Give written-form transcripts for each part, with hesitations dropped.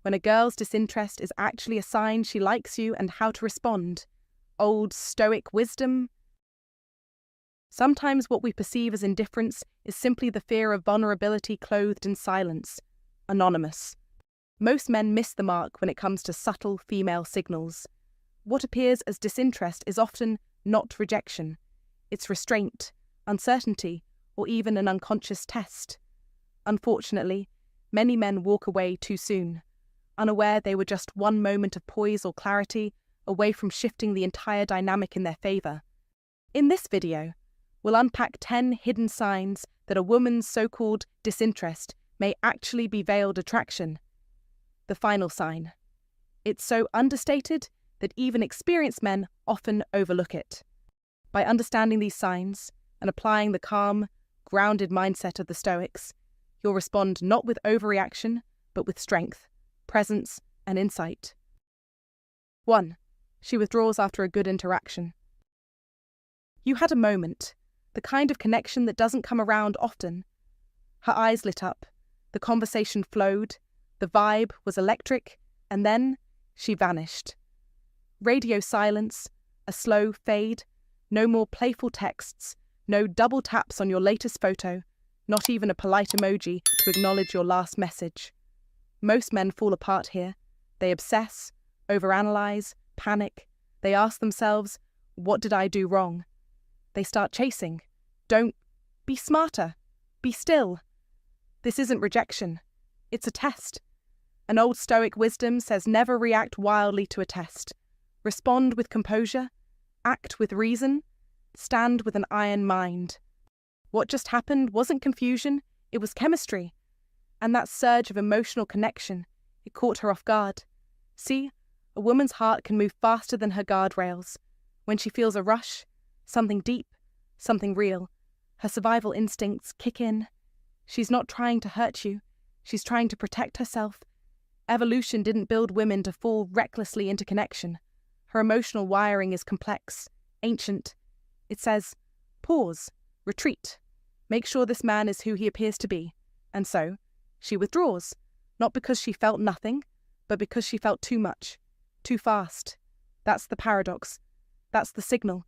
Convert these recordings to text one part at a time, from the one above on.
when a girl's disinterest is actually a sign she likes you and how to respond. Old Stoic wisdom. Sometimes what we perceive as indifference is simply the fear of vulnerability clothed in silence. Anonymous. Most men miss the mark when it comes to subtle female signals. What appears as disinterest is often not rejection. It's restraint, uncertainty, or even an unconscious test. Unfortunately, many men walk away too soon, unaware they were just one moment of poise or clarity away from shifting the entire dynamic in their favour. In this video, we'll unpack 10 hidden signs that a woman's so-called disinterest may actually be veiled attraction. The final sign. It's so understated that even experienced men often overlook it. By understanding these signs and applying the calm, grounded mindset of the Stoics, you'll respond not with overreaction, but with strength, presence, and insight. 1. She withdraws after a good interaction. You had a moment, the kind of connection that doesn't come around often. Her eyes lit up, the conversation flowed, the vibe was electric, and then she vanished. Radio silence, a slow fade, no more playful texts, no double taps on your latest photo, not even a polite emoji to acknowledge your last message. Most men fall apart here. They obsess, overanalyze, panic. They ask themselves, what did I do wrong? They start chasing. Don't. Be smarter. Be still. This isn't rejection. It's a test. An old Stoic wisdom says never react wildly to a test. Respond with composure. Act with reason. Stand with an iron mind. What just happened wasn't confusion, it was chemistry. And that surge of emotional connection, it caught her off guard. See, a woman's heart can move faster than her guardrails. When she feels a rush, something deep, something real, her survival instincts kick in. She's not trying to hurt you, she's trying to protect herself. Evolution didn't build women to fall recklessly into connection. Her emotional wiring is complex, ancient. It says, pause, retreat, make sure this man is who he appears to be. And so, she withdraws, not because she felt nothing, but because she felt too much, too fast. That's the paradox. That's the signal.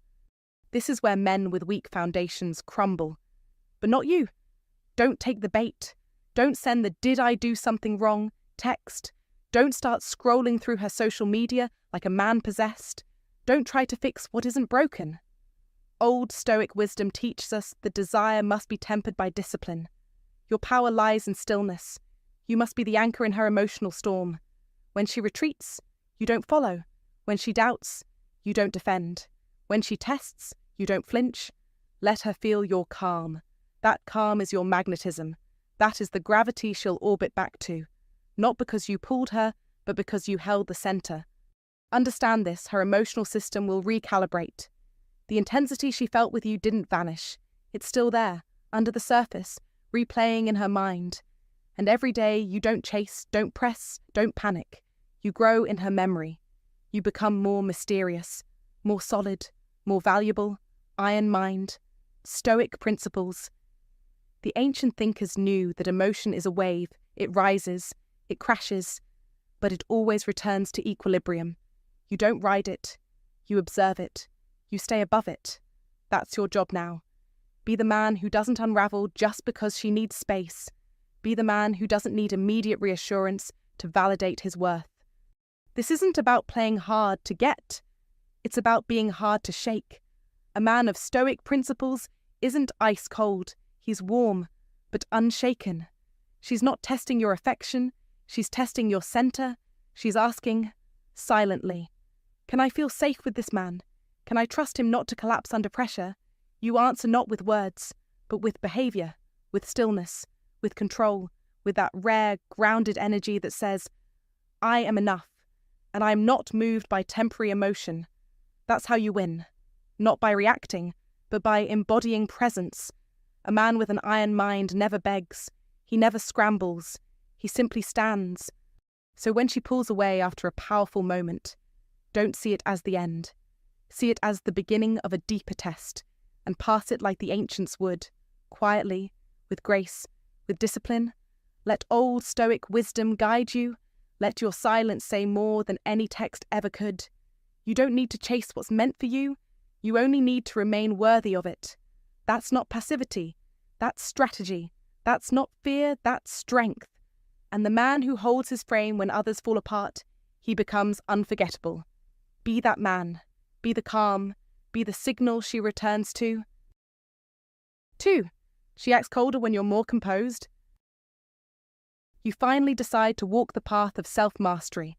This is where men with weak foundations crumble. But not you. Don't take the bait. Don't send the "did I do something wrong" text. Don't start scrolling through her social media like a man possessed. Don't try to fix what isn't broken. Old Stoic wisdom teaches us that desire must be tempered by discipline. Your power lies in stillness. You must be the anchor in her emotional storm. When she retreats, you don't follow. When she doubts, you don't defend. When she tests, you don't flinch. Let her feel your calm. That calm is your magnetism. That is the gravity she'll orbit back to. Not because you pulled her, but because you held the center. Understand this, her emotional system will recalibrate. The intensity she felt with you didn't vanish. It's still there, under the surface, replaying in her mind. And every day you don't chase, don't press, don't panic. You grow in her memory. You become more mysterious, more solid, more valuable, iron mind, Stoic principles. The ancient thinkers knew that emotion is a wave. It rises, it crashes, but it always returns to equilibrium. You don't ride it, you observe it, you stay above it. That's your job now. Be the man who doesn't unravel just because she needs space. Be the man who doesn't need immediate reassurance to validate his worth. This isn't about playing hard to get. It's about being hard to shake. A man of Stoic principles isn't ice cold. He's warm, but unshaken. She's not testing your affection. She's testing your center. She's asking, silently, can I feel safe with this man? Can I trust him not to collapse under pressure? You answer not with words, but with behavior, with stillness, with control, with that rare, grounded energy that says, I am enough, and I am not moved by temporary emotion. That's how you win. Not by reacting, but by embodying presence. A man with an iron mind never begs. He never scrambles. He simply stands. So when she pulls away after a powerful moment, don't see it as the end. See it as the beginning of a deeper test, and pass it like the ancients would, quietly, with grace, with discipline. Let old Stoic wisdom guide you. Let your silence say more than any text ever could. You don't need to chase what's meant for you. You only need to remain worthy of it. That's not passivity. That's strategy. That's not fear. That's strength. And the man who holds his frame when others fall apart, he becomes unforgettable. Be that man. Be the calm. Be the signal she returns to. 2. She acts colder when you're more composed. You finally decide to walk the path of self-mastery.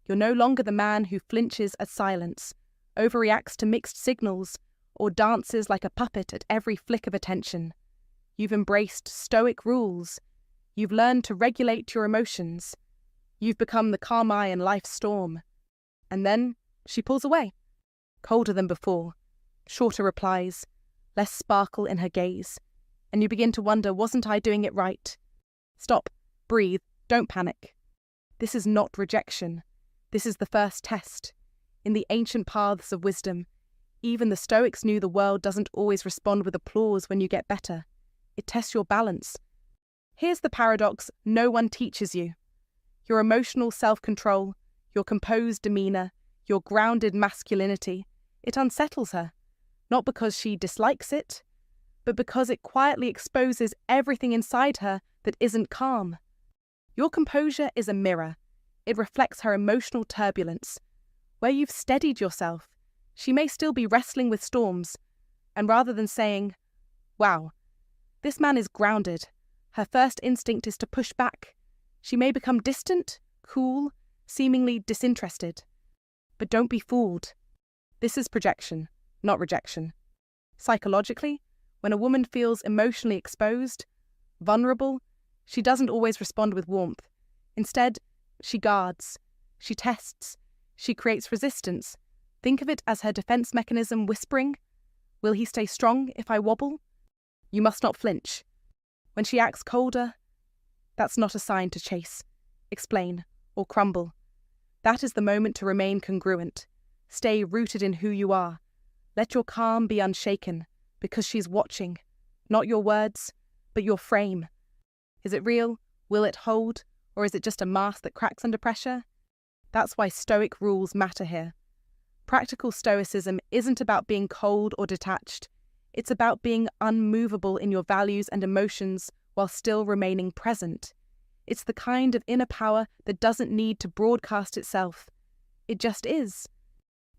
You're no longer the man who flinches at silence, overreacts to mixed signals, or dances like a puppet at every flick of attention. You've embraced Stoic rules. You've learned to regulate your emotions. You've become the calm eye in life's storm. And then she pulls away, colder than before, shorter replies, less sparkle in her gaze, and you begin to wonder, wasn't I doing it right? Stop, breathe, don't panic. This is not rejection. This is the first test. In the ancient paths of wisdom, even the Stoics knew the world doesn't always respond with applause when you get better. It tests your balance. Here's the paradox no one teaches you. Your emotional self-control, your composed demeanour, your grounded masculinity, it unsettles her. Not because she dislikes it, but because it quietly exposes everything inside her that isn't calm. Your composure is a mirror. It reflects her emotional turbulence. Where you've steadied yourself, she may still be wrestling with storms, and rather than saying, "Wow, this man is grounded," her first instinct is to push back. She may become distant, cool, seemingly disinterested. But don't be fooled. This is projection, not rejection. Psychologically, when a woman feels emotionally exposed, vulnerable, she doesn't always respond with warmth. Instead, she guards, she tests, she creates resistance. Think of it as her defense mechanism whispering, "Will he stay strong if I wobble?" You must not flinch. When she acts colder, that's not a sign to chase, explain, or crumble. That is the moment to remain congruent. Stay rooted in who you are. Let your calm be unshaken, because she's watching. Not your words, but your frame. Is it real? Will it hold? Or is it just a mask that cracks under pressure? That's why Stoic rules matter here. Practical Stoicism isn't about being cold or detached. It's about being unmovable in your values and emotions while still remaining present. It's the kind of inner power that doesn't need to broadcast itself. It just is.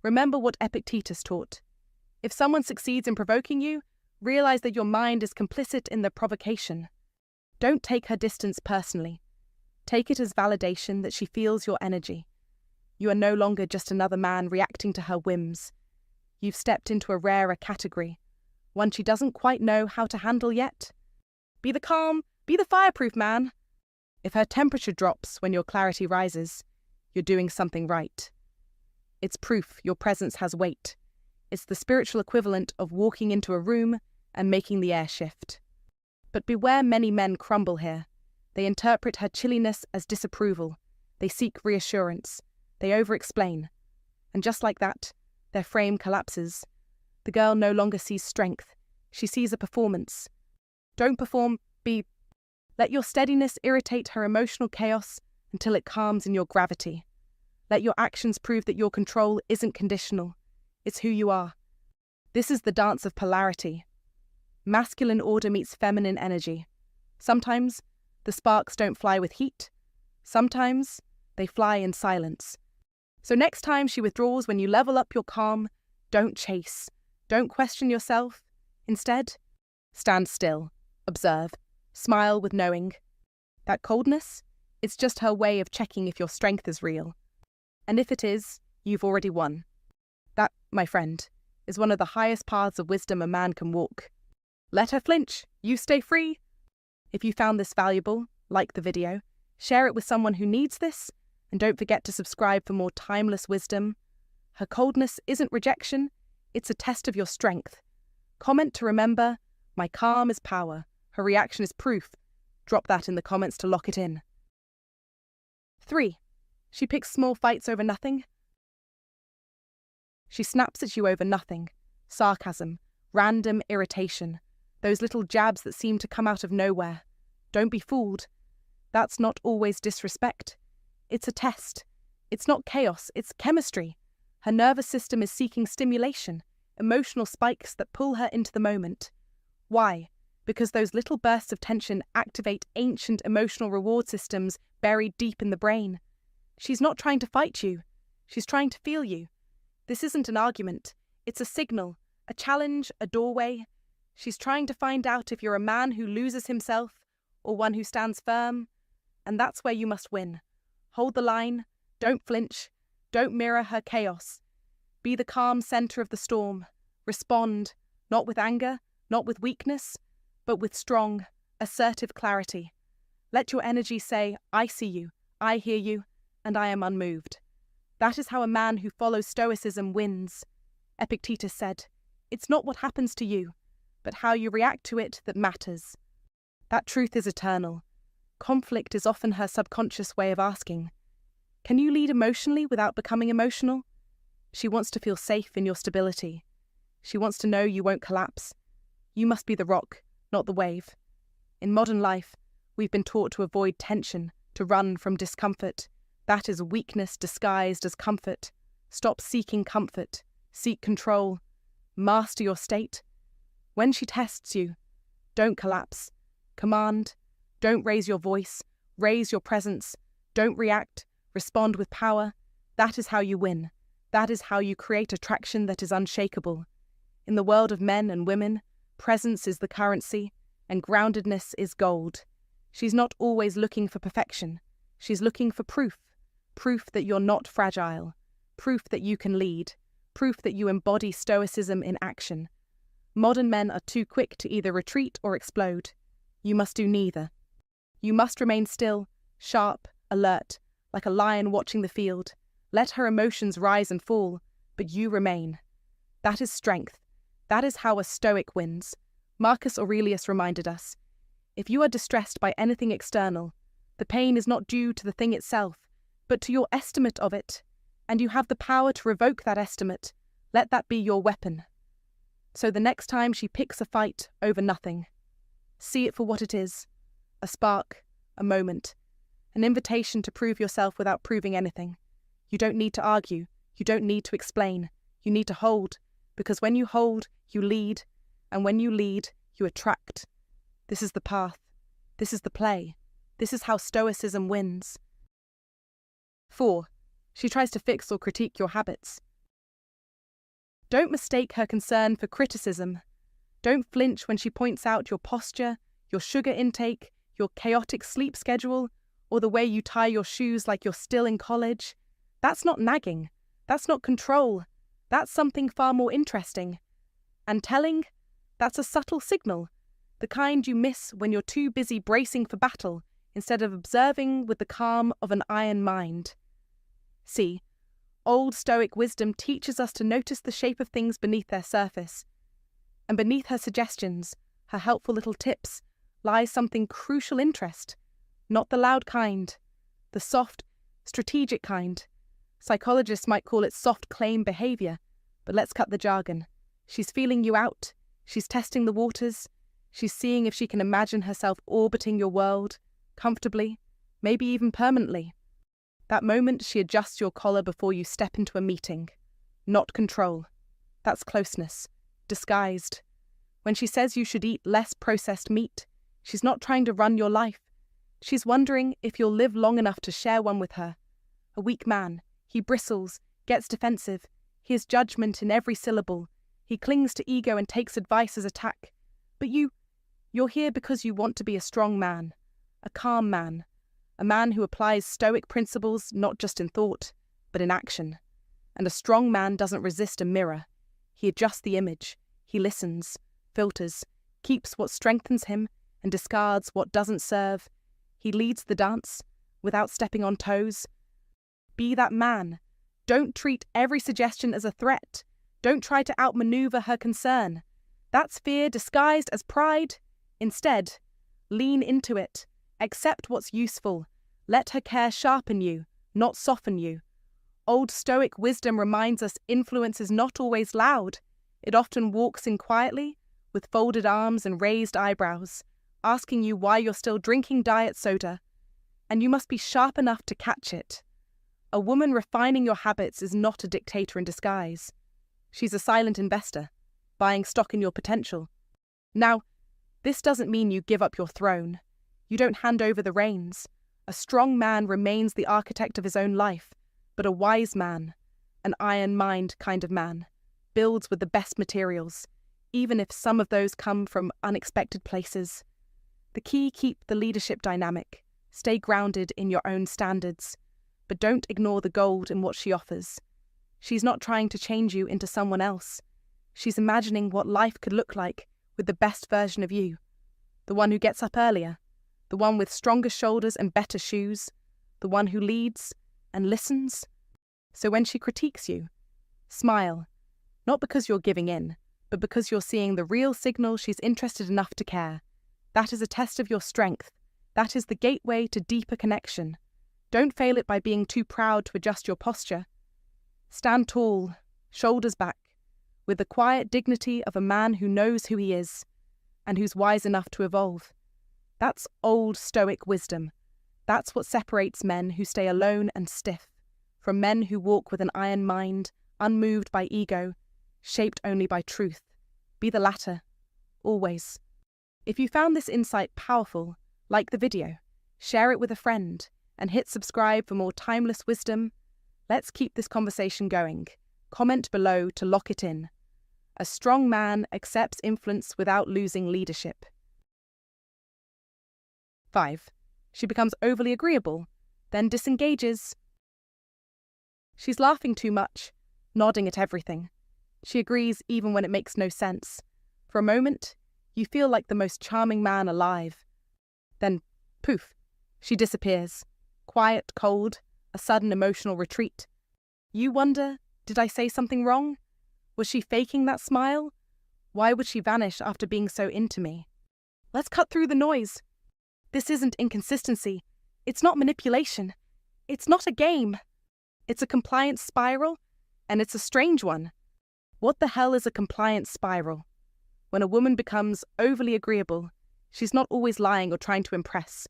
Remember what Epictetus taught. If someone succeeds in provoking you, realize that your mind is complicit in the provocation. Don't take her distance personally. Take it as validation that she feels your energy. You are no longer just another man reacting to her whims. You've stepped into a rarer category, one she doesn't quite know how to handle yet. Be the calm, be the fireproof man. If her temperature drops when your clarity rises, you're doing something right. It's proof your presence has weight. It's the spiritual equivalent of walking into a room and making the air shift. But beware, many men crumble here. They interpret her chilliness as disapproval. They seek reassurance. They over-explain. And just like that, their frame collapses. The girl no longer sees strength. She sees a performance. Don't perform, be. Let your steadiness irritate her emotional chaos until it calms in your gravity. Let your actions prove that your control isn't conditional. It's who you are. This is the dance of polarity. Masculine order meets feminine energy. Sometimes the sparks don't fly with heat. Sometimes they fly in silence. So next time she withdraws when you level up your calm, don't chase. Don't question yourself. Instead, stand still, observe, smile with knowing. That coldness, it's just her way of checking if your strength is real. And if it is, you've already won. That, my friend, is one of the highest paths of wisdom a man can walk. Let her flinch, you stay free. If you found this valuable, like the video, share it with someone who needs this, and don't forget to subscribe for more timeless wisdom. Her coldness isn't rejection, it's a test of your strength. Comment to remember, my calm is power, her reaction is proof. Drop that in the comments to lock it in. 3. She picks small fights over nothing. She snaps at you over nothing. Sarcasm, random irritation, those little jabs that seem to come out of nowhere. Don't be fooled. That's not always disrespect. It's a test. It's not chaos, it's chemistry. Her nervous system is seeking stimulation, emotional spikes that pull her into the moment. Why? Because those little bursts of tension activate ancient emotional reward systems buried deep in the brain. She's not trying to fight you. She's trying to feel you. This isn't an argument. It's a signal, a challenge, a doorway. She's trying to find out if you're a man who loses himself or one who stands firm. And that's where you must win. Hold the line. Don't flinch. Don't mirror her chaos. Be the calm center of the storm. Respond, not with anger, not with weakness, but with strong, assertive clarity. Let your energy say, I see you, I hear you, and I am unmoved. That is how a man who follows Stoicism wins. Epictetus said, it's not what happens to you, but how you react to it that matters. That truth is eternal. Conflict is often her subconscious way of asking, can you lead emotionally without becoming emotional? She wants to feel safe in your stability. She wants to know you won't collapse. You must be the rock, not the wave. In modern life, we've been taught to avoid tension, to run from discomfort. That is weakness disguised as comfort. Stop seeking comfort. Seek control. Master your state. When she tests you, don't collapse. Command. Don't raise your voice. Raise your presence. Don't react. Respond with power. That is how you win. That is how you create attraction that is unshakable. In the world of men and women, presence is the currency, and groundedness is gold. She's not always looking for perfection. She's looking for proof. Proof that you're not fragile. Proof that you can lead. Proof that you embody stoicism in action. Modern men are too quick to either retreat or explode. You must do neither. You must remain still, sharp, alert, like a lion watching the field. Let her emotions rise and fall, but you remain. That is strength. That is how a Stoic wins. Marcus Aurelius reminded us, if you are distressed by anything external, the pain is not due to the thing itself, but to your estimate of it, and you have the power to revoke that estimate. Let that be your weapon. So the next time she picks a fight over nothing, see it for what it is, a spark, a moment, an invitation to prove yourself without proving anything. You don't need to argue. You don't need to explain. You need to hold, because when you hold, you lead, and when you lead, you attract. This is the path. This is the play. This is how Stoicism wins. 4. She tries to fix or critique your habits. Don't mistake her concern for criticism. Don't flinch when she points out your posture, your sugar intake, your chaotic sleep schedule, or the way you tie your shoes like you're still in college. That's not nagging. That's not control. That's something far more interesting. And telling, that's a subtle signal, the kind you miss when you're too busy bracing for battle instead of observing with the calm of an iron mind. See, Old Stoic wisdom teaches us to notice the shape of things beneath their surface. And beneath her suggestions, her helpful little tips, lies something crucial interest. Not the loud kind, the soft, strategic kind. Psychologists might call it soft claim behavior, but let's cut the jargon. She's feeling you out. She's testing the waters. She's seeing if she can imagine herself orbiting your world, comfortably, maybe even permanently. That moment she adjusts your collar before you step into a meeting. Not control. That's closeness, disguised. When she says you should eat less processed meat, she's not trying to run your life. She's wondering if you'll live long enough to share one with her. A weak man, he bristles, gets defensive. He has judgment in every syllable. He clings to ego and takes advice as attack. But you're here because you want to be a strong man, a calm man, a man who applies Stoic principles not just in thought, but in action. And a strong man doesn't resist a mirror. He adjusts the image. He listens, filters, keeps what strengthens him, and discards what doesn't serve. He leads the dance, without stepping on toes. Be that man. Don't treat every suggestion as a threat. Don't try to outmaneuver her concern. That's fear disguised as pride. Instead, lean into it. Accept what's useful. Let her care sharpen you, not soften you. Old Stoic wisdom reminds us influence is not always loud. It often walks in quietly, with folded arms and raised eyebrows, asking you why you're still drinking diet soda. and you must be sharp enough to catch it. A woman refining your habits is not a dictator in disguise. She's a silent investor, buying stock in your potential. Now, this doesn't mean you give up your throne. You don't hand over the reins. A strong man remains the architect of his own life, but a wise man, an iron mind kind of man, builds with the best materials, even if some of those come from unexpected places. The key: keep the leadership dynamic, stay grounded in your own standards, but don't ignore the gold in what she offers. She's not trying to change you into someone else. She's imagining what life could look like with the best version of you. The one who gets up earlier, the one with stronger shoulders and better shoes, the one who leads and listens. So when she critiques you, smile, not because you're giving in, but because you're seeing the real signal she's interested enough to care. That is a test of your strength. That is the gateway to deeper connection. Don't fail it by being too proud to adjust your posture. Stand tall, shoulders back, with the quiet dignity of a man who knows who he is and who's wise enough to evolve. That's old Stoic wisdom. That's what separates men who stay alone and stiff from men who walk with an iron mind, unmoved by ego, shaped only by truth. Be the latter, always. If you found this insight powerful, like the video, share it with a friend, and hit subscribe for more timeless wisdom. Let's keep this conversation going. Comment below to lock it in. A strong man accepts influence without losing leadership. 5. She becomes overly agreeable, then disengages. She's laughing too much, nodding at everything. She agrees even when it makes no sense. For a moment, you feel like the most charming man alive. Then, poof, she disappears. Quiet, cold, a sudden emotional retreat. You wonder, did I say something wrong? Was she faking that smile? Why would she vanish after being so into me? Let's cut through the noise. This isn't inconsistency. It's not manipulation. It's not a game. It's a compliance spiral, and it's a strange one. What the hell is a compliance spiral? When a woman becomes overly agreeable, she's not always lying or trying to impress.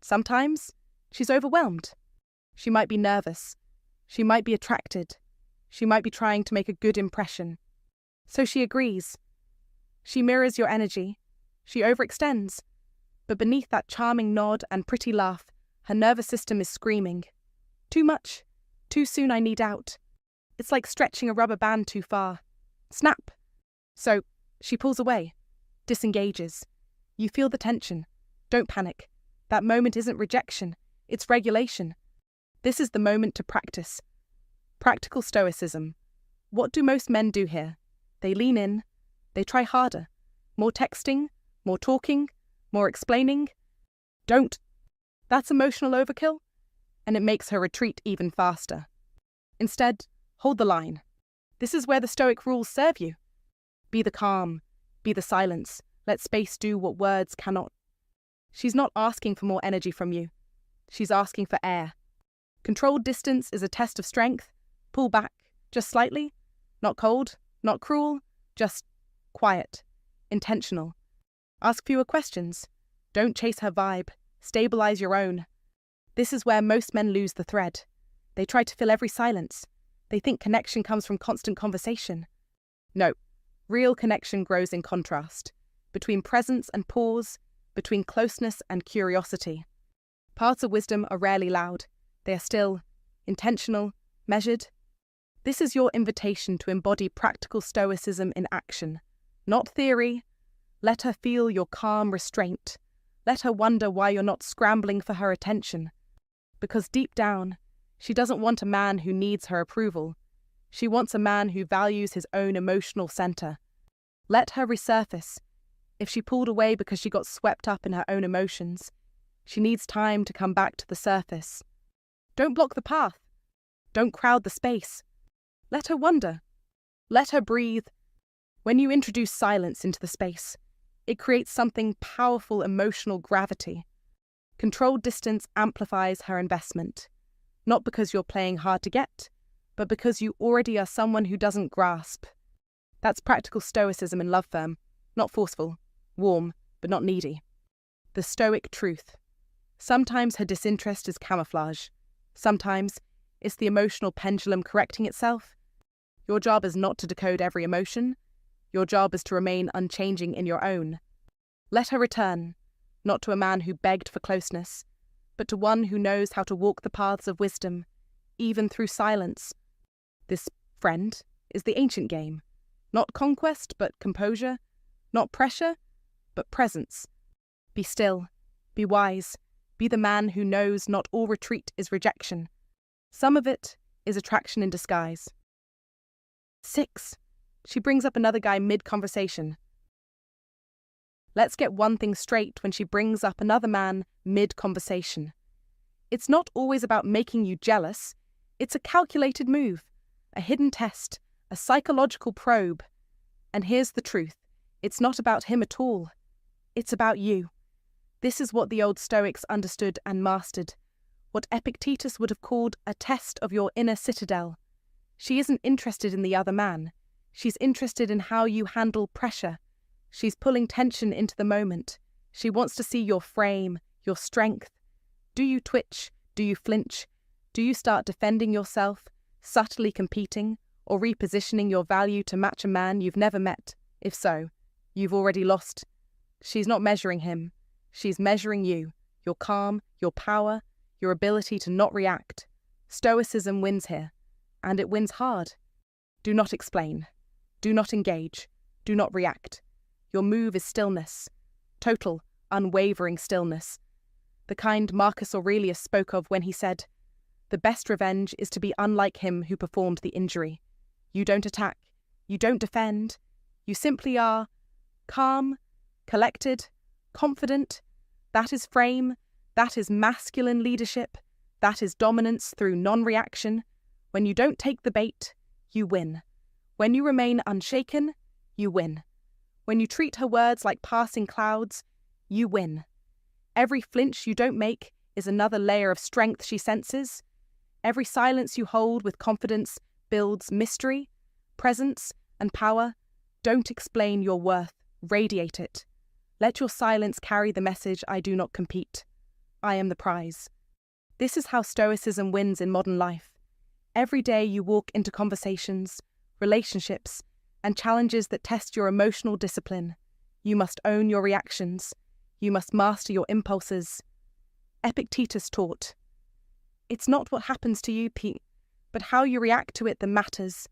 Sometimes, she's overwhelmed. She might be nervous. She might be attracted. She might be trying to make a good impression. So she agrees. She mirrors your energy. She overextends. But beneath that charming nod and pretty laugh, her nervous system is screaming. Too much. Too soon I need out. It's like stretching a rubber band too far. Snap. So, she pulls away. Disengages. You feel the tension. Don't panic. That moment isn't rejection. It's regulation. This is the moment to practice. Practical stoicism. What do most men do here? They lean in. They try harder. More texting, more talking, more explaining. Don't. That's emotional overkill, and it makes her retreat even faster. Instead, hold the line. This is where the Stoic rules serve you. Be the calm. Be the silence. Let space do what words cannot. She's not asking for more energy from you. She's asking for air. Controlled distance is a test of strength. Pull back, just slightly. Not cold, not cruel, just quiet, intentional. Ask fewer questions. Don't chase her vibe. Stabilize your own. This is where most men lose the thread. They try to fill every silence. They think connection comes from constant conversation. No, real connection grows in contrast, between presence and pause, between closeness and curiosity. Parts of wisdom are rarely loud. They are still, intentional, measured. This is your invitation to embody practical stoicism in action, not theory. Let her feel your calm restraint. Let her wonder why you're not scrambling for her attention. Because deep down, she doesn't want a man who needs her approval. She wants a man who values his own emotional center. Let her resurface. If she pulled away because she got swept up in her own emotions, she needs time to come back to the surface. Don't block the path. Don't crowd the space. Let her wonder. Let her breathe. When you introduce silence into the space, it creates something powerful emotional gravity. Controlled distance amplifies her investment, not because you're playing hard to get, but because you already are someone who doesn't grasp. That's practical stoicism in love firm, not forceful, warm, but not needy. The Stoic truth. Sometimes her disinterest is camouflage. Sometimes it's the emotional pendulum correcting itself. Your job is not to decode every emotion. Your job is to remain unchanging in your own. Let her return, not to a man who begged for closeness, but to one who knows how to walk the paths of wisdom, even through silence. This, friend, is the ancient game. Not conquest, but composure. Not pressure, but presence. Be still. Be wise. Be the man who knows not all retreat is rejection. Some of it is attraction in disguise. 6. She brings up another guy mid-conversation. Let's get one thing straight when she brings up another man mid-conversation. It's not always about making you jealous. It's a calculated move, a hidden test, a psychological probe. And here's the truth. It's not about him at all. It's about you. This is what the Old Stoics understood and mastered, what Epictetus would have called a test of your inner citadel. She isn't interested in the other man. She's interested in how you handle pressure. She's pulling tension into the moment. She wants to see your frame, your strength. Do you twitch? Do you flinch? Do you start defending yourself, subtly competing, or repositioning your value to match a man you've never met? If so, you've already lost. She's not measuring him. She's measuring you, your calm, your power, your ability to not react. Stoicism wins here, and it wins hard. Do not explain. Do not engage. Do not react. Your move is stillness. Total, unwavering stillness. The kind Marcus Aurelius spoke of when he said, "The best revenge is to be unlike him who performed the injury." You don't attack. You don't defend. You simply are calm, collected, confident. That is frame. That is masculine leadership. That is dominance through non-reaction. When you don't take the bait, you win. When you remain unshaken, you win. When you treat her words like passing clouds, you win. Every flinch you don't make is another layer of strength she senses. Every silence you hold with confidence builds mystery, presence, and power. Don't explain your worth, radiate it. Let your silence carry the message, I do not compete. I am the prize. This is how Stoicism wins in modern life. Every day you walk into conversations, relationships, and challenges that test your emotional discipline. You must own your reactions. You must master your impulses. Epictetus taught, "It's not what happens to you, Pete, but how you react to it that matters."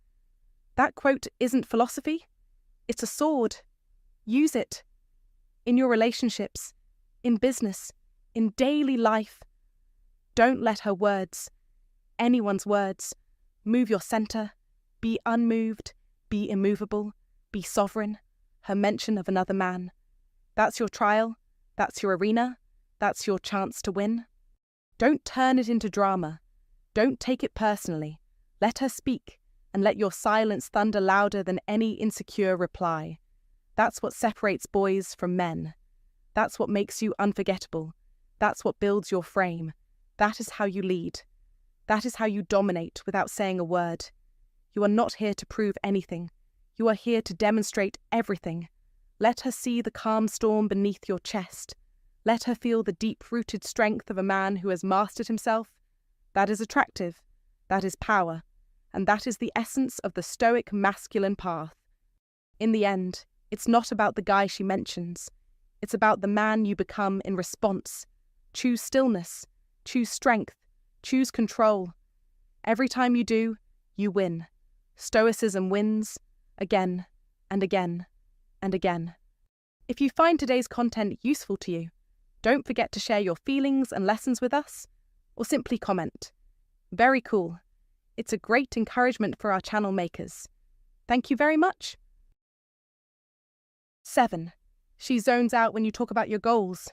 That quote isn't philosophy. It's a sword. Use it. In your relationships, in business, in daily life. Don't let her words, anyone's words, move your center. Be unmoved. Be immovable. Be sovereign. Her mention of another man. That's your trial. That's your arena. That's your chance to win. Don't turn it into drama. Don't take it personally. Let her speak, and let your silence thunder louder than any insecure reply. That's what separates boys from men. That's what makes you unforgettable. That's what builds your frame. That is how you lead. That is how you dominate without saying a word. You are not here to prove anything. You are here to demonstrate everything. Let her see the calm storm beneath your chest. Let her feel the deep-rooted strength of a man who has mastered himself. That is attractive. That is power. And that is the essence of the Stoic masculine path. In the end, it's not about the guy she mentions. It's about the man you become in response. Choose stillness. Choose strength. Choose control. Every time you do, you win. Stoicism wins, again and again and again. If you find today's content useful to you, don't forget to share your feelings and lessons with us, or simply comment. Very cool. It's a great encouragement for our channel makers. Thank you very much. 7. She zones out when you talk about your goals.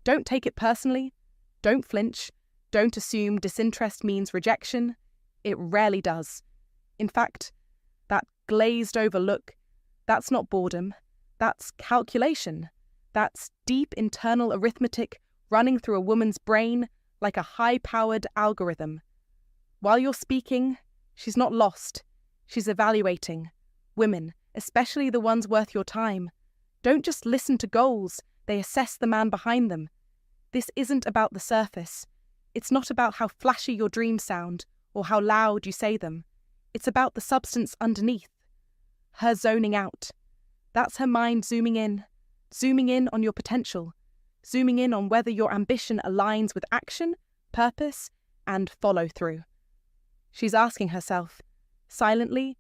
Don't take it personally. Don't flinch. Don't assume disinterest means rejection. It rarely does. In fact, that glazed over look, that's not boredom. That's calculation. That's deep internal arithmetic running through a woman's brain like a high-powered algorithm. While you're speaking, she's not lost. She's evaluating. Women, especially the ones worth your time, don't just listen to goals, they assess the man behind them. This isn't about the surface. It's not about how flashy your dreams sound or how loud you say them. It's about the substance underneath. Her zoning out. That's her mind zooming in on your potential, zooming in on whether your ambition aligns with action, purpose, and follow through. She's asking herself, silently,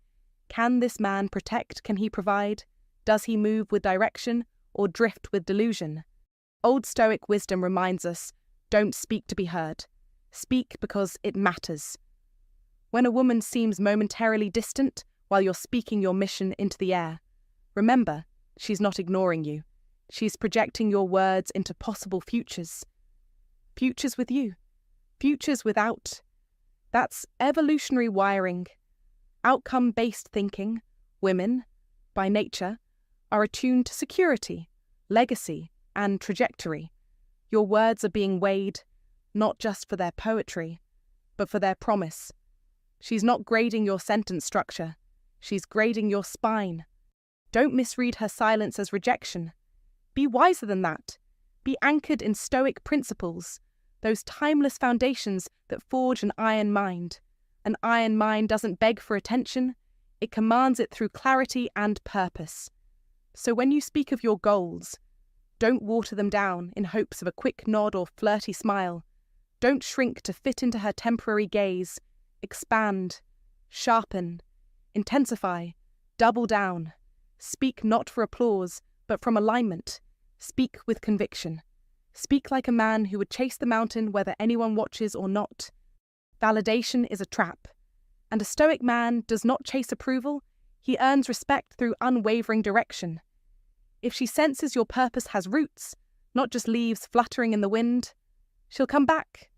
can this man protect? Can he provide? Does he move with direction or drift with delusion? Old Stoic wisdom reminds us, don't speak to be heard. Speak because it matters. When a woman seems momentarily distant while you're speaking your mission into the air, remember, she's not ignoring you. She's projecting your words into possible futures. Futures with you. Futures without. That's evolutionary wiring. Outcome-based thinking, women, by nature, are attuned to security, legacy, and trajectory. Your words are being weighed, not just for their poetry, but for their promise. She's not grading your sentence structure. She's grading your spine. Don't misread her silence as rejection. Be wiser than that. Be anchored in Stoic principles, those timeless foundations that forge an iron mind. An iron mind doesn't beg for attention, it commands it through clarity and purpose. So when you speak of your goals, don't water them down in hopes of a quick nod or flirty smile. Don't shrink to fit into her temporary gaze. Expand, sharpen, intensify, double down. Speak not for applause, but from alignment. Speak with conviction. Speak like a man who would chase the mountain whether anyone watches or not. Validation is a trap, and a Stoic man does not chase approval, he earns respect through unwavering direction. If she senses your purpose has roots, not just leaves fluttering in the wind, she'll come back.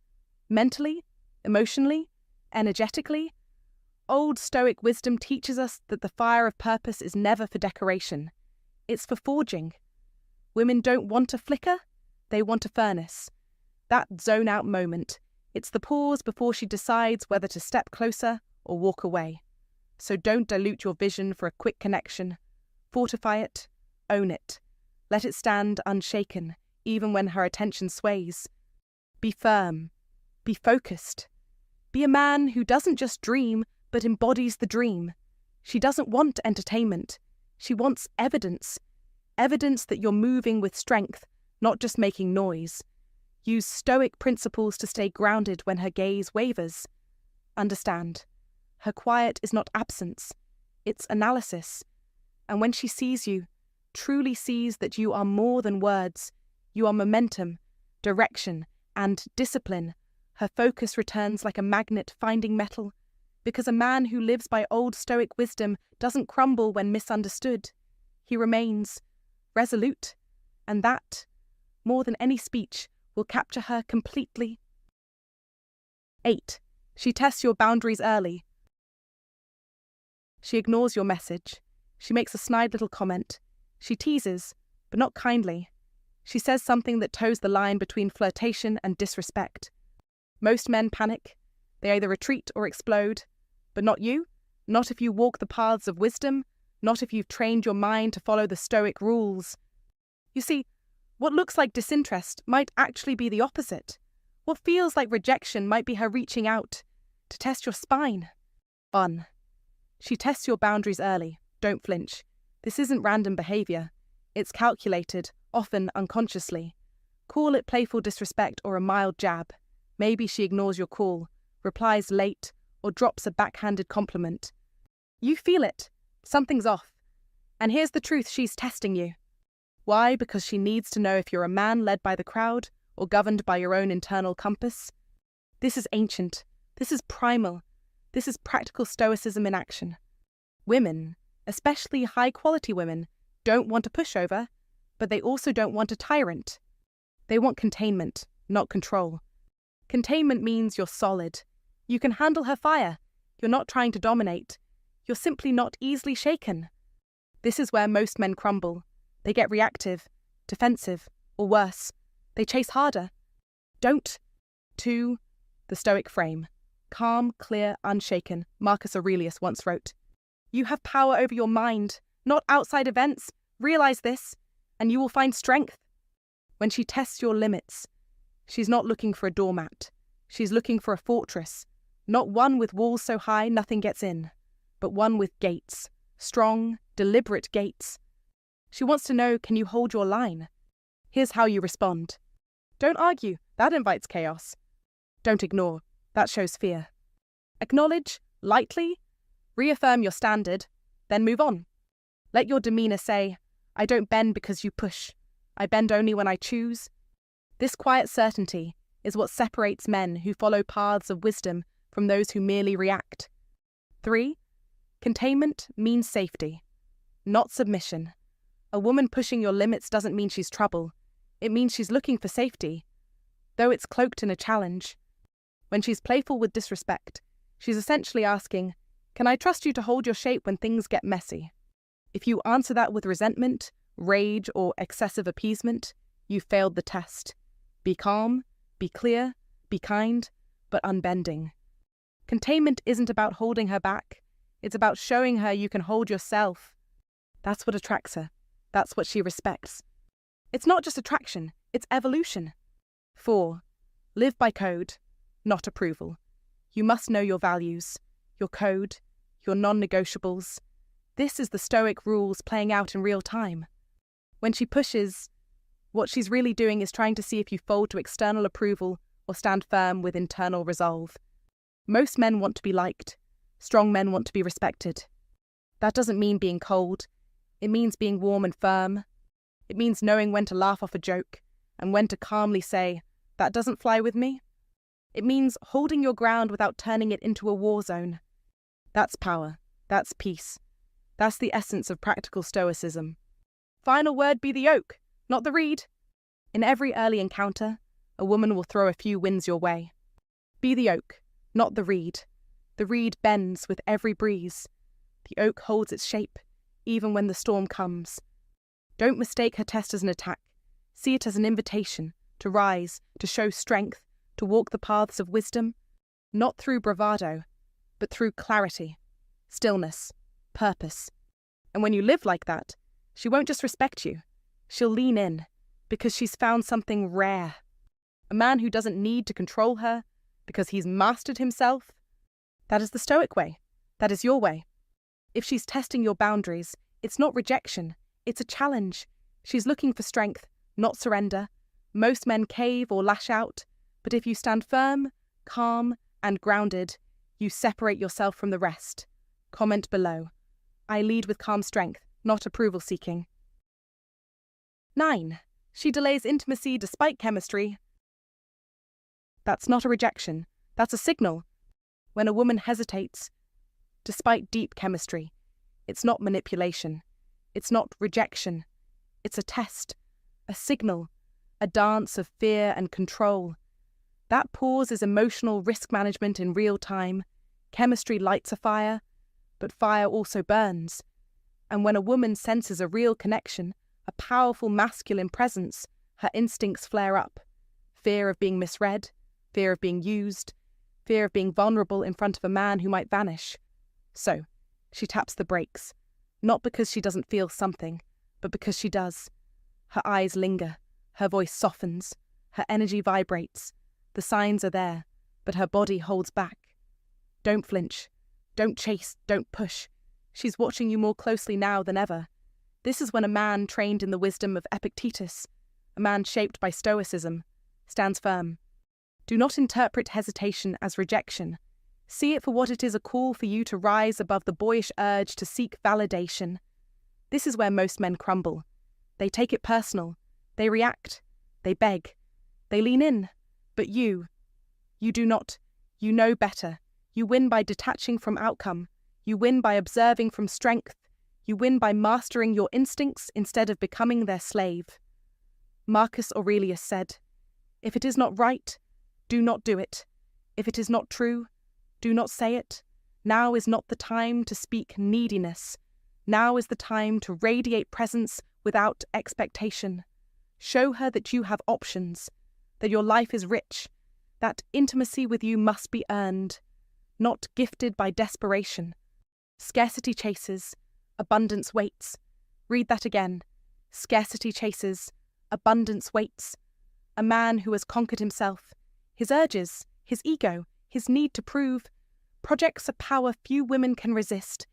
Mentally, emotionally, energetically. Old Stoic wisdom teaches us that the fire of purpose is never for decoration. It's for forging. Women don't want a flicker, they want a furnace. That zone-out moment. It's the pause before she decides whether to step closer or walk away. So don't dilute your vision for a quick connection. Fortify it, own it. Let it stand unshaken, even when her attention sways. Be firm. Be focused. Be a man who doesn't just dream, but embodies the dream. She doesn't want entertainment. She wants evidence. Evidence that you're moving with strength, not just making noise. Use Stoic principles to stay grounded when her gaze wavers. Understand, her quiet is not absence, it's analysis. And when she sees you, truly sees that you are more than words, you are momentum, direction, and discipline, her focus returns like a magnet finding metal, because a man who lives by old Stoic wisdom doesn't crumble when misunderstood. He remains resolute, and that, more than any speech, will capture her completely. 8. She tests your boundaries early. She ignores your message. She makes a snide little comment. She teases, but not kindly. She says something that toes the line between flirtation and disrespect. Most men panic. They either retreat or explode. But not you. Not if you walk the paths of wisdom. Not if you've trained your mind to follow the Stoic rules. You see, what looks like disinterest might actually be the opposite. What feels like rejection might be her reaching out to test your spine. 1. She tests your boundaries early. Don't flinch. This isn't random behaviour. It's calculated, often unconsciously. Call it playful disrespect or a mild jab. Maybe she ignores your call, replies late, or drops a backhanded compliment. You feel it. Something's off. And here's the truth, she's testing you. Why? Because she needs to know if you're a man led by the crowd or governed by your own internal compass. This is ancient. This is primal. This is practical Stoicism in action. Women, especially high-quality women, don't want a pushover, but they also don't want a tyrant. They want containment, not control. Containment means you're solid. You can handle her fire. You're not trying to dominate. You're simply not easily shaken. This is where most men crumble. They get reactive, defensive, or worse. They chase harder. Don't. 2. The Stoic frame. Calm, clear, unshaken, Marcus Aurelius once wrote. You have power over your mind, not outside events. Realize this, and you will find strength. When she tests your limits, She's not looking for a doormat. She's looking for a fortress, not one with walls so high nothing gets in, but one with gates, strong, deliberate gates. She wants to know, can you hold your line? Here's how you respond. Don't argue, that invites chaos. Don't ignore, that shows fear. Acknowledge, lightly, reaffirm your standard, then move on. Let your demeanor say, I don't bend because you push. I bend only when I choose. This quiet certainty is what separates men who follow paths of wisdom from those who merely react. 3. Containment means safety, not submission. A woman pushing your limits doesn't mean she's trouble. It means she's looking for safety, though it's cloaked in a challenge. When she's playful with disrespect, she's essentially asking, can I trust you to hold your shape when things get messy? If you answer that with resentment, rage, or excessive appeasement, you've failed the test. Be calm, be clear, be kind, but unbending. Containment isn't about holding her back. It's about showing her you can hold yourself. That's what attracts her. That's what she respects. It's not just attraction, it's evolution. 4. Live by code, not approval. You must know your values, your code, your non-negotiables. This is the Stoic rules playing out in real time. When she pushes, what she's really doing is trying to see if you fold to external approval or stand firm with internal resolve. Most men want to be liked. Strong men want to be respected. That doesn't mean being cold. It means being warm and firm. It means knowing when to laugh off a joke and when to calmly say, that doesn't fly with me. It means holding your ground without turning it into a war zone. That's power. That's peace. That's the essence of practical stoicism. Final word be the oak, not the reed. In every early encounter, a woman will throw a few winds your way. Be the oak, not the reed. The reed bends with every breeze. The oak holds its shape, even when the storm comes. Don't mistake her test as an attack. See it as an invitation to rise, to show strength, to walk the paths of wisdom, not through bravado, but through clarity, stillness, purpose. And when you live like that, she won't just respect you. She'll lean in, because she's found something rare. A man who doesn't need to control her, because he's mastered himself. That is the Stoic way. That is your way. If she's testing your boundaries, it's not rejection, it's a challenge. She's looking for strength, not surrender. Most men cave or lash out, but if you stand firm, calm, and grounded, you separate yourself from the rest. Comment below. I lead with calm strength, not approval-seeking. 9. She delays intimacy despite chemistry. That's not a rejection. That's a signal. When a woman hesitates, despite deep chemistry, it's not manipulation. It's not rejection. It's a test, a signal, a dance of fear and control. That pause is emotional risk management in real time. Chemistry lights a fire, but fire also burns. And when a woman senses a real connection, a powerful masculine presence, her instincts flare up. Fear of being misread, fear of being used, fear of being vulnerable in front of a man who might vanish. So, she taps the brakes, not because she doesn't feel something, but because she does. Her eyes linger, her voice softens, her energy vibrates. The signs are there, but her body holds back. Don't flinch. Don't chase. Don't push. She's watching you more closely now than ever. This is when a man trained in the wisdom of Epictetus, a man shaped by Stoicism, stands firm. Do not interpret hesitation as rejection. See it for what it is, a call for you to rise above the boyish urge to seek validation. This is where most men crumble. They take it personal. They react. They beg. They lean in. But you do not. You know better. You win by detaching from outcome. You win by observing from strength. You win by mastering your instincts instead of becoming their slave. Marcus Aurelius said, "If it is not right, do not do it. If it is not true, do not say it. Now is not the time to speak neediness. Now is the time to radiate presence without expectation. Show her that you have options, that your life is rich, that intimacy with you must be earned, not gifted by desperation. Scarcity chases, abundance waits." Read that again. Scarcity chases, abundance waits. a man who has conquered himself, his urges, his ego, his need to prove, projects a power few women can resist.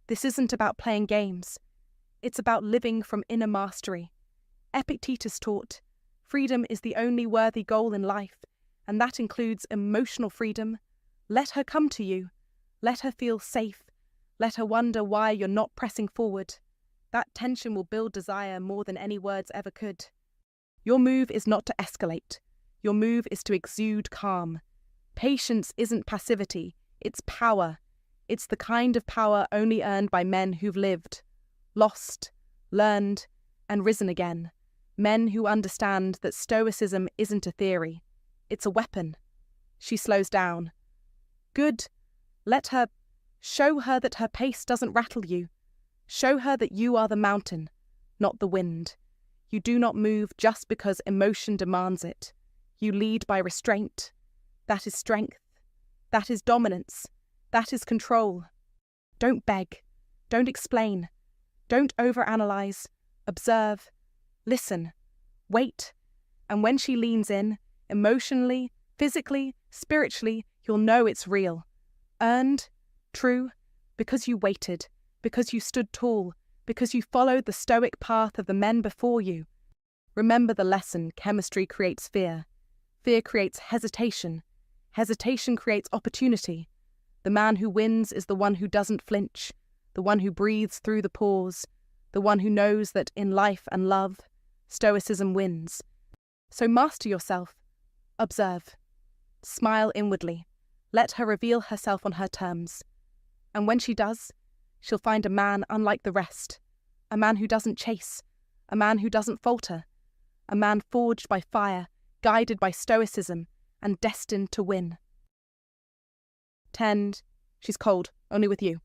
This isn't about playing games. It's about living from inner mastery. Epictetus taught, freedom is the only worthy goal in life, and that includes emotional freedom. Let her come to you. Let her feel safe. Let her wonder why you're not pressing forward. That tension will build desire more than any words ever could. Your move is not to escalate. Your move is to exude calm. Patience isn't passivity, it's power. It's the kind of power only earned by men who've lived, lost, learned, and risen again. Men who understand that Stoicism isn't a theory, it's a weapon. She slows down. Good. Let her. Show her that her pace doesn't rattle you. Show her that you are the mountain, not the wind. You do not move just because emotion demands it. You lead by restraint. That is strength. That is dominance. That is control. Don't beg. Don't explain. Don't overanalyze. Observe. Listen. Wait. And when she leans in, emotionally, physically, spiritually, you'll know it's real. Earned. True. Because you waited. Because you stood tall. Because you followed the stoic path of the men before you. Remember the lesson: chemistry creates fear. Fear creates hesitation. Hesitation creates opportunity. The man who wins is the one who doesn't flinch, the one who breathes through the pause, the one who knows that in life and love, Stoicism wins. So master yourself. Observe. Smile inwardly. Let her reveal herself on her terms. And when she does, she'll find a man unlike the rest, a man who doesn't chase, a man who doesn't falter, a man forged by fire, guided by Stoicism, and destined to win. 10. She's cold, only with you.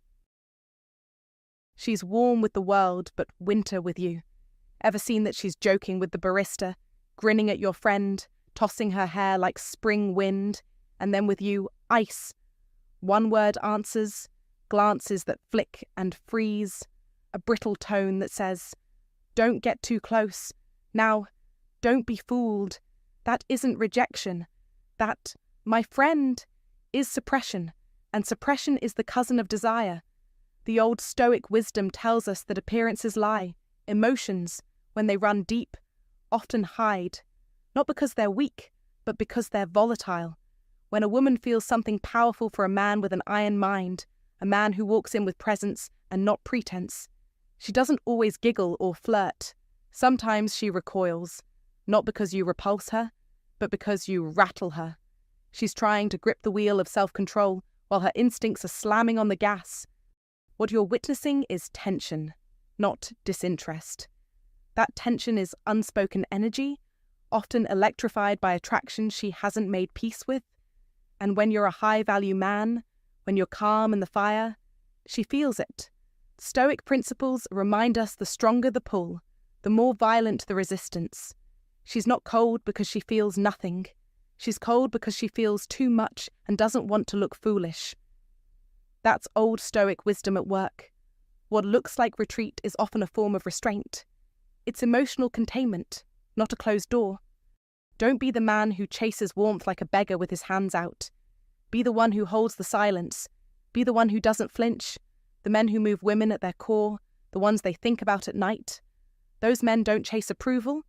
She's warm with the world, but winter with you. Ever seen that she's joking with the barista, grinning at your friend, tossing her hair like spring wind, and then with you, ice? One-word answers, glances that flick and freeze, a brittle tone that says, "Don't get too close. Now, don't be fooled. That isn't rejection. That, my friend, is suppression, and suppression is the cousin of desire. The old Stoic wisdom tells us that appearances lie. Emotions, when they run deep, often hide, not because they're weak, but because they're volatile. When a woman feels something powerful for a man with an iron mind, a man who walks in with presence and not pretense, she doesn't always giggle or flirt. Sometimes she recoils, not because you repulse her, but because you rattle her. She's trying to grip the wheel of self-control while her instincts are slamming on the gas. What you're witnessing is tension, not disinterest. That tension is unspoken energy, often electrified by attraction she hasn't made peace with. And when you're a high-value man, when you're calm in the fire, she feels it. Stoic principles remind us the stronger the pull, the more violent the resistance. She's not cold because she feels nothing. She's cold because she feels too much and doesn't want to look foolish. That's old Stoic wisdom at work. What looks like retreat is often a form of restraint. It's emotional containment, not a closed door. Don't be the man who chases warmth like a beggar with his hands out. Be the one who holds the silence. Be the one who doesn't flinch. The men who move women at their core, the ones they think about at night. Those men don't chase approval.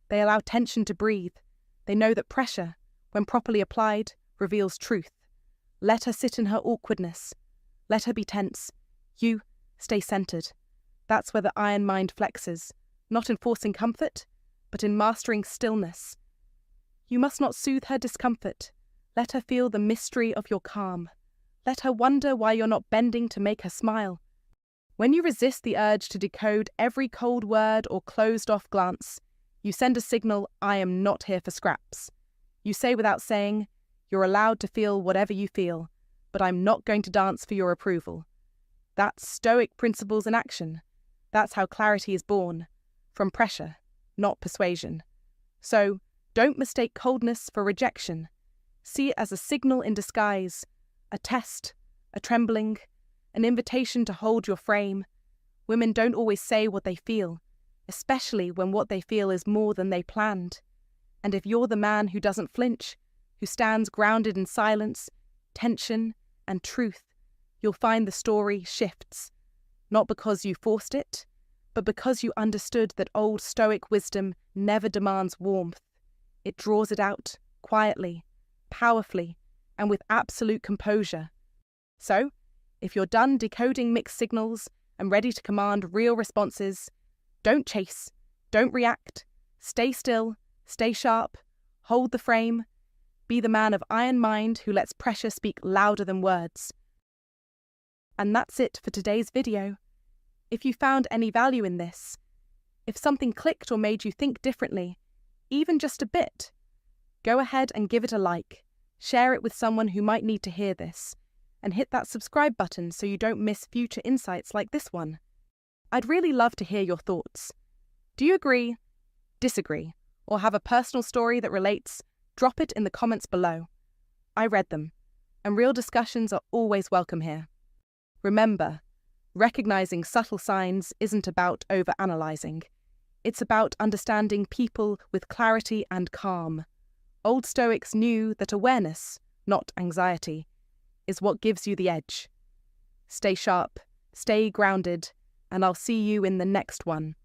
They allow tension to breathe. They know that pressure, when properly applied, reveals truth. Let her sit in her awkwardness. Let her be tense. You stay centered. That's where the iron mind flexes, not in forcing comfort, but in mastering stillness. You must not soothe her discomfort. Let her feel the mystery of your calm. Let her wonder why you're not bending to make her smile. When you resist the urge to decode every cold word or closed-off glance, you send a signal, "I am not here for scraps." You say without saying, "You're allowed to feel whatever you feel, but I'm not going to dance for your approval." That's Stoic principles in action. That's how clarity is born, from pressure, not persuasion. So, don't mistake coldness for rejection. See it as a signal in disguise, a test, a trembling, an invitation to hold your frame. Women don't always say what they feel, especially when what they feel is more than they planned. And if you're the man who doesn't flinch, who stands grounded in silence, tension, and truth, you'll find the story shifts, not because you forced it, but because you understood that old Stoic wisdom never demands warmth. It draws it out, quietly, powerfully, and with absolute composure. So, if you're done decoding mixed signals and ready to command real responses, don't chase, don't react, stay still, stay sharp, hold the frame, be the man of iron mind who lets pressure speak louder than words. And that's it for today's video. If you found any value in this, if something clicked or made you think differently, even just a bit, go ahead and give it a like, share it with someone who might need to hear this, and hit that subscribe button so you don't miss future insights like this one. I'd really love to hear your thoughts. Do you agree, disagree, or have a personal story that relates? Drop it in the comments below. I read them, and real discussions are always welcome here. Remember, recognizing subtle signs isn't about overanalyzing. It's about understanding people with clarity and calm. Old Stoics knew that awareness, not anxiety, is what gives you the edge. Stay sharp, stay grounded, and I'll see you in the next one.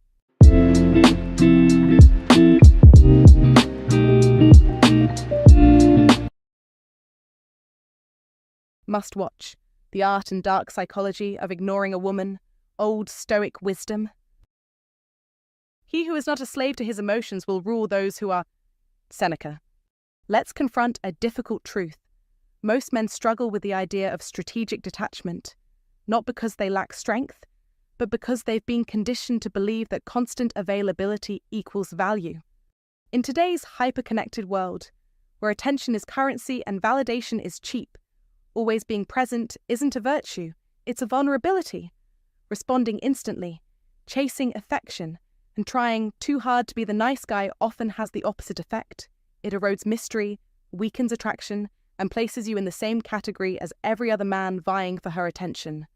Must watch: The Art and Dark Psychology of Ignoring a Woman, Old Stoic Wisdom. He who is not a slave to his emotions will rule those who are. Seneca. Let's confront a difficult truth. Most men struggle with the idea of strategic detachment, not because they lack strength, but because they've been conditioned to believe that constant availability equals value. In today's hyper-connected world, where attention is currency and validation is cheap, always being present isn't a virtue, it's a vulnerability. Responding instantly, chasing affection, and trying too hard to be the nice guy often has the opposite effect. It erodes mystery, weakens attraction, and places you in the same category as every other man vying for her attention.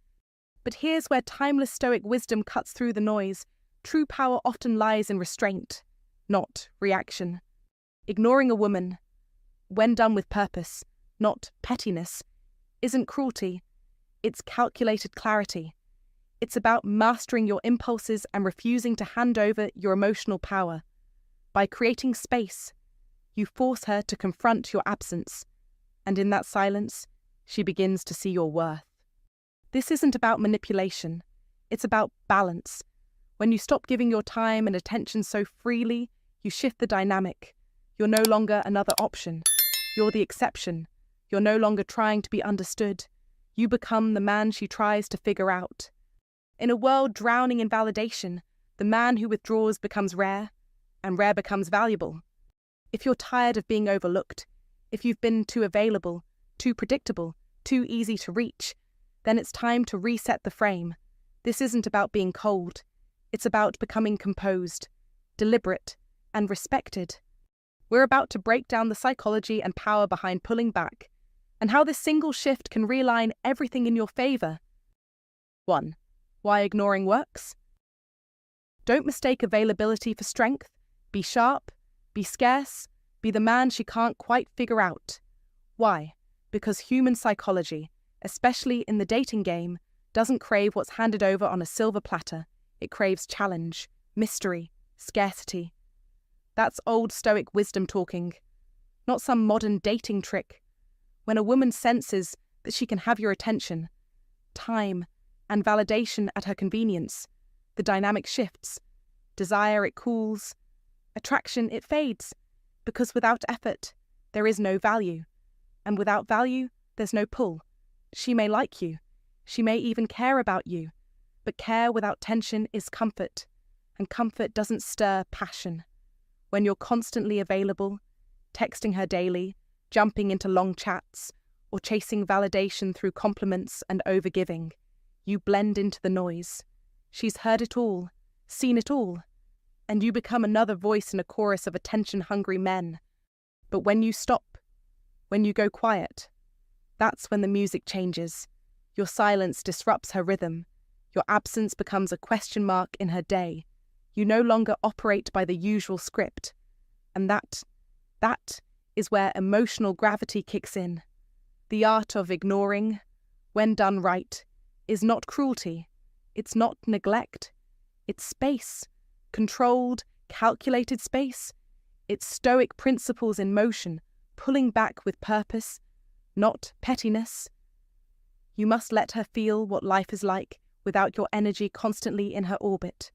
But here's where timeless Stoic wisdom cuts through the noise. True power often lies in restraint, not reaction. Ignoring a woman, when done with purpose, not pettiness, isn't cruelty, it's calculated clarity. It's about mastering your impulses and refusing to hand over your emotional power. By creating space, you force her to confront your absence, and in that silence, she begins to see your worth. This isn't about manipulation, it's about balance. When you stop giving your time and attention so freely, you shift the dynamic. You're no longer another option. You're the exception. You're no longer trying to be understood. You become the man she tries to figure out. In a world drowning in validation, the man who withdraws becomes rare, and rare becomes valuable. If you're tired of being overlooked, if you've been too available, too predictable, too easy to reach, then it's time to reset the frame. This isn't about being cold. It's about becoming composed, deliberate, and respected. We're about to break down the psychology and power behind pulling back, and how this single shift can realign everything in your favor. 1. Why ignoring works? Don't mistake availability for strength. Be sharp, be scarce, be the man she can't quite figure out. Why? Because human psychology, especially in the dating game, doesn't crave what's handed over on a silver platter. It craves challenge, mystery, scarcity. That's old Stoic wisdom talking, not some modern dating trick. When a woman senses that she can have your attention, time, and validation at her convenience, the dynamic shifts. Desire, it cools. Attraction, it fades. Because without effort, there is no value. And without value, there's no pull. She may like you. She may even care about you. But care without tension is comfort. And comfort doesn't stir passion. When you're constantly available, texting her daily, jumping into long chats, or chasing validation through compliments and overgiving, you blend into the noise. She's heard it all, seen it all, and you become another voice in a chorus of attention-hungry men. But when you stop, when you go quiet, that's when the music changes. Your silence disrupts her rhythm. Your absence becomes a question mark in her day. You no longer operate by the usual script. And that That is where emotional gravity kicks in. The art of ignoring, when done right, is not cruelty. It's not neglect. It's space. Controlled, calculated space. It's Stoic principles in motion, pulling back with purpose, not pettiness. You must let her feel what life is like without your energy constantly in her orbit.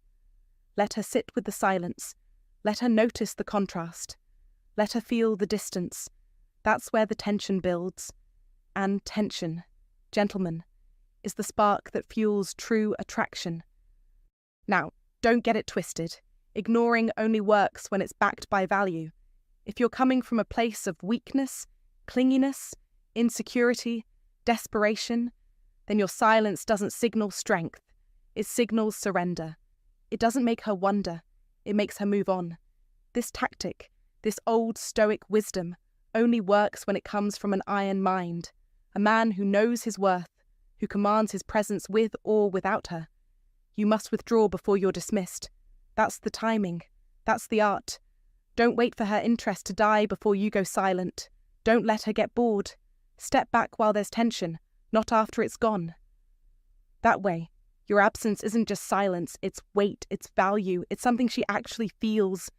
Let her sit with the silence. Let her notice the contrast. Let her feel the distance. That's where the tension builds. And tension, gentlemen, is the spark that fuels true attraction. Now, don't get it twisted. Ignoring only works when it's backed by value. If you're coming from a place of weakness, clinginess, insecurity, desperation, then your silence doesn't signal strength. It signals surrender. It doesn't make her wonder. It makes her move on. This tactic, this old Stoic wisdom, only works when it comes from an iron mind, a man who knows his worth, who commands his presence with or without her. You must withdraw before you're dismissed. That's the timing. That's the art. Don't wait for her interest to die before you go silent. Don't let her get bored. Step back while there's tension, not after it's gone. That way, your absence isn't just silence, it's weight, it's value, it's something she actually feels.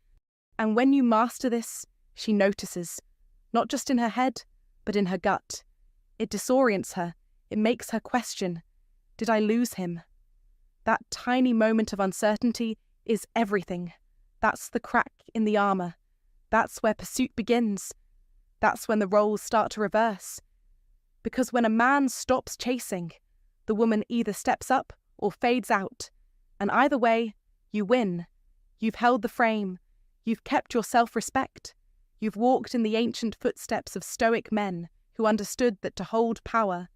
And when you master this, she notices, not just in her head, but in her gut. It disorients her. It makes her question, did I lose him? That tiny moment of uncertainty is everything. That's the crack in the armor. That's where pursuit begins. That's when the roles start to reverse. Because when a man stops chasing, the woman either steps up or fades out. And either way, you win. You've held the frame. You've kept your self-respect. You've walked in the ancient footsteps of Stoic men who understood that to hold power,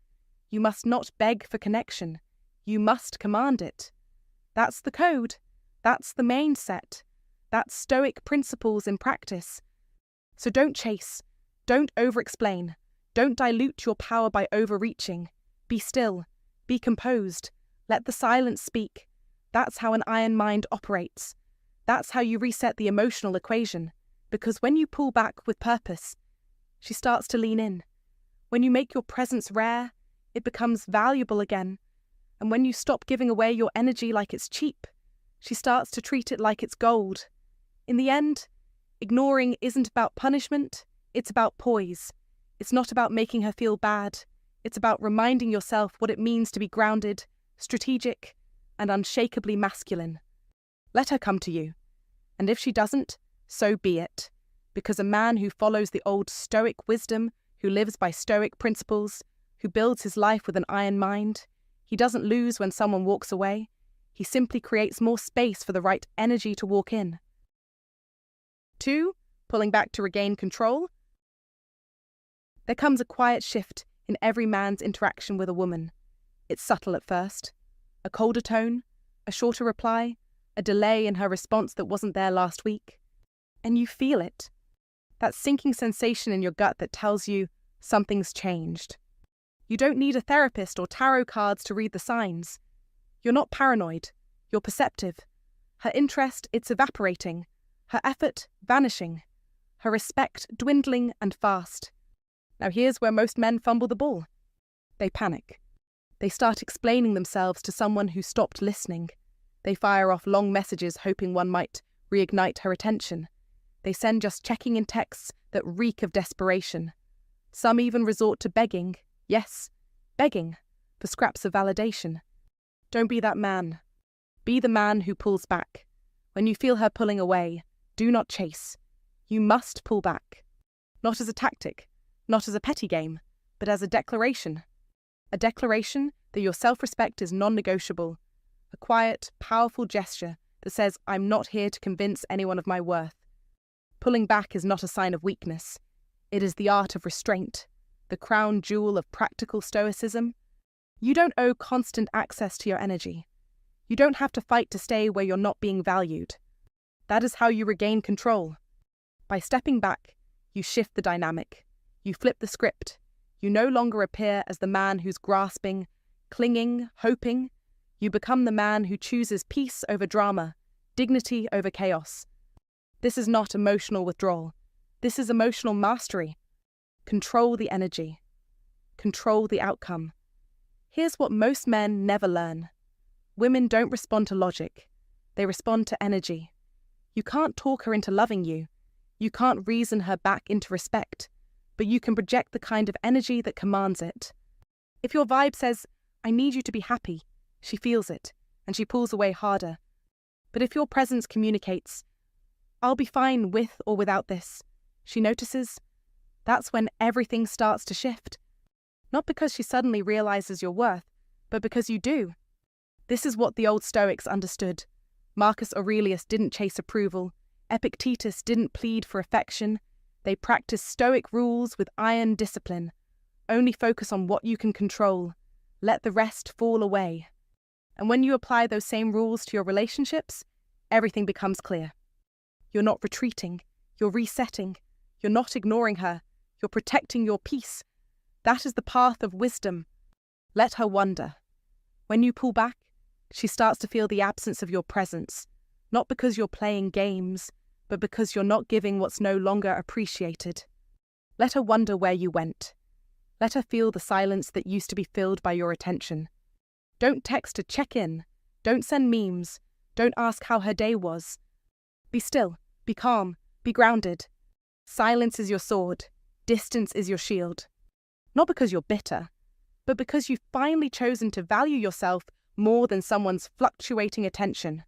you must not beg for connection. You must command it. That's the code. That's the main set. That's Stoic principles in practice. So don't chase. Don't over-explain. Don't dilute your power by overreaching. Be still. Be composed. Let the silence speak. That's how an iron mind operates. That's how you reset the emotional equation. Because when you pull back with purpose, she starts to lean in. When you make your presence rare, it becomes valuable again. And when you stop giving away your energy like it's cheap, she starts to treat it like it's gold. In the end, ignoring isn't about punishment, it's about poise. It's not about making her feel bad. It's about reminding yourself what it means to be grounded, strategic, and unshakably masculine. Let her come to you. And if she doesn't, so be it. Because a man who follows the old Stoic wisdom, who lives by Stoic principles, who builds his life with an iron mind, he doesn't lose when someone walks away. He simply creates more space for the right energy to walk in. 2. Pulling back to regain control. There comes a quiet shift in every man's interaction with a woman. It's subtle at first. A colder tone, a shorter reply, a delay in her response that wasn't there last week. And you feel it. That sinking sensation in your gut that tells you something's changed. You don't need a therapist or tarot cards to read the signs. You're not paranoid. You're perceptive. Her interest, it's evaporating. Her effort, vanishing. Her respect, dwindling and fast. Now here's where most men fumble the ball. They panic. They start explaining themselves to someone who stopped listening. They fire off long messages hoping one might reignite her attention. They send just checking in texts that reek of desperation. Some even resort to begging, yes, begging, for scraps of validation. Don't be that man. Be the man who pulls back. When you feel her pulling away, do not chase. You must pull back. Not as a tactic, not as a petty game, but as a declaration. A declaration that your self-respect is non-negotiable. A quiet, powerful gesture that says, I'm not here to convince anyone of my worth. Pulling back is not a sign of weakness. It is the art of restraint, the crown jewel of practical stoicism. You don't owe constant access to your energy. You don't have to fight to stay where you're not being valued. That is how you regain control. By stepping back, you shift the dynamic. You flip the script. You no longer appear as the man who's grasping, clinging, hoping. You become the man who chooses peace over drama, dignity over chaos. This is not emotional withdrawal. This is emotional mastery. Control the energy. Control the outcome. Here's what most men never learn. Women don't respond to logic. They respond to energy. You can't talk her into loving you. You can't reason her back into respect. But you can project the kind of energy that commands it. If your vibe says, "I need you to be happy," she feels it, and she pulls away harder. But if your presence communicates, "I'll be fine with or without this," she notices. That's when everything starts to shift. Not because she suddenly realizes your worth, but because you do. This is what the Old Stoics understood. Marcus Aurelius didn't chase approval. Epictetus didn't plead for affection. They practiced Stoic rules with iron discipline. Only focus on what you can control. Let the rest fall away. And when you apply those same rules to your relationships, everything becomes clear. You're not retreating. You're resetting. You're not ignoring her. You're protecting your peace. That is the path of wisdom. Let her wonder. When you pull back, she starts to feel the absence of your presence, not because you're playing games, but because you're not giving what's no longer appreciated. Let her wonder where you went. Let her feel the silence that used to be filled by your attention. Don't text to check in. Don't send memes. Don't ask how her day was. Be still. Be calm. Be grounded. Silence is your sword. Distance is your shield. Not because you're bitter, but because you've finally chosen to value yourself more than someone's fluctuating attention.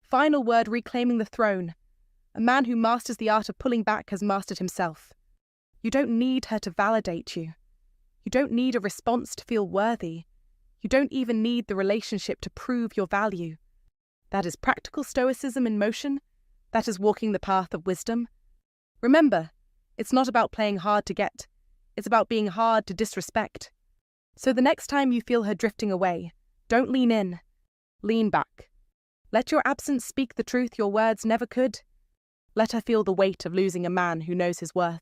Final word reclaiming the throne. A man who masters the art of pulling back has mastered himself. You don't need her to validate you. You don't need a response to feel worthy. You don't even need the relationship to prove your value. That is practical stoicism in motion. That is walking the path of wisdom. Remember, it's not about playing hard to get. It's about being hard to disrespect. So the next time you feel her drifting away, don't lean in. Lean back. Let your absence speak the truth your words never could. Let her feel the weight of losing a man who knows his worth.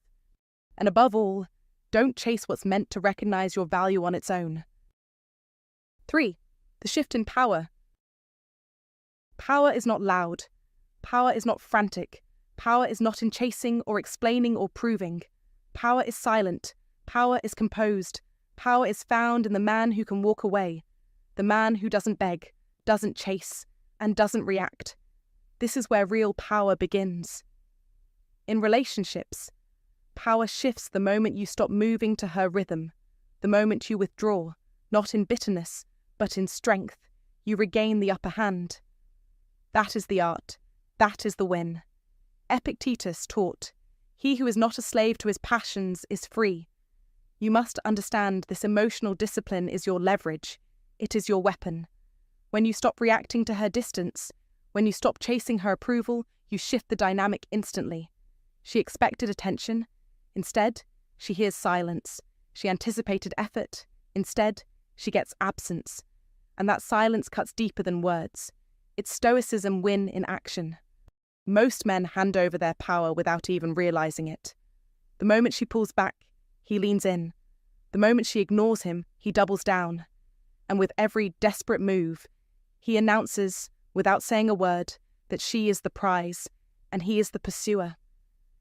And above all, don't chase what's meant to recognize your value on its own. 3. The shift in power. Power is not loud. Power is not frantic. Power is not in chasing or explaining or proving. Power is silent. Power is composed. Power is found in the man who can walk away. The man who doesn't beg, doesn't chase, and doesn't react. This is where real power begins. In relationships, power shifts the moment you stop moving to her rhythm, the moment you withdraw, not in bitterness, but in strength. You regain the upper hand. That is the art. That is the win. Epictetus taught, "He who is not a slave to his passions is free." You must understand this emotional discipline is your leverage. It is your weapon. When you stop reacting to her distance, when you stop chasing her approval, you shift the dynamic instantly. She expected attention. Instead, she hears silence. She anticipated effort. Instead, she gets absence. And that silence cuts deeper than words. It's stoicismwin in action. Most men hand over their power without even realizing it. The moment she pulls back, he leans in. The moment she ignores him, he doubles down. And with every desperate move, he announces, without saying a word, that she is the prize, and he is the pursuer.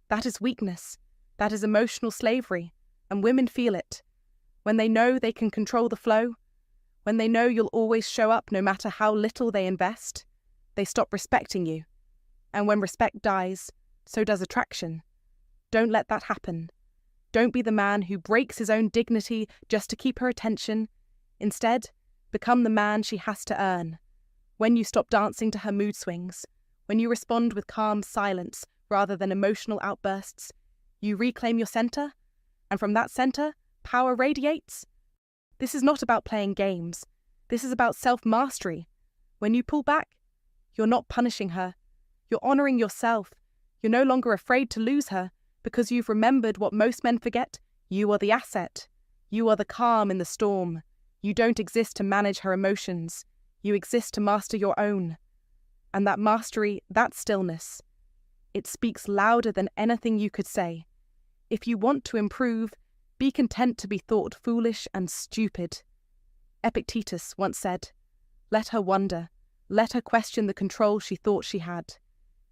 That is weakness. That is emotional slavery, and women feel it. When they know they can control the flow, when they know you'll always show up no matter how little they invest, they stop respecting you. And when respect dies, so does attraction. Don't let that happen. Don't be the man who breaks his own dignity just to keep her attention. Instead, become the man she has to earn. When you stop dancing to her mood swings, when you respond with calm silence rather than emotional outbursts, you reclaim your center, and from that center, power radiates. This is not about playing games. This is about self-mastery. When you pull back, you're not punishing her. You're honoring yourself. You're no longer afraid to lose her because you've remembered what most men forget. You are the asset. You are the calm in the storm. You don't exist to manage her emotions. You exist to master your own. And that mastery, that stillness, it speaks louder than anything you could say. If you want to improve, be content to be thought foolish and stupid. Epictetus once said, "Let her wonder. Let her question the control she thought she had."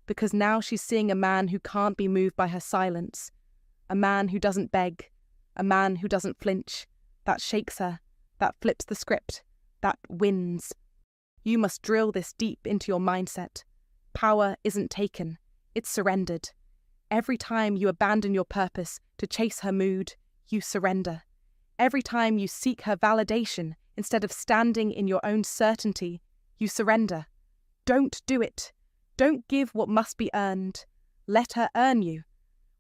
because now she's seeing a man who can't be moved by her silence, a man who doesn't beg, a man who doesn't flinch, that shakes her, that flips the script, that wins. You must drill this deep into your mindset. Power isn't taken, it's surrendered. Every time you abandon your purpose to chase her mood, you surrender. Every time you seek her validation instead of standing in your own certainty, you surrender. Don't do it. Don't give what must be earned. Let her earn you.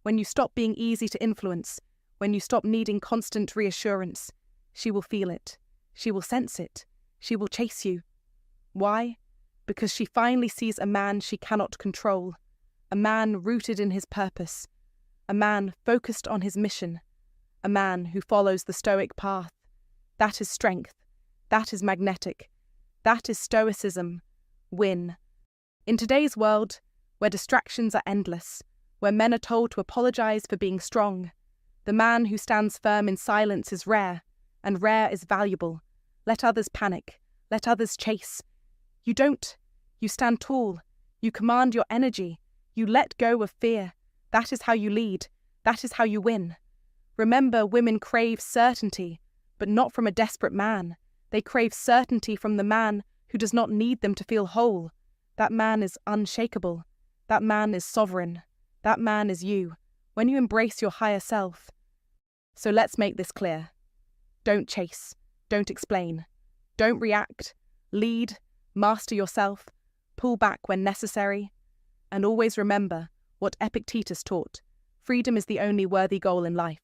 When you stop being easy to influence, when you stop needing constant reassurance, she will feel it. She will sense it. She will chase you. Why? Because she finally sees a man she cannot control, a man rooted in his purpose, a man focused on his mission, a man who follows the Stoic path. That is strength. That is magnetic. That is Stoicism. Win. In today's world, where distractions are endless, where men are told to apologize for being strong, the man who stands firm in silence is rare, and rare is valuable. Let others panic. Let others chase. You don't. You stand tall. You command your energy. You let go of fear. That is how you lead. That is how you win. Remember, women crave certainty, but not from a desperate man. They crave certainty from the man who does not need them to feel whole. That man is unshakable. That man is sovereign. That man is you, when you embrace your higher self. So let's make this clear. Don't chase. Don't explain. Don't react. Lead. Master yourself. Pull back when necessary. And always remember what Epictetus taught. Freedom is the only worthy goal in life.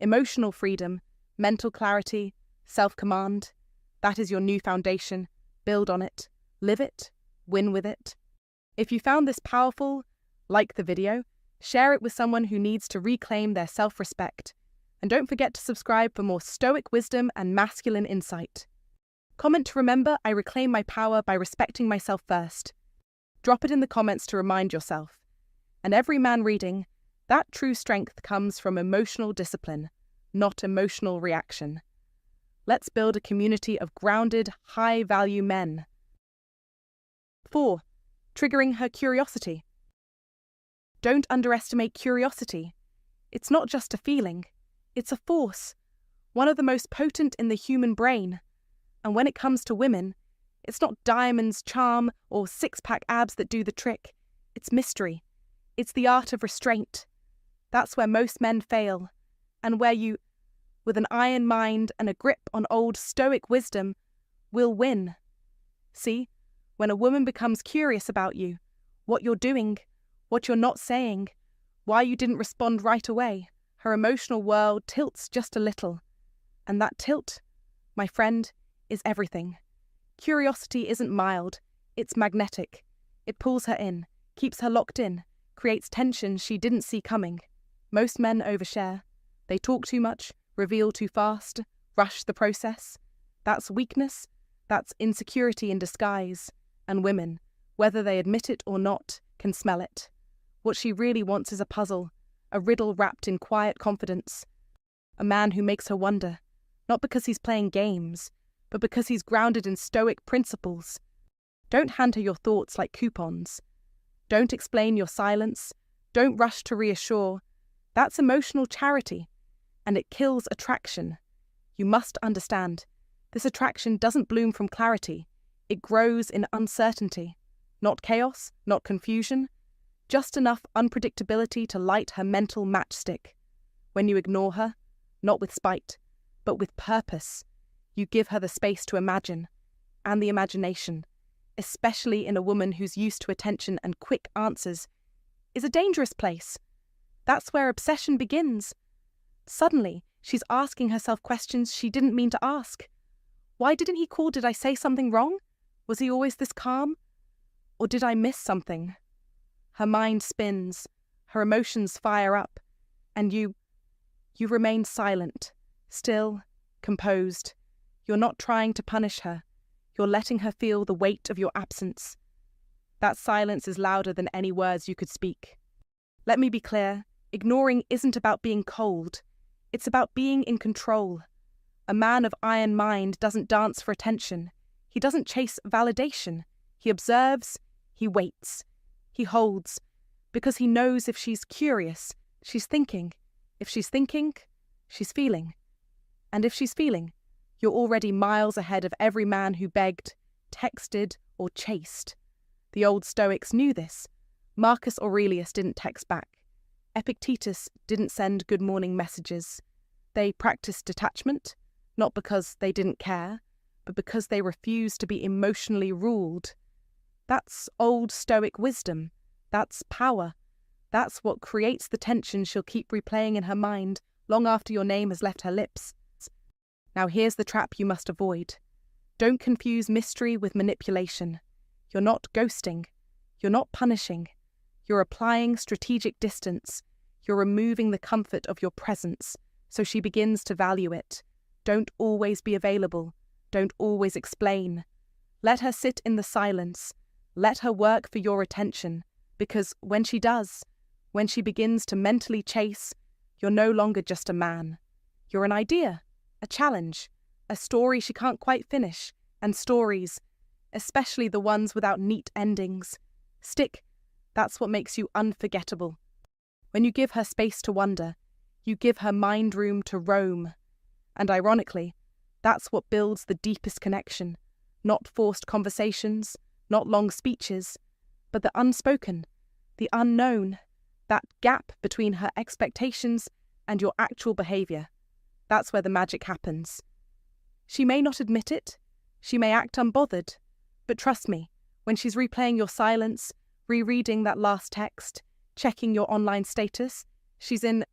Emotional freedom, mental clarity, self-command. That is your new foundation. Build on it. Live it. Win with it. If you found this powerful, like the video, share it with someone who needs to reclaim their self-respect. And don't forget to subscribe for more Stoic wisdom and masculine insight. Comment to remember I reclaim my power by respecting myself first. Drop it in the comments to remind yourself. And every man reading, that true strength comes from emotional discipline, not emotional reaction. Let's build a community of grounded, high-value men. 4. Triggering her curiosity. Don't underestimate curiosity. It's not just a feeling. It's a force, one of the most potent in the human brain. And when it comes to women, it's not diamonds, charm, or six-pack abs that do the trick. It's mystery. It's the art of restraint. That's where most men fail, and where you, with an iron mind and a grip on old Stoic wisdom, will win. See, when a woman becomes curious about you, what you're doing, what you're not saying, why you didn't respond right away, her emotional world tilts just a little. And that tilt, my friend, is everything. Curiosity isn't mild, it's magnetic. It pulls her in, keeps her locked in, creates tension she didn't see coming. Most men overshare. They talk too much, reveal too fast, rush the process. That's weakness, that's insecurity in disguise. And women, whether they admit it or not, can smell it. What she really wants is a puzzle, a riddle wrapped in quiet confidence. A man who makes her wonder, not because he's playing games, but because he's grounded in Stoic principles. Don't hand her your thoughts like coupons. Don't explain your silence. Don't rush to reassure. That's emotional charity, and it kills attraction. You must understand, this attraction doesn't bloom from clarity. It grows in uncertainty. Not chaos, not confusion, just enough unpredictability to light her mental matchstick. When you ignore her, not with spite, but with purpose, you give her the space to imagine, and the imagination, especially in a woman who's used to attention and quick answers, is a dangerous place. That's where obsession begins. Suddenly, she's asking herself questions she didn't mean to ask. Why didn't he call? Did I say something wrong? Was he always this calm? Or did I miss something? Her mind spins, her emotions fire up, and you remain silent, still, composed. You're not trying to punish her. You're letting her feel the weight of your absence. That silence is louder than any words you could speak. Let me be clear, ignoring isn't about being cold. It's about being in control. A man of iron mind doesn't dance for attention. He doesn't chase validation. He observes, he waits. He holds, because he knows if she's curious, she's thinking. If she's thinking, she's feeling. And if she's feeling, you're already miles ahead of every man who begged, texted, or chased. The old Stoics knew this. Marcus Aurelius didn't text back. Epictetus didn't send good morning messages. They practiced detachment, not because they didn't care, but because they refused to be emotionally ruled. That's old Stoic wisdom. That's power. That's what creates the tension she'll keep replaying in her mind long after your name has left her lips. Now here's the trap you must avoid. Don't confuse mystery with manipulation. You're not ghosting. You're not punishing. You're applying strategic distance. You're removing the comfort of your presence so she begins to value it. Don't always be available. Don't always explain. Let her sit in the silence. Let her work for your attention, because when she does, when she begins to mentally chase, you're no longer just a man. You're an idea, a challenge, a story she can't quite finish, and stories, especially the ones without neat endings, stick. That's what makes you unforgettable. When you give her space to wonder, you give her mind room to roam. And ironically, that's what builds the deepest connection. Not forced conversations, not long speeches, but the unspoken, the unknown, that gap between her expectations and your actual behaviour. That's where the magic happens. She may not admit it, she may act unbothered, but trust me, when she's replaying your silence, rereading that last text, checking your online status, she's in.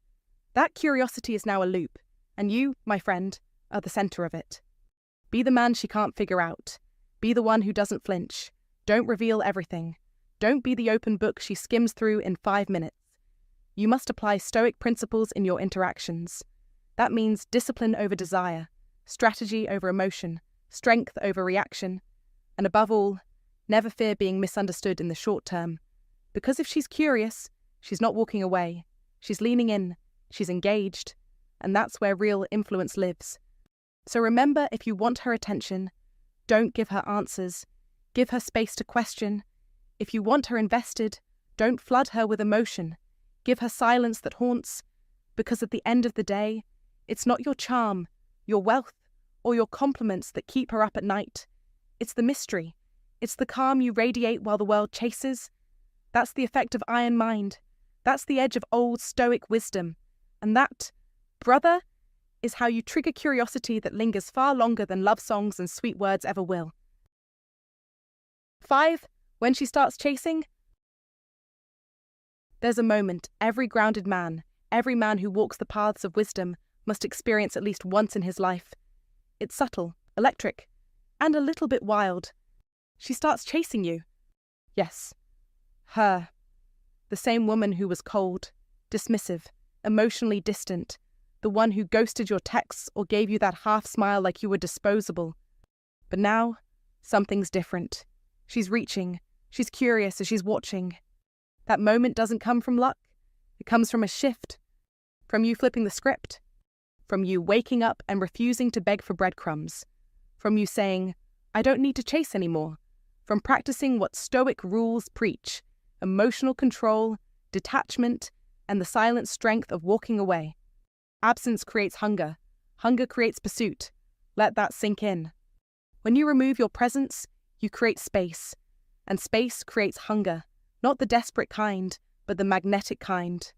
That curiosity is now a loop, and you, my friend, are the centre of it. Be the man she can't figure out. Be the one who doesn't flinch. Don't reveal everything. Don't be the open book she skims through in 5 minutes. You must apply Stoic principles in your interactions. That means discipline over desire, strategy over emotion, strength over reaction, and above all, never fear being misunderstood in the short term. Because if she's curious, she's not walking away. She's leaning in. She's engaged. And that's where real influence lives. So remember, if you want her attention, don't give her answers. Give her space to question. If you want her invested, don't flood her with emotion. Give her silence that haunts. Because at the end of the day, it's not your charm, your wealth, or your compliments that keep her up at night. It's the mystery. It's the calm you radiate while the world chases. That's the effect of iron mind. That's the edge of old Stoic wisdom. And that, brother, is how you trigger curiosity that lingers far longer than love songs and sweet words ever will. 5. When she starts chasing, there's a moment every grounded man, every man who walks the paths of wisdom, must experience at least once in his life. It's subtle, electric, and a little bit wild. She starts chasing you. Yes, her. The same woman who was cold, dismissive, emotionally distant, the one who ghosted your texts or gave you that half smile like you were disposable. But now, something's different. She's reaching. She's curious as she's watching. That moment doesn't come from luck. It comes from a shift. From you flipping the script. From you waking up and refusing to beg for breadcrumbs. From you saying, I don't need to chase anymore. From practicing what Stoic rules preach. Emotional control, detachment, and the silent strength of walking away. Absence creates hunger. Hunger creates pursuit. Let that sink in. When you remove your presence, you create space. And space creates hunger. Not the desperate kind, but the magnetic kind.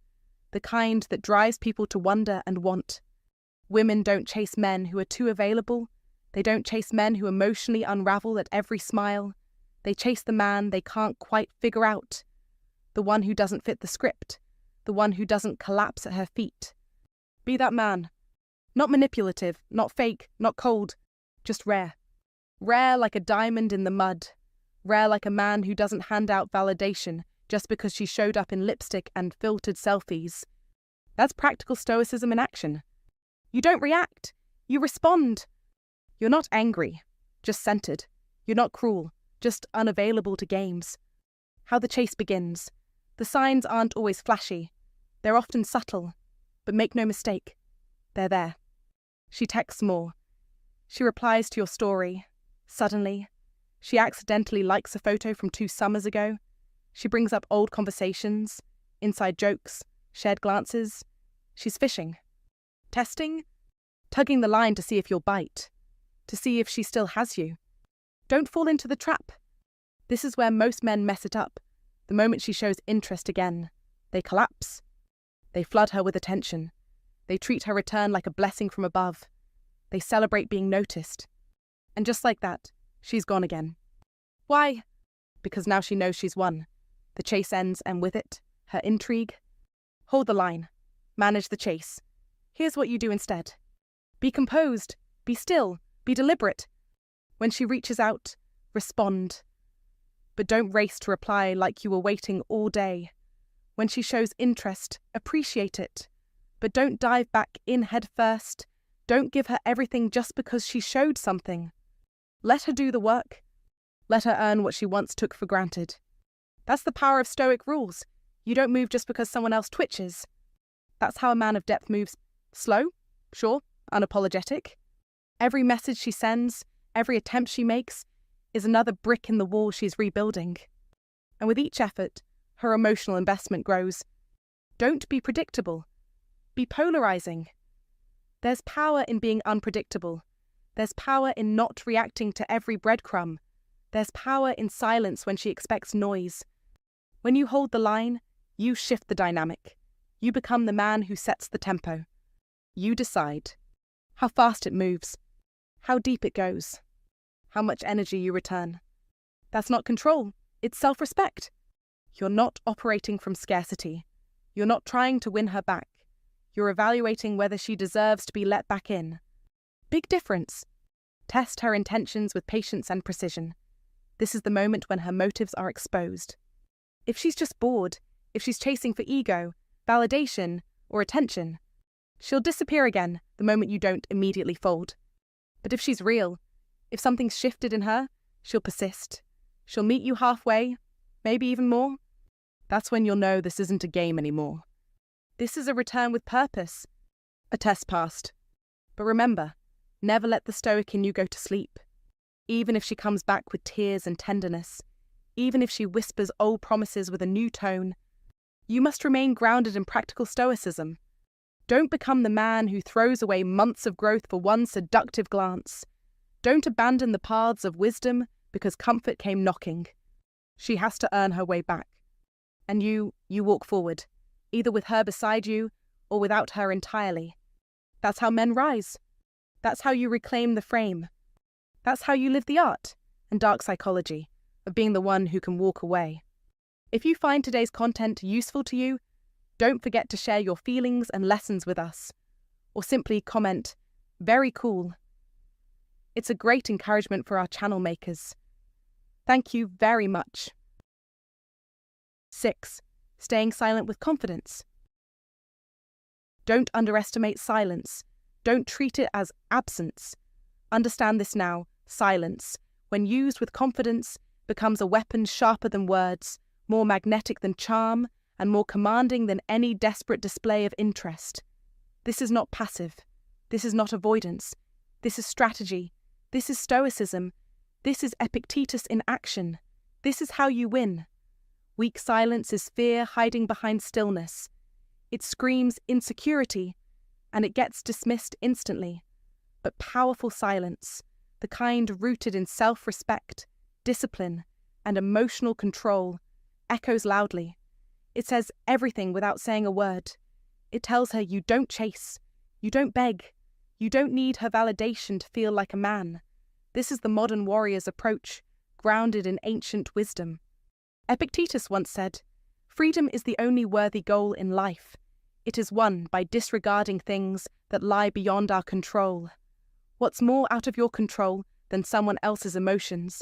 The kind that drives people to wonder and want. Women don't chase men who are too available. They don't chase men who emotionally unravel at every smile. They chase the man they can't quite figure out. The one who doesn't fit the script. The one who doesn't collapse at her feet. Be that man. Not manipulative, not fake, not cold. Just rare. Rare like a diamond in the mud. Rare like a man who doesn't hand out validation just because she showed up in lipstick and filtered selfies. That's practical stoicism in action. You don't react. You respond. You're not angry, just centered. You're not cruel, just unavailable to games. How the chase begins. The signs aren't always flashy. They're often subtle. But make no mistake, they're there. She texts more. She replies to your story. Suddenly, she accidentally likes a photo from 2 summers ago. She brings up old conversations, inside jokes, shared glances. She's fishing. Testing? Tugging the line to see if you'll bite. To see if she still has you. Don't fall into the trap. This is where most men mess it up. The moment she shows interest again, they collapse. They flood her with attention. They treat her return like a blessing from above. They celebrate being noticed. And just like that, she's gone again. Why? Because now she knows she's won. The chase ends, and with it, her intrigue. Hold the line. Manage the chase. Here's what you do instead. Be composed. Be still. Be deliberate. When she reaches out, respond. But don't race to reply like you were waiting all day. When she shows interest, appreciate it. But don't dive back in head first. Don't give her everything just because she showed something. Let her do the work. Let her earn what she once took for granted. That's the power of Stoic rules. You don't move just because someone else twitches. That's how a man of depth moves. Slow, sure, unapologetic. Every message she sends, every attempt she makes, is another brick in the wall she's rebuilding. And with each effort, her emotional investment grows. Don't be predictable. Be polarizing. There's power in being unpredictable. There's power in not reacting to every breadcrumb. There's power in silence when she expects noise. When you hold the line, you shift the dynamic. You become the man who sets the tempo. You decide how fast it moves, how deep it goes, how much energy you return. That's not control, it's self-respect. You're not operating from scarcity. You're not trying to win her back. You're evaluating whether she deserves to be let back in. Big difference. Test her intentions with patience and precision. This is the moment when her motives are exposed. If she's just bored, if she's chasing for ego, validation, or attention, she'll disappear again the moment you don't immediately fold. But if she's real, if something's shifted in her, she'll persist. She'll meet you halfway, maybe even more. That's when you'll know this isn't a game anymore. This is a return with purpose, a test passed. But remember, never let the Stoic in you go to sleep. Even if she comes back with tears and tenderness, even if she whispers old promises with a new tone, you must remain grounded in practical stoicism. Don't become the man who throws away months of growth for one seductive glance. Don't abandon the paths of wisdom because comfort came knocking. She has to earn her way back. And you walk forward, either with her beside you or without her entirely. That's how men rise. That's how you reclaim the frame. That's how you live the art and dark psychology of being the one who can walk away. If you find today's content useful to you, don't forget to share your feelings and lessons with us, or simply comment, "Very cool." It's a great encouragement for our channel makers. Thank you very much. 6. Staying silent with confidence. Don't underestimate silence. Don't treat it as absence. Understand this now. Silence, when used with confidence, becomes a weapon sharper than words, more magnetic than charm, and more commanding than any desperate display of interest. This is not passive. This is not avoidance. This is strategy. This is stoicism. This is Epictetus in action. This is how you win. Weak silence is fear hiding behind stillness. It screams insecurity, and it gets dismissed instantly. But powerful silence, the kind rooted in self-respect, discipline, and emotional control, echoes loudly. It says everything without saying a word. It tells her you don't chase, you don't beg, you don't need her validation to feel like a man. This is the modern warrior's approach, grounded in ancient wisdom. Epictetus once said, "Freedom is the only worthy goal in life. It is won by disregarding things that lie beyond our control. What's more out of your control than someone else's emotions?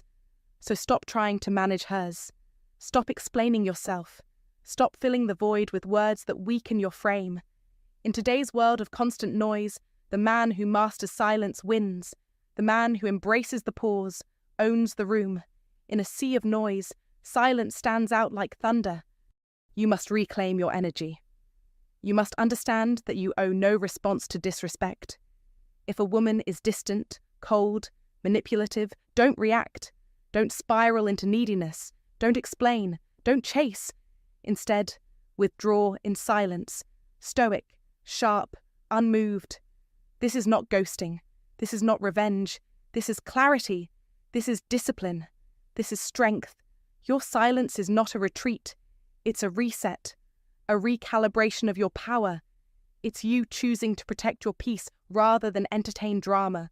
So stop trying to manage hers. Stop explaining yourself. Stop filling the void with words that weaken your frame. In today's world of constant noise, the man who masters silence wins. The man who embraces the pause owns the room. In a sea of noise, silence stands out like thunder. You must reclaim your energy. You must understand that you owe no response to disrespect. If a woman is distant, cold, manipulative, don't react. Don't spiral into neediness. Don't explain. Don't chase. Instead, withdraw in silence, stoic, sharp, unmoved. This is not ghosting. This is not revenge. This is clarity. This is discipline. This is strength. Your silence is not a retreat. It's a reset, a recalibration of your power. It's you choosing to protect your peace rather than entertain drama.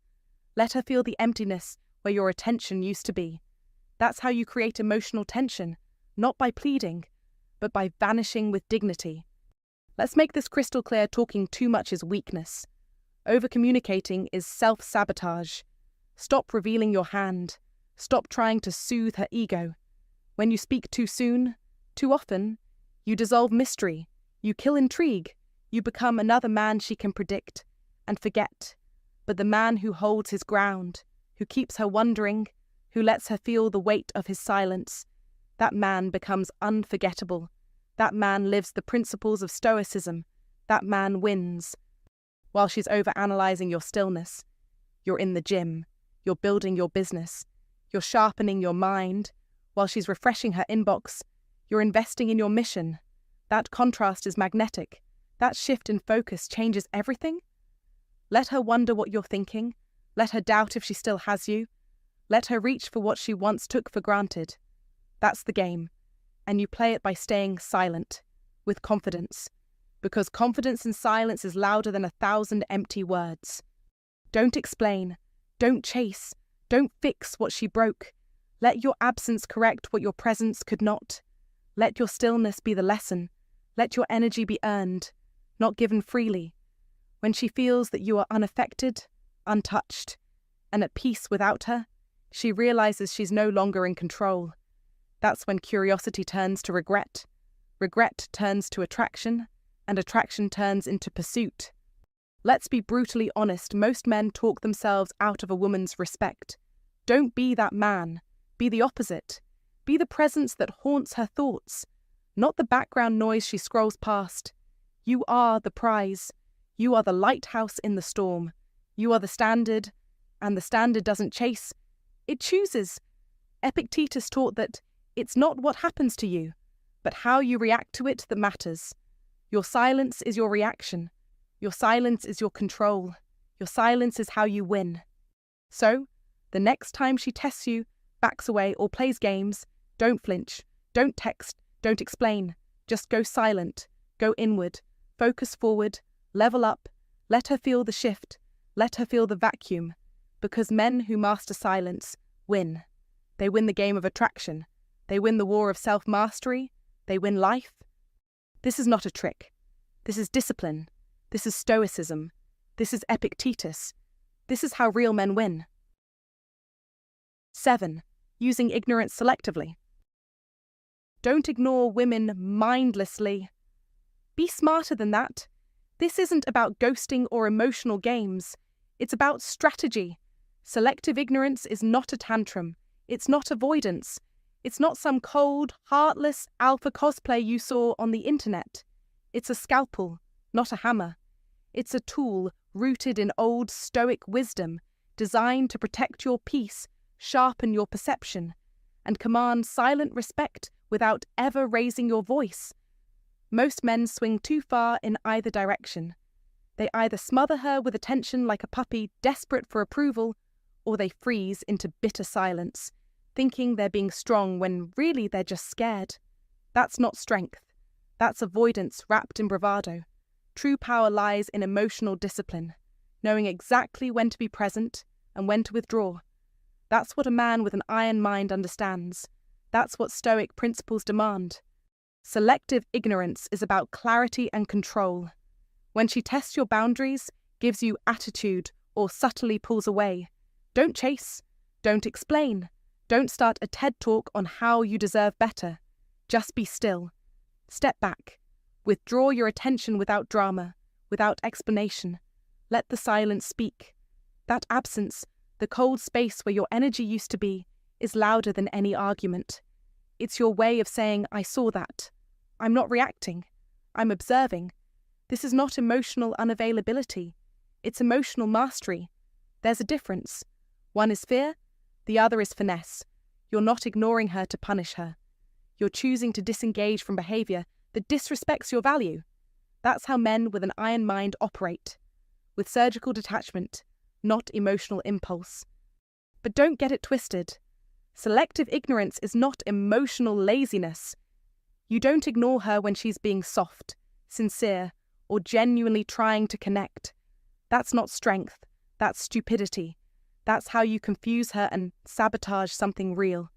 Let her feel the emptiness where your attention used to be. That's how you create emotional tension, not by pleading, but by vanishing with dignity. Let's make this crystal clear: talking too much is weakness. Over-communicating is self-sabotage. Stop revealing your hand. Stop trying to soothe her ego. When you speak too soon, too often, you dissolve mystery, you kill intrigue, you become another man she can predict and forget. But the man who holds his ground, who keeps her wondering, who lets her feel the weight of his silence, that man becomes unforgettable. That man lives the principles of Stoicism. That man wins. While she's overanalyzing your stillness, you're in the gym, you're building your business, you're sharpening your mind. While she's refreshing her inbox, you're investing in your mission. That contrast is magnetic. That shift in focus changes everything. Let her wonder what you're thinking. Let her doubt if she still has you. Let her reach for what she once took for granted. That's the game. And you play it by staying silent, with confidence. Because confidence in silence is louder than 1,000 empty words. Don't explain. Don't chase. Don't fix what she broke. Let your absence correct what your presence could not. Let your stillness be the lesson. Let your energy be earned, not given freely. When she feels that you are unaffected, untouched, and at peace without her, she realizes she's no longer in control. That's when curiosity turns to regret. Regret turns to attraction, and attraction turns into pursuit. Let's be brutally honest, most men talk themselves out of a woman's respect. Don't be that man. Be the opposite. Be the presence that haunts her thoughts, not the background noise she scrolls past. You are the prize. You are the lighthouse in the storm. You are the standard, and the standard doesn't chase. It chooses. Epictetus taught that it's not what happens to you, but how you react to it that matters. Your silence is your reaction. Your silence is your control. Your silence is how you win. So, the next time she tests you, backs away, or plays games, don't flinch, don't text, don't explain. Just go silent, go inward, focus forward, level up, let her feel the shift, let her feel the vacuum. Because men who master silence win. They win the game of attraction. They win the war of self-mastery. They win life. This is not a trick. This is discipline. This is Stoicism. This is Epictetus. This is how real men win. 7. Using ignorance selectively. Don't ignore women mindlessly. Be smarter than that. This isn't about ghosting or emotional games. It's about strategy. Selective ignorance is not a tantrum. It's not avoidance. It's not some cold, heartless alpha cosplay you saw on the internet. It's a scalpel, not a hammer. It's a tool rooted in old Stoic wisdom, designed to protect your peace, sharpen your perception, and command silent respect without ever raising your voice. Most men swing too far in either direction. They either smother her with attention like a puppy desperate for approval, or they freeze into bitter silence, thinking they're being strong when really they're just scared. That's not strength. That's avoidance wrapped in bravado. True power lies in emotional discipline, knowing exactly when to be present and when to withdraw. That's what a man with an iron mind understands. That's what Stoic principles demand. Selective ignorance is about clarity and control. When she tests your boundaries, gives you attitude, or subtly pulls away, don't chase, don't explain, don't start a TED talk on how you deserve better. Just be still. Step back. Withdraw your attention without drama, without explanation. Let the silence speak. That absence, the cold space where your energy used to be, is louder than any argument. It's your way of saying, I saw that. I'm not reacting. I'm observing. This is not emotional unavailability. It's emotional mastery. There's a difference. One is fear, the other is finesse. You're not ignoring her to punish her. You're choosing to disengage from behavior that disrespects your value. That's how men with an iron mind operate, with surgical detachment, not emotional impulse. But don't get it twisted. Selective ignorance is not emotional laziness. You don't ignore her when she's being soft, sincere, or genuinely trying to connect. That's not strength. That's stupidity. That's how you confuse her and sabotage something real.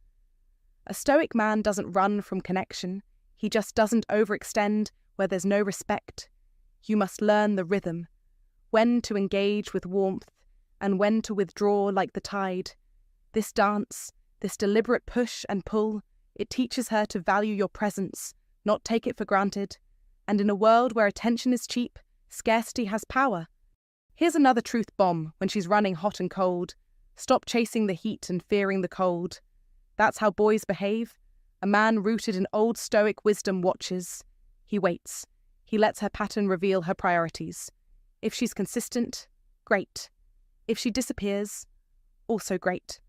A Stoic man doesn't run from connection. He just doesn't overextend where there's no respect. You must learn the rhythm, when to engage with warmth and when to withdraw like the tide. This dance, this deliberate push and pull, it teaches her to value your presence, not take it for granted. And in a world where attention is cheap, scarcity has power. Here's another truth bomb when she's running hot and cold. Stop chasing the heat and fearing the cold. That's how boys behave. A man rooted in Old Stoic wisdom watches. He waits. He lets her pattern reveal her priorities. If she's consistent, great. If she disappears, also great.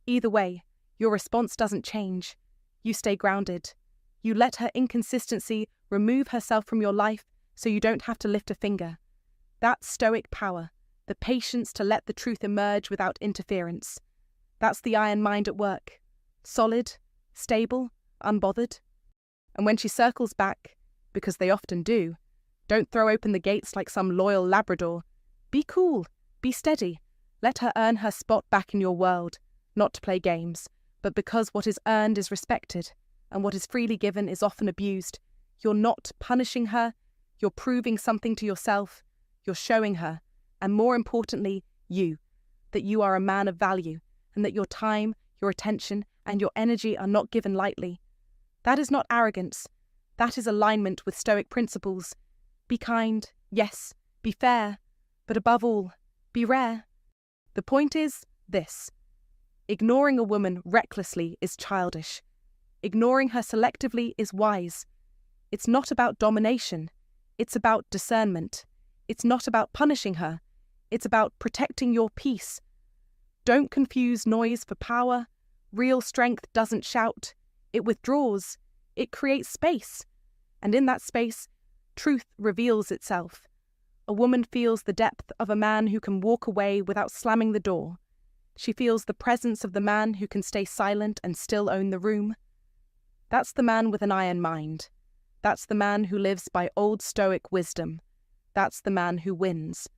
Either way, your response doesn't change. You stay grounded. You let her inconsistency remove herself from your life so you don't have to lift a finger. That's Stoic power, the patience to let the truth emerge without interference. That's the iron mind at work. Solid, stable, unbothered. And when she circles back, because they often do, don't throw open the gates like some loyal Labrador. Be cool, be steady. Let her earn her spot back in your world, not to play games, but because what is earned is respected, and what is freely given is often abused. You're not punishing her, you're proving something to yourself, you're showing her, and more importantly, that you are a man of value, and that your time, your attention, and your energy are not given lightly. That is not arrogance. That is alignment with Stoic principles. Be kind, yes, be fair, but above all, be rare. The point is this. Ignoring a woman recklessly is childish. Ignoring her selectively is wise. It's not about domination. It's about discernment. It's not about punishing her. It's about protecting your peace. Don't confuse noise for power. Real strength doesn't shout. It withdraws. It creates space. And in that space, truth reveals itself. A woman feels the depth of a man who can walk away without slamming the door. She feels the presence of the man who can stay silent and still own the room. That's the man with an iron mind. That's the man who lives by Old Stoic wisdom. That's the man who wins.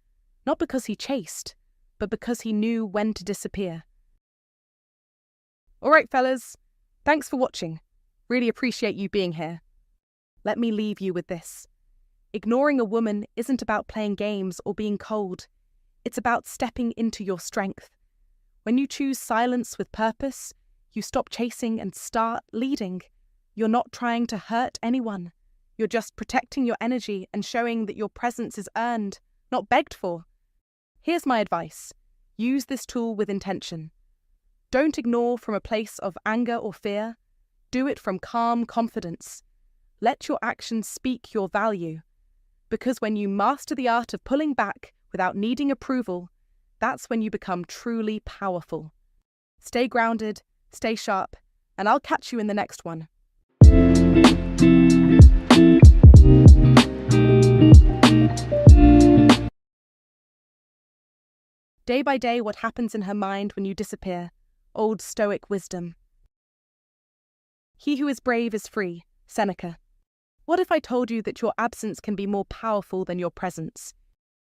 Not because he chased, but because he knew when to disappear. All right, fellas. Thanks for watching. Really appreciate you being here. Let me leave you with this. Ignoring a woman isn't about playing games or being cold. It's about stepping into your strength. When you choose silence with purpose, you stop chasing and start leading. You're not trying to hurt anyone. You're just protecting your energy and showing that your presence is earned, not begged for. Here's my advice. Use this tool with intention. Don't ignore from a place of anger or fear. Do it from calm confidence. Let your actions speak your value. Because when you master the art of pulling back without needing approval, that's when you become truly powerful. Stay grounded, stay sharp, and I'll catch you in the next one. Day by day, what happens in her mind when you disappear? Old Stoic wisdom. He who is brave is free. Seneca. What if I told you that your absence can be more powerful than your presence?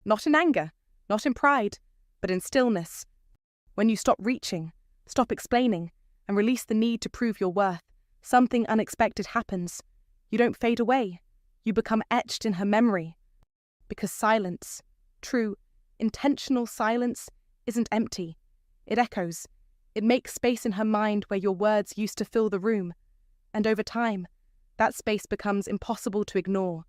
Not in anger, not in pride, but in stillness. When you stop reaching, stop explaining, and release the need to prove your worth, something unexpected happens. You don't fade away. You become etched in her memory. Because silence, true, intentional silence, isn't empty. It echoes. It makes space in her mind where your words used to fill the room. And over time, that space becomes impossible to ignore.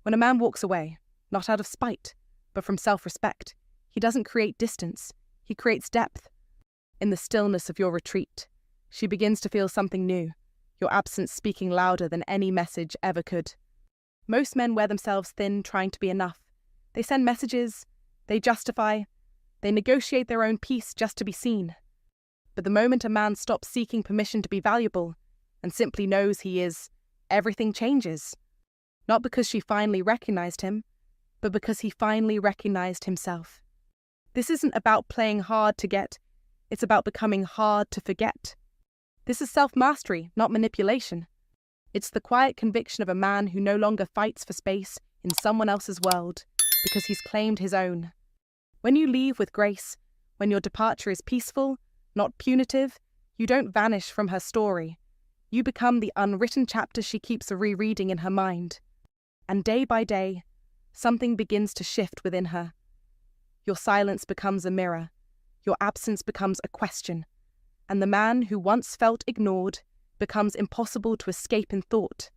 When a man walks away, not out of spite, but from self-respect, he doesn't create distance, he creates depth. In the stillness of your retreat, she begins to feel something new, your absence speaking louder than any message ever could. Most men wear themselves thin trying to be enough. They send messages, they justify, they negotiate their own peace just to be seen. But the moment a man stops seeking permission to be valuable, and simply knows he is, everything changes. Not because she finally recognized him, but because he finally recognized himself. This isn't about playing hard to get, it's about becoming hard to forget. This is self-mastery, not manipulation. It's the quiet conviction of a man who no longer fights for space in someone else's world because he's claimed his own. When you leave with grace, when your departure is peaceful, not punitive, you don't vanish from her story. You become the unwritten chapter she keeps rereading in her mind. And day by day, something begins to shift within her. Your silence becomes a mirror. Your absence becomes a question. And the man who once felt ignored becomes impossible to escape in thought.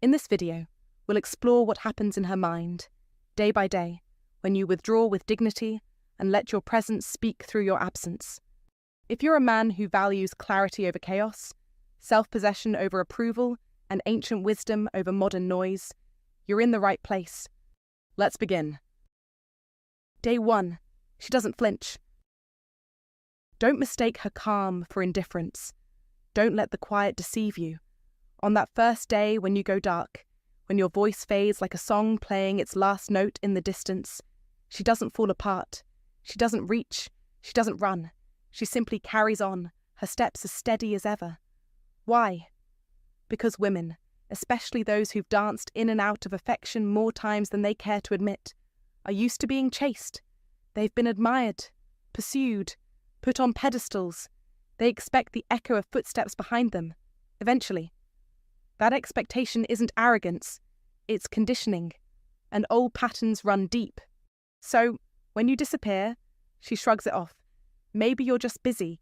In this video, we'll explore what happens in her mind, day by day, when you withdraw with dignity and let your presence speak through your absence. If you're a man who values clarity over chaos, self-possession over approval, and ancient wisdom over modern noise, you're in the right place. Let's begin. Day 1. She doesn't flinch. Don't mistake her calm for indifference. Don't let the quiet deceive you. On that first day when you go dark, when your voice fades like a song playing its last note in the distance, she doesn't fall apart. She doesn't reach. She doesn't run. She simply carries on, her steps as steady as ever. Why? Because women, especially those who've danced in and out of affection more times than they care to admit, are used to being chased. They've been admired, pursued, put on pedestals. They expect the echo of footsteps behind them, eventually. That expectation isn't arrogance, it's conditioning, and old patterns run deep. So, when you disappear, she shrugs it off. Maybe you're just busy.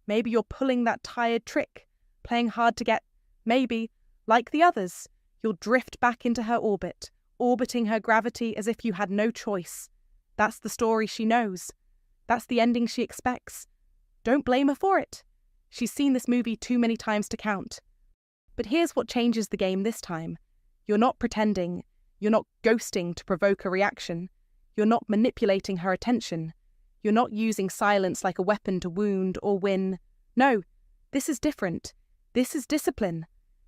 Maybe you're pulling that tired trick, playing hard to get. Maybe, like the others, you'll drift back into her orbit, orbiting her gravity as if you had no choice. That's the story she knows. That's the ending she expects. Don't blame her for it. She's seen this movie too many times to count. But here's what changes the game this time. You're not pretending. You're not ghosting to provoke a reaction. You're not manipulating her attention. You're not using silence like a weapon to wound or win. No, this is different. This is discipline.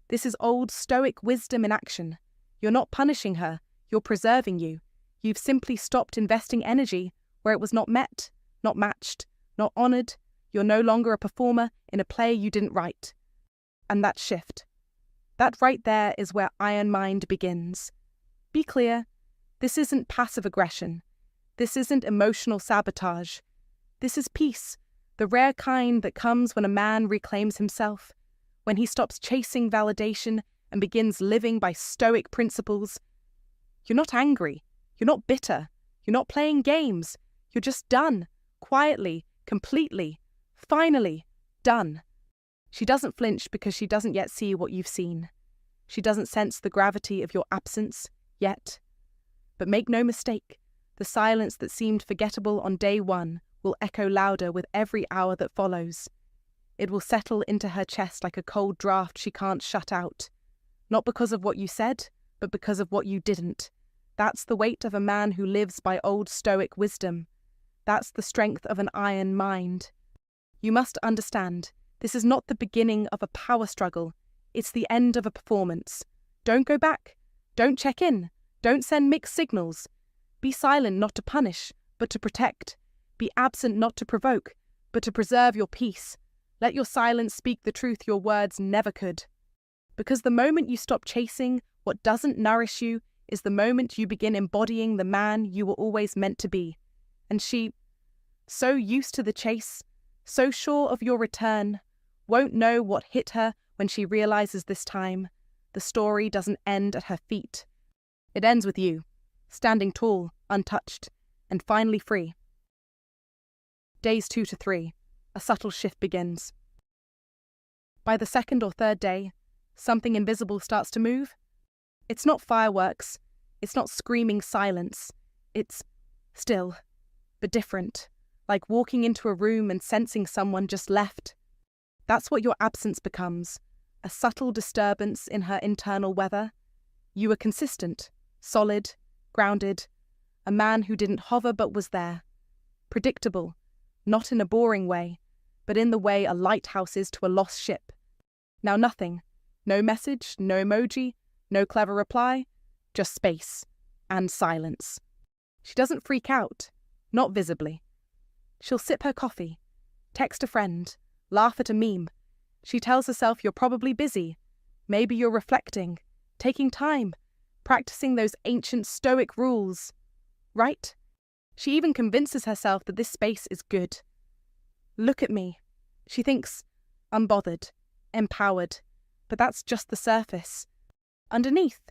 This is old Stoic wisdom in action. You're not punishing her. You're preserving you. You've simply stopped investing energy where it was not met, not matched, not honoured. You're no longer a performer in a play you didn't write. And that shift, that right there is where Iron Mind begins. Be clear, this isn't passive aggression. This isn't emotional sabotage. This is peace, the rare kind that comes when a man reclaims himself, when he stops chasing validation and begins living by Stoic principles. You're not angry. You're not bitter. You're not playing games. You're just done, quietly, completely, finally, done. She doesn't flinch because she doesn't yet see what you've seen. She doesn't sense the gravity of your absence, yet. But make no mistake, the silence that seemed forgettable on day 1 will echo louder with every hour that follows. It will settle into her chest like a cold draft she can't shut out. Not because of what you said, but because of what you didn't. That's the weight of a man who lives by old Stoic wisdom. That's the strength of an iron mind. You must understand, this is not the beginning of a power struggle. It's the end of a performance. Don't go back. Don't check in. Don't send mixed signals. Be silent not to punish, but to protect. Be absent not to provoke, but to preserve your peace. Let your silence speak the truth your words never could. Because the moment you stop chasing what doesn't nourish you is the moment you begin embodying the man you were always meant to be. And she, so used to the chase, so sure of your return, won't know what hit her when she realizes this time. The story doesn't end at her feet. It ends with you, standing tall, untouched, and finally free. Days 2 to 3, a subtle shift begins. By the 2nd or 3rd day, something invisible starts to move. It's not fireworks, it's not screaming silence. It's still, but different, like walking into a room and sensing someone just left. That's what your absence becomes, a subtle disturbance in her internal weather. You were consistent, solid, grounded, a man who didn't hover but was there. Predictable, not in a boring way, but in the way a lighthouse is to a lost ship. Now nothing, No message, no emoji, no clever reply, just space and silence. She doesn't freak out, not visibly. She'll sip her coffee, text a friend, laugh at a meme. She tells herself you're probably busy. Maybe you're reflecting, taking time, practicing those ancient Stoic rules. Right? She even convinces herself that this space is good. Look at me. She thinks, unbothered, empowered, but that's just the surface. Underneath,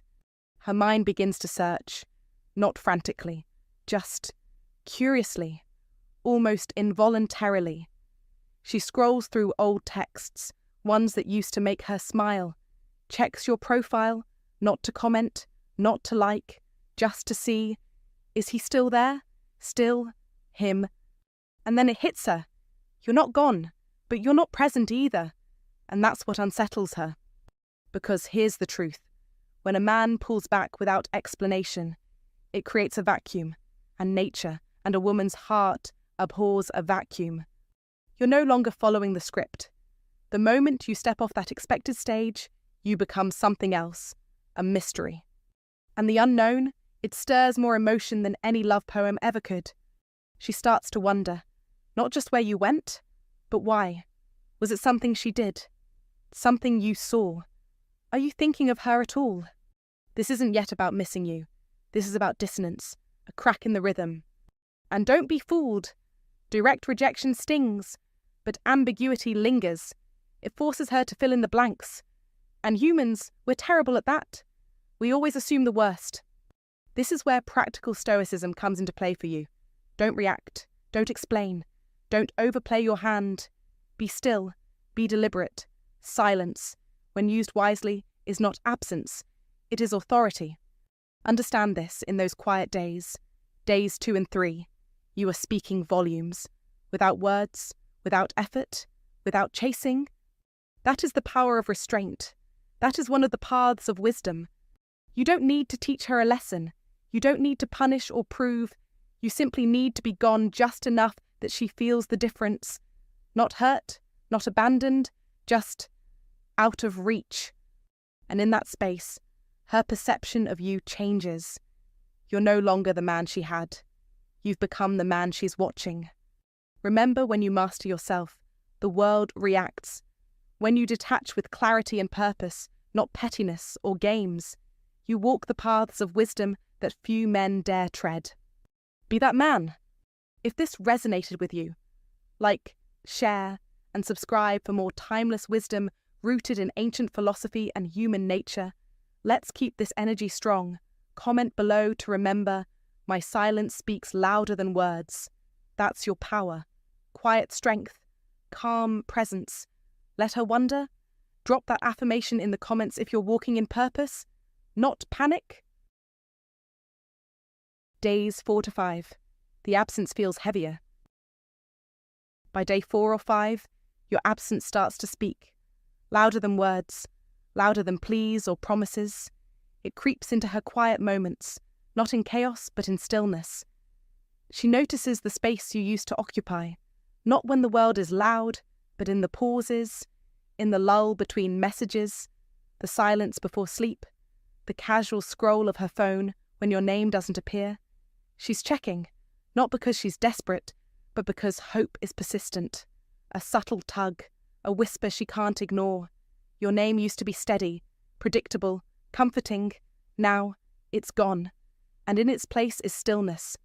her mind begins to search, not frantically, just curiously, almost involuntarily. She scrolls through old texts, ones that used to make her smile, checks your profile, not to comment, not to like, just to see, is he still there? Still him? And then it hits her. You're not gone, but you're not present either. And that's what unsettles her. Because here's the truth. When a man pulls back without explanation, it creates a vacuum, and nature and a woman's heart abhors a vacuum. You're no longer following the script. The moment you step off that expected stage, you become something else, a mystery. And the unknown, it stirs more emotion than any love poem ever could. She starts to wonder, not just where you went, but why. Was it something she did? Something you saw? Are you thinking of her at all? This isn't yet about missing you. This is about dissonance, a crack in the rhythm. And don't be fooled. Direct rejection stings, but ambiguity lingers. It forces her to fill in the blanks. And humans, we're terrible at that. We always assume the worst. This is where practical stoicism comes into play for you. Don't react. Don't explain. Don't overplay your hand. Be still. Be deliberate. Silence, when used wisely, is not absence. It is authority. Understand this in those quiet days. Days 2 and 3. You are speaking volumes. Without words, without effort, without chasing. That is the power of restraint. That is one of the paths of wisdom. You don't need to teach her a lesson. You don't need to punish or prove. You simply need to be gone just enough that she feels the difference. Not hurt, not abandoned, just out of reach. And in that space, her perception of you changes. You're no longer the man she had. You've become the man she's watching. Remember, when you master yourself, the world reacts. When you detach with clarity and purpose, not pettiness or games, you walk the paths of wisdom that few men dare tread. Be that man. If this resonated with you, like, share, and subscribe for more timeless wisdom rooted in ancient philosophy and human nature. Let's keep this energy strong. Comment below to remember, my silence speaks louder than words. That's your power. Quiet strength. Calm presence. Let her wonder. Drop that affirmation in the comments if you're walking in purpose, not panic. Days 4 to 5. The absence feels heavier. By day 4 or 5, your absence starts to speak. Louder than words, louder than pleas or promises. It creeps into her quiet moments, not in chaos but in stillness. She notices the space you used to occupy, not when the world is loud, but in the pauses, in the lull between messages, the silence before sleep, the casual scroll of her phone when your name doesn't appear. She's checking, not because she's desperate, but because hope is persistent. A subtle tug, a whisper she can't ignore. Your name used to be steady, predictable, comforting. Now, it's gone. And in its place is stillness.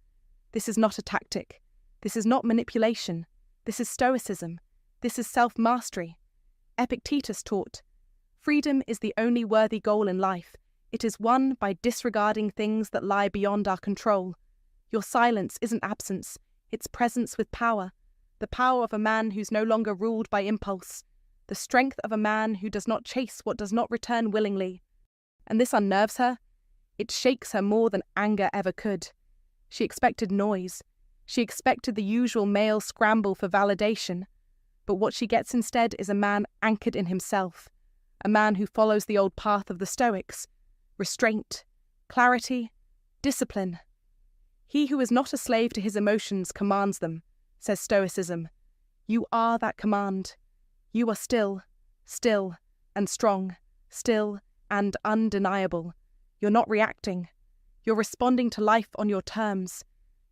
This is not a tactic. This is not manipulation. This is stoicism. This is self-mastery. Epictetus taught, freedom is the only worthy goal in life. It is won by disregarding things that lie beyond our control. Your silence isn't absence. It's presence with power. The power of a man who's no longer ruled by impulse. The strength of a man who does not chase what does not return willingly. And this unnerves her. It shakes her more than anger ever could. She expected noise. She expected the usual male scramble for validation. But what she gets instead is a man anchored in himself. A man who follows the old path of the Stoics. Restraint, clarity, discipline. He who is not a slave to his emotions commands them, says Stoicism. You are that command. You are still, and strong, still, and undeniable. You're not reacting. You're responding to life on your terms.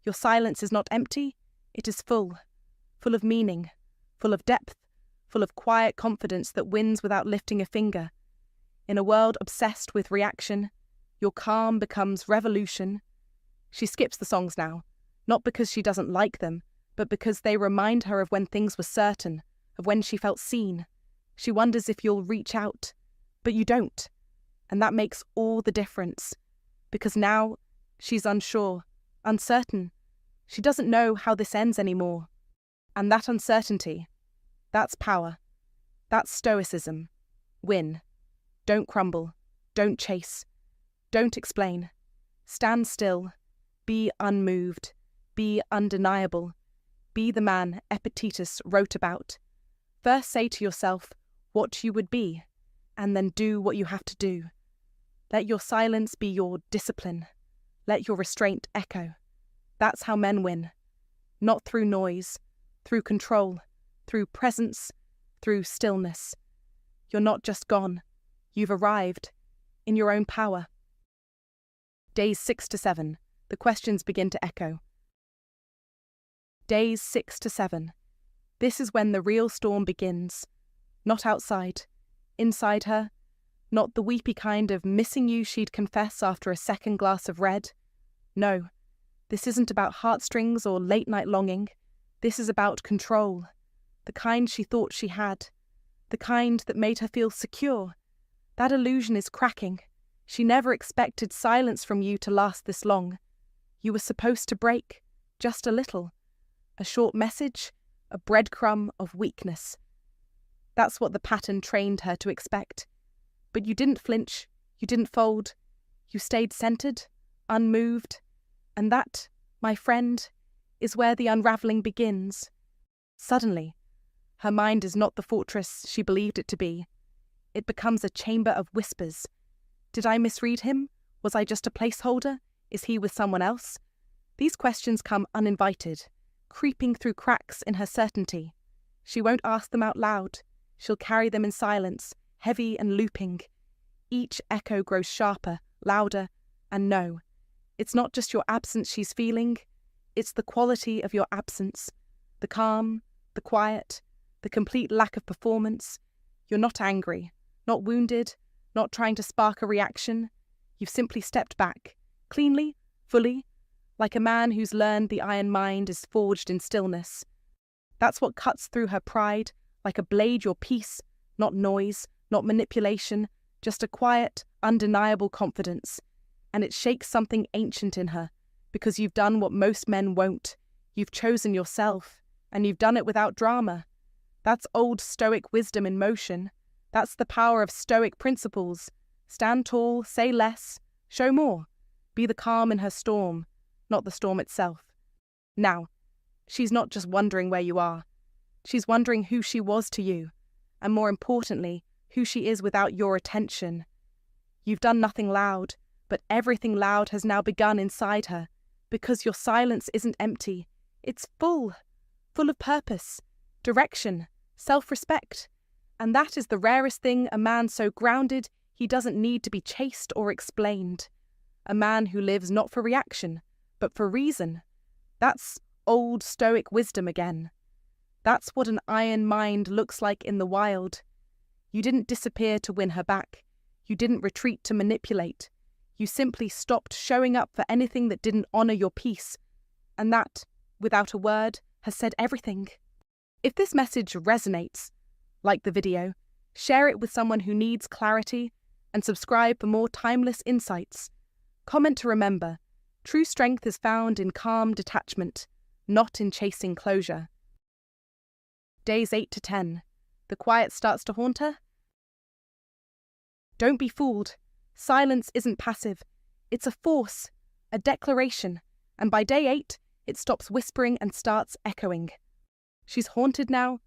Your silence is not empty, it is full of meaning, full of depth, full of quiet confidence that wins without lifting a finger. In a world obsessed with reaction, your calm becomes revolution. She skips the songs now, not because she doesn't like them, but because they remind her of when things were certain, of when she felt seen. She wonders if you'll reach out, but you don't. And that makes all the difference, because now she's unsure, uncertain. She doesn't know how this ends anymore. And that uncertainty, that's power. That's stoicism. Win. Don't crumble. Don't chase. Don't explain. Stand still. Be unmoved. Be undeniable. Be the man Epictetus wrote about. First say to yourself what you would be, and then do what you have to do. Let your silence be your discipline. Let your restraint echo. That's how men win. Not through noise, through control, through presence, through stillness. You're not just gone. You've arrived, in your own power. Days 6 to 7. The questions begin to echo. Days 6 to 7. This is when the real storm begins. Not outside. Inside her. Not the weepy kind of missing you she'd confess after a second glass of red. No. This isn't about heartstrings or late-night longing. This is about control. The kind she thought she had. The kind that made her feel secure. That illusion is cracking. She never expected silence from you to last this long. You were supposed to break, just a little. A short message, a breadcrumb of weakness. That's what the pattern trained her to expect. But you didn't flinch, you didn't fold. You stayed centered, unmoved. And that, my friend, is where the unraveling begins. Suddenly, her mind is not the fortress she believed it to be. It becomes a chamber of whispers. Did I misread him? Was I just a placeholder? Is he with someone else? These questions come uninvited, creeping through cracks in her certainty. She won't ask them out loud. She'll carry them in silence, heavy and looping. Each echo grows sharper, louder, and no, it's not just your absence she's feeling, it's the quality of your absence. The calm, the quiet, the complete lack of performance. You're not angry, not wounded, not trying to spark a reaction. You've simply stepped back, cleanly, fully, like a man who's learned the iron mind is forged in stillness. That's what cuts through her pride, like a blade your peace, not noise, not manipulation, just a quiet, undeniable confidence. And it shakes something ancient in her, because you've done what most men won't. You've chosen yourself, and you've done it without drama. That's old Stoic wisdom in motion. That's the power of Stoic principles. Stand tall, say less, show more. Be the calm in her storm, not the storm itself. Now, she's not just wondering where you are. She's wondering who she was to you, and more importantly, who she is without your attention. You've done nothing loud, but everything loud has now begun inside her, because your silence isn't empty. It's full of purpose, direction, self-respect. And that is the rarest thing a man so grounded he doesn't need to be chased or explained. A man who lives not for reaction, but for reason. That's old Stoic wisdom again. That's what an iron mind looks like in the wild. You didn't disappear to win her back. You didn't retreat to manipulate. You simply stopped showing up for anything that didn't honor your peace. And that, without a word, has said everything. If this message resonates, like the video, share it with someone who needs clarity, and subscribe for more timeless insights. Comment to remember, true strength is found in calm detachment, not in chasing closure. Days 8 to 10. The quiet starts to haunt her. Don't be fooled. Silence isn't passive. It's a force, a declaration, and by day 8, it stops whispering and starts echoing. She's haunted now,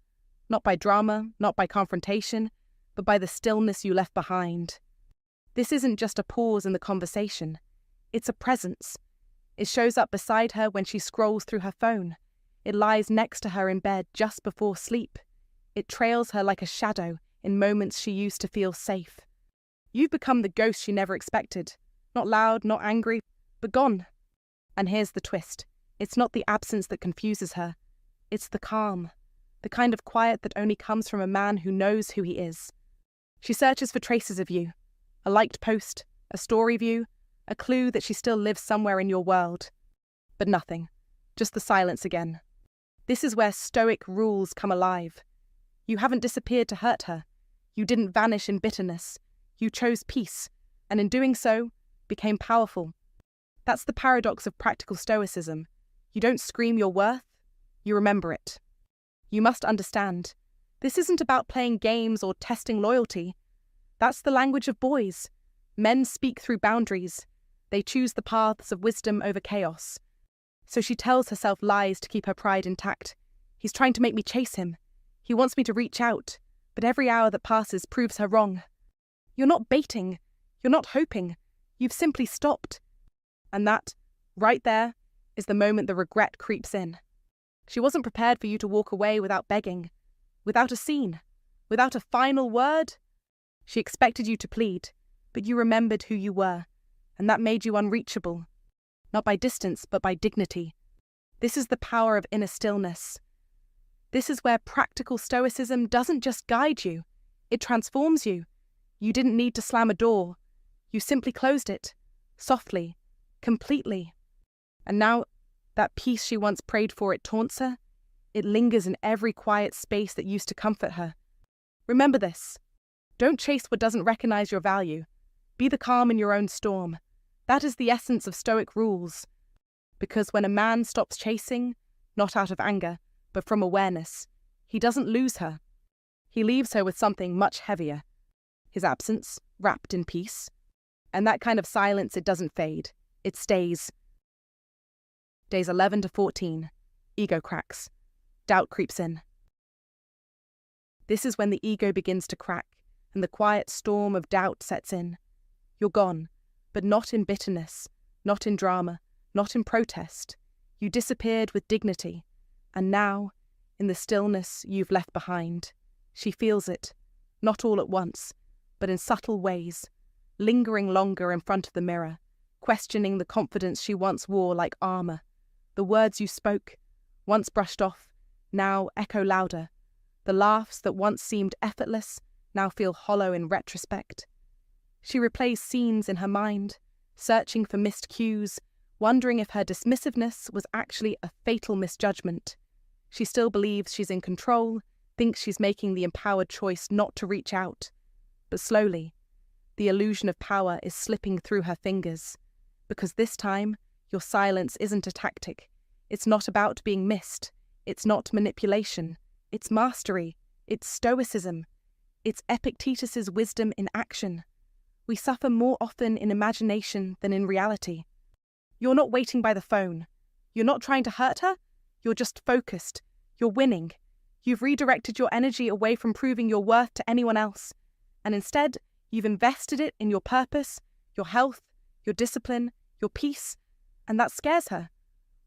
not by drama, not by confrontation, but by the stillness you left behind. This isn't just a pause in the conversation. It's a presence. It shows up beside her when she scrolls through her phone. It lies next to her in bed just before sleep. It trails her like a shadow in moments she used to feel safe. You've become the ghost she never expected. Not loud, not angry, but gone. And here's the twist. It's not the absence that confuses her. It's the calm. The kind of quiet that only comes from a man who knows who he is. She searches for traces of you. A liked post, a story view, a clue that she still lives somewhere in your world. But nothing. Just the silence again. This is where Stoic rules come alive. You haven't disappeared to hurt her. You didn't vanish in bitterness. You chose peace, and in doing so, became powerful. That's the paradox of practical Stoicism. You don't scream your worth, you remember it. You must understand, this isn't about playing games or testing loyalty. That's the language of boys. Men speak through boundaries. They choose the paths of wisdom over chaos. So she tells herself lies to keep her pride intact. He's trying to make me chase him. He wants me to reach out, but every hour that passes proves her wrong. You're not baiting. You're not hoping. You've simply stopped. And that, right there, is the moment the regret creeps in. She wasn't prepared for you to walk away without begging, without a scene, without a final word. She expected you to plead, but you remembered who you were, and that made you unreachable. Not by distance, but by dignity. This is the power of inner stillness. This is where practical Stoicism doesn't just guide you, it transforms you. You didn't need to slam a door. You simply closed it, softly, completely. And now, that peace she once prayed for, it taunts her. It lingers in every quiet space that used to comfort her. Remember this. Don't chase what doesn't recognize your value. Be the calm in your own storm. That is the essence of Stoic rules. Because when a man stops chasing, not out of anger, but from awareness, he doesn't lose her. He leaves her with something much heavier. His absence, wrapped in peace. And that kind of silence, it doesn't fade. It stays. Days 11 to 14. Ego cracks. Doubt creeps in. This is when the ego begins to crack, and the quiet storm of doubt sets in. You're gone, but not in bitterness, not in drama, not in protest. You disappeared with dignity, and now, in the stillness you've left behind, she feels it, not all at once, but in subtle ways, lingering longer in front of the mirror, questioning the confidence she once wore like armor. The words you spoke, once brushed off, now echo louder. The laughs that once seemed effortless now feel hollow in retrospect. She replays scenes in her mind, searching for missed cues, wondering if her dismissiveness was actually a fatal misjudgment. She still believes she's in control, thinks she's making the empowered choice not to reach out. But slowly, the illusion of power is slipping through her fingers, because this time, your silence isn't a tactic. It's not about being missed. It's not manipulation. It's mastery. It's stoicism. It's Epictetus's wisdom in action. We suffer more often in imagination than in reality. You're not waiting by the phone. You're not trying to hurt her. You're just focused. You're winning. You've redirected your energy away from proving your worth to anyone else. And instead, you've invested it in your purpose, your health, your discipline, your peace. And that scares her.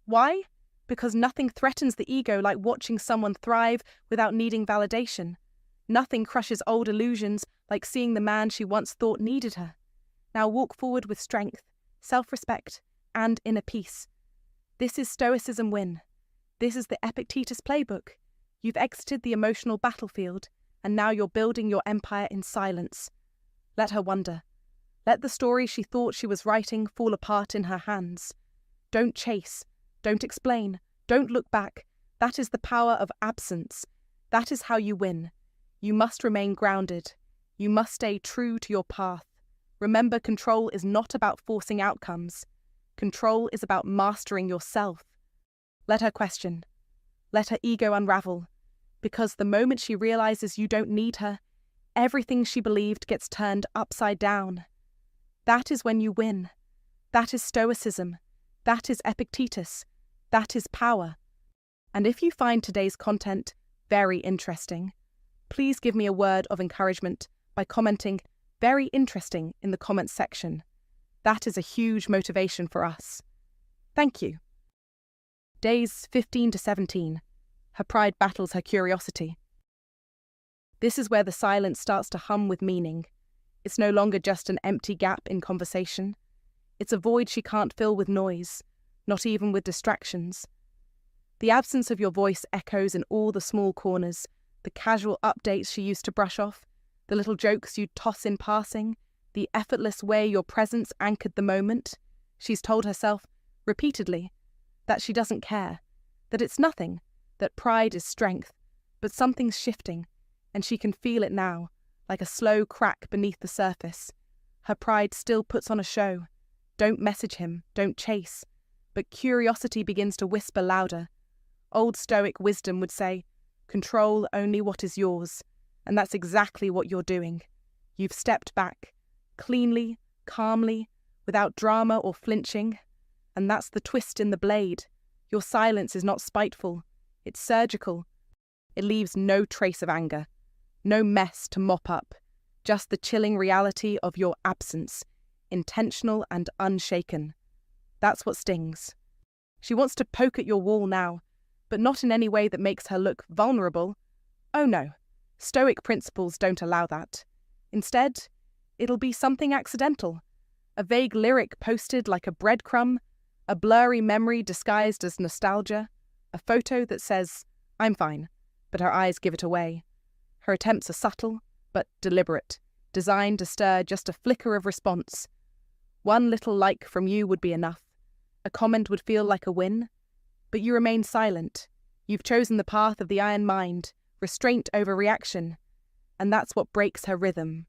Why? Because nothing threatens the ego like watching someone thrive without needing validation. Nothing crushes old illusions like seeing the man she once thought needed her. Now walk forward with strength, self-respect, and inner peace. This is stoicismwin. This is the Epictetus playbook. You've exited the emotional battlefield, and now you're building your empire in silence. Let her wonder. Let the story she thought she was writing fall apart in her hands. Don't chase. Don't explain. Don't look back. That is the power of absence. That is how you win. You must remain grounded. You must stay true to your path. Remember, control is not about forcing outcomes. Control is about mastering yourself. Let her question. Let her ego unravel. Because the moment she realizes you don't need her, everything she believed gets turned upside down. That is when you win. That is stoicism. That is Epictetus. That is power. And if you find today's content very interesting, please give me a word of encouragement by commenting "very interesting" in the comments section. That is a huge motivation for us. Thank you. Days 15 to 17. Her pride battles her curiosity. This is where the silence starts to hum with meaning. It's no longer just an empty gap in conversation. It's a void she can't fill with noise, not even with distractions. The absence of your voice echoes in all the small corners, the casual updates she used to brush off, the little jokes you'd toss in passing, the effortless way your presence anchored the moment. She's told herself, repeatedly, that she doesn't care, that it's nothing, that pride is strength, but something's shifting, and she can feel it now, like a slow crack beneath the surface. Her pride still puts on a show. Don't message him, don't chase. But curiosity begins to whisper louder. Old Stoic wisdom would say, control only what is yours, and that's exactly what you're doing. You've stepped back, cleanly, calmly, without drama or flinching, and that's the twist in the blade. Your silence is not spiteful, it's surgical. It leaves no trace of anger, no mess to mop up, just the chilling reality of your absence, intentional and unshaken. That's what stings. She wants to poke at your wall now, but not in any way that makes her look vulnerable. Oh no, Stoic principles don't allow that. Instead, it'll be something accidental. A vague lyric posted like a breadcrumb, a blurry memory disguised as nostalgia, a photo that says, I'm fine, but her eyes give it away. Her attempts are subtle, but deliberate, designed to stir just a flicker of response. One little like from you would be enough. A comment would feel like a win. But you remain silent. You've chosen the path of the iron mind, restraint over reaction. And that's what breaks her rhythm.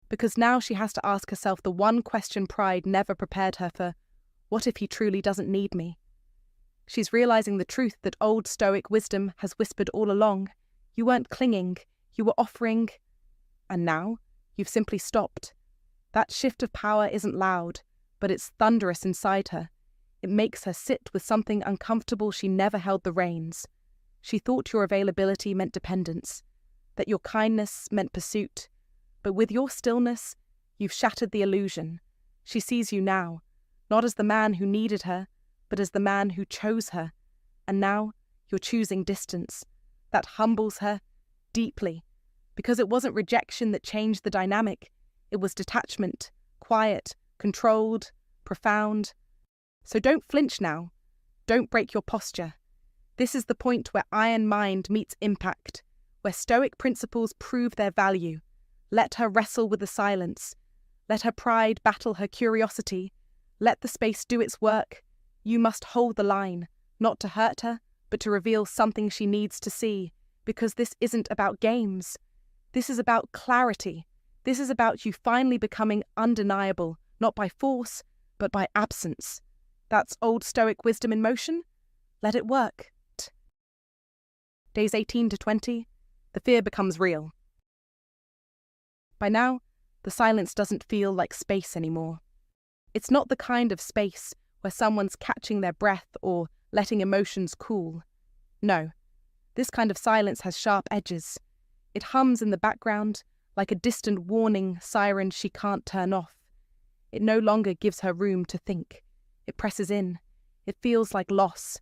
Because now she has to ask herself the one question pride never prepared her for. What if he truly doesn't need me? She's realizing the truth that old Stoic wisdom has whispered all along. You weren't clinging, you were offering. And now, you've simply stopped. That shift of power isn't loud, but it's thunderous inside her. It makes her sit with something uncomfortable she never held the reins. She thought your availability meant dependence, that your kindness meant pursuit. But with your stillness, you've shattered the illusion. She sees you now, not as the man who needed her, but as the man who chose her. And now, you're choosing distance. That humbles her deeply, because it wasn't rejection that changed the dynamic. It was detachment, quiet, controlled, profound. So don't flinch now. Don't break your posture. This is the point where iron mind meets impact, where Stoic principles prove their value. Let her wrestle with the silence. Let her pride battle her curiosity. Let the space do its work. You must hold the line, not to hurt her, but to reveal something she needs to see, because this isn't about games. This is about clarity. This is about you finally becoming undeniable, not by force, but by absence. That's old Stoic wisdom in motion. Let it work. Days 18 to 20, the fear becomes real. By now, the silence doesn't feel like space anymore. It's not the kind of space where someone's catching their breath or letting emotions cool. No, this kind of silence has sharp edges. It hums in the background like a distant warning siren she can't turn off. It no longer gives her room to think. It presses in. It feels like loss.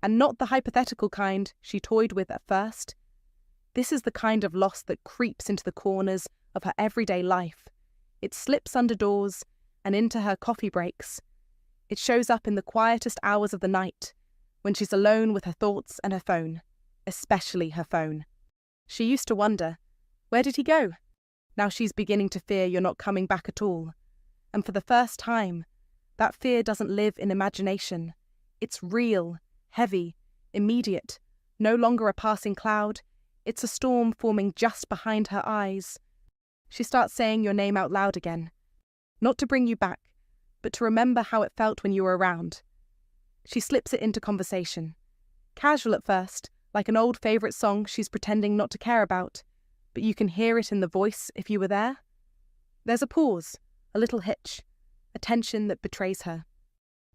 And not the hypothetical kind she toyed with at first. This is the kind of loss that creeps into the corners of her everyday life. It slips under doors and into her coffee breaks. It shows up in the quietest hours of the night, when she's alone with her thoughts and her phone, especially her phone. She used to wonder, where did he go? Now she's beginning to fear you're not coming back at all. And for the first time, that fear doesn't live in imagination. It's real, heavy, immediate, no longer a passing cloud. It's a storm forming just behind her eyes. She starts saying your name out loud again. Not to bring you back, but to remember how it felt when you were around. She slips it into conversation. Casual at first, like an old favourite song she's pretending not to care about, but you can hear it in the voice if you were there. There's a pause, a little hitch, a tension that betrays her.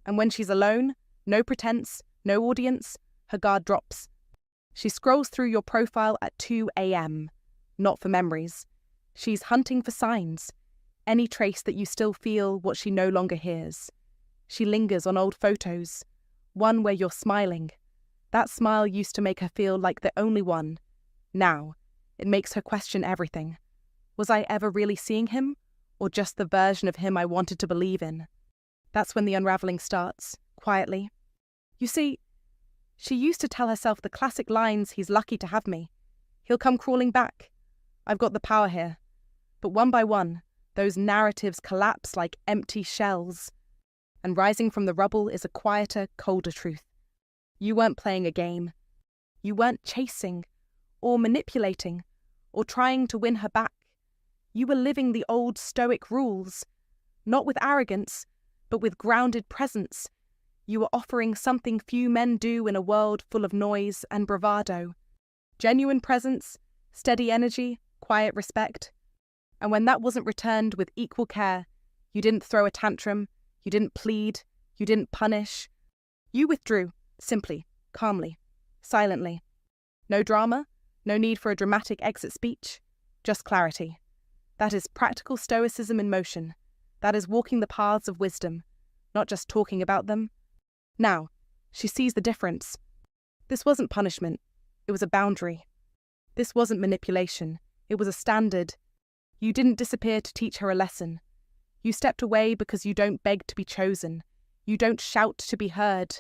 And when she's alone, no pretense, no audience, her guard drops. She scrolls through your profile at 2 a.m, not for memories. She's hunting for signs, any trace that you still feel what she no longer hears. She lingers on old photos, one where you're smiling. That smile used to make her feel like the only one. Now, it makes her question everything. Was I ever really seeing him, or just the version of him I wanted to believe in? That's when the unraveling starts, quietly. You see, she used to tell herself the classic lines, "He's lucky to have me. He'll come crawling back. I've got the power here." But one by one, those narratives collapse like empty shells. And rising from the rubble is a quieter, colder truth. You weren't playing a game. You weren't chasing, or manipulating, or trying to win her back. You were living the old Stoic rules, not with arrogance, but with grounded presence. You were offering something few men do in a world full of noise and bravado. Genuine presence, steady energy, quiet respect. And when that wasn't returned with equal care, you didn't throw a tantrum, you didn't plead, you didn't punish. You withdrew, simply, calmly, silently. No drama, no need for a dramatic exit speech, just clarity. That is practical stoicism in motion. That is walking the paths of wisdom, not just talking about them. Now, she sees the difference. This wasn't punishment, it was a boundary. This wasn't manipulation, it was a standard. You didn't disappear to teach her a lesson. You stepped away because you don't beg to be chosen. You don't shout to be heard.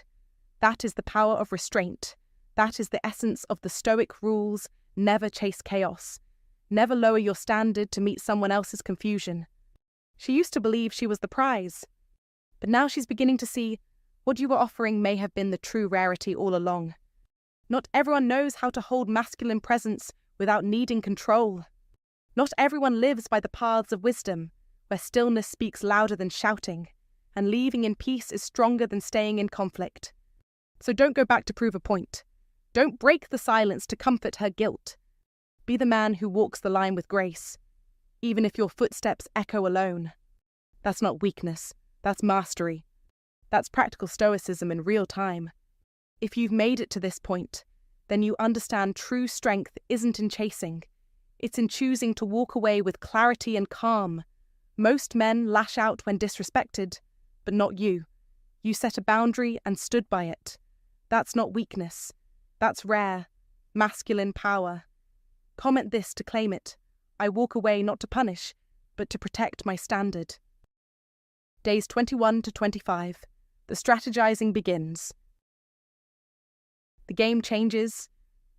That is the power of restraint. That is the essence of the Stoic rules. Never chase chaos. Never lower your standard to meet someone else's confusion. She used to believe she was the prize. But now she's beginning to see what you were offering may have been the true rarity all along. Not everyone knows how to hold masculine presence without needing control. Not everyone lives by the paths of wisdom, where stillness speaks louder than shouting, and leaving in peace is stronger than staying in conflict. So don't go back to prove a point. Don't break the silence to comfort her guilt. Be the man who walks the line with grace, even if your footsteps echo alone. That's not weakness, that's mastery. That's practical stoicism in real time. If you've made it to this point, then you understand true strength isn't in chasing. It's in choosing to walk away with clarity and calm. Most men lash out when disrespected, but not you. You set a boundary and stood by it. That's not weakness. That's rare, masculine power. Comment this to claim it. I walk away not to punish, but to protect my standard. Days 21 to 25. The strategizing begins. The game changes,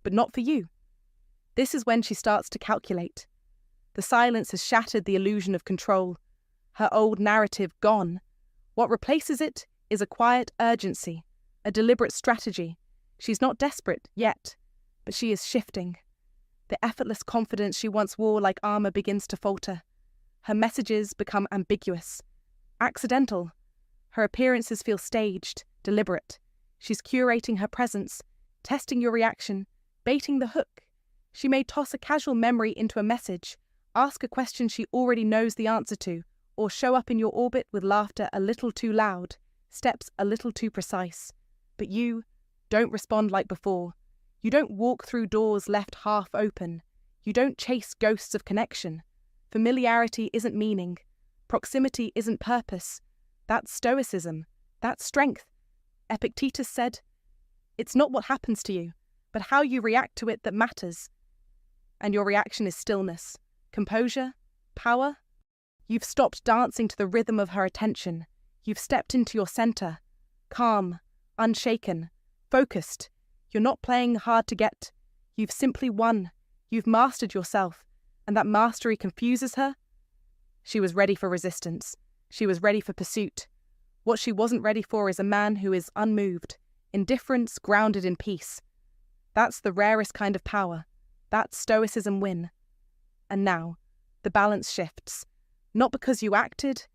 but not for you. This is when she starts to calculate. The silence has shattered the illusion of control. Her old narrative gone. What replaces it is a quiet urgency, a deliberate strategy. She's not desperate yet, but she is shifting. The effortless confidence she once wore like armor begins to falter. Her messages become ambiguous, accidental. Her appearances feel staged, deliberate. She's curating her presence, testing your reaction, baiting the hook. She may toss a casual memory into a message, ask a question she already knows the answer to, or show up in your orbit with laughter a little too loud, steps a little too precise. But you don't respond like before. You don't walk through doors left half open. You don't chase ghosts of connection. Familiarity isn't meaning. Proximity isn't purpose. That's stoicism. That's strength. Epictetus said, "It's not what happens to you, but how you react to it that matters." And your reaction is stillness, composure, power. You've stopped dancing to the rhythm of her attention. You've stepped into your center, calm, unshaken, focused. You're not playing hard to get. You've simply won. You've mastered yourself, and that mastery confuses her. She was ready for resistance. She was ready for pursuit. What she wasn't ready for is a man who is unmoved, indifference grounded in peace. That's the rarest kind of power. That's stoicismwin. And now, the balance shifts. Not because you acted,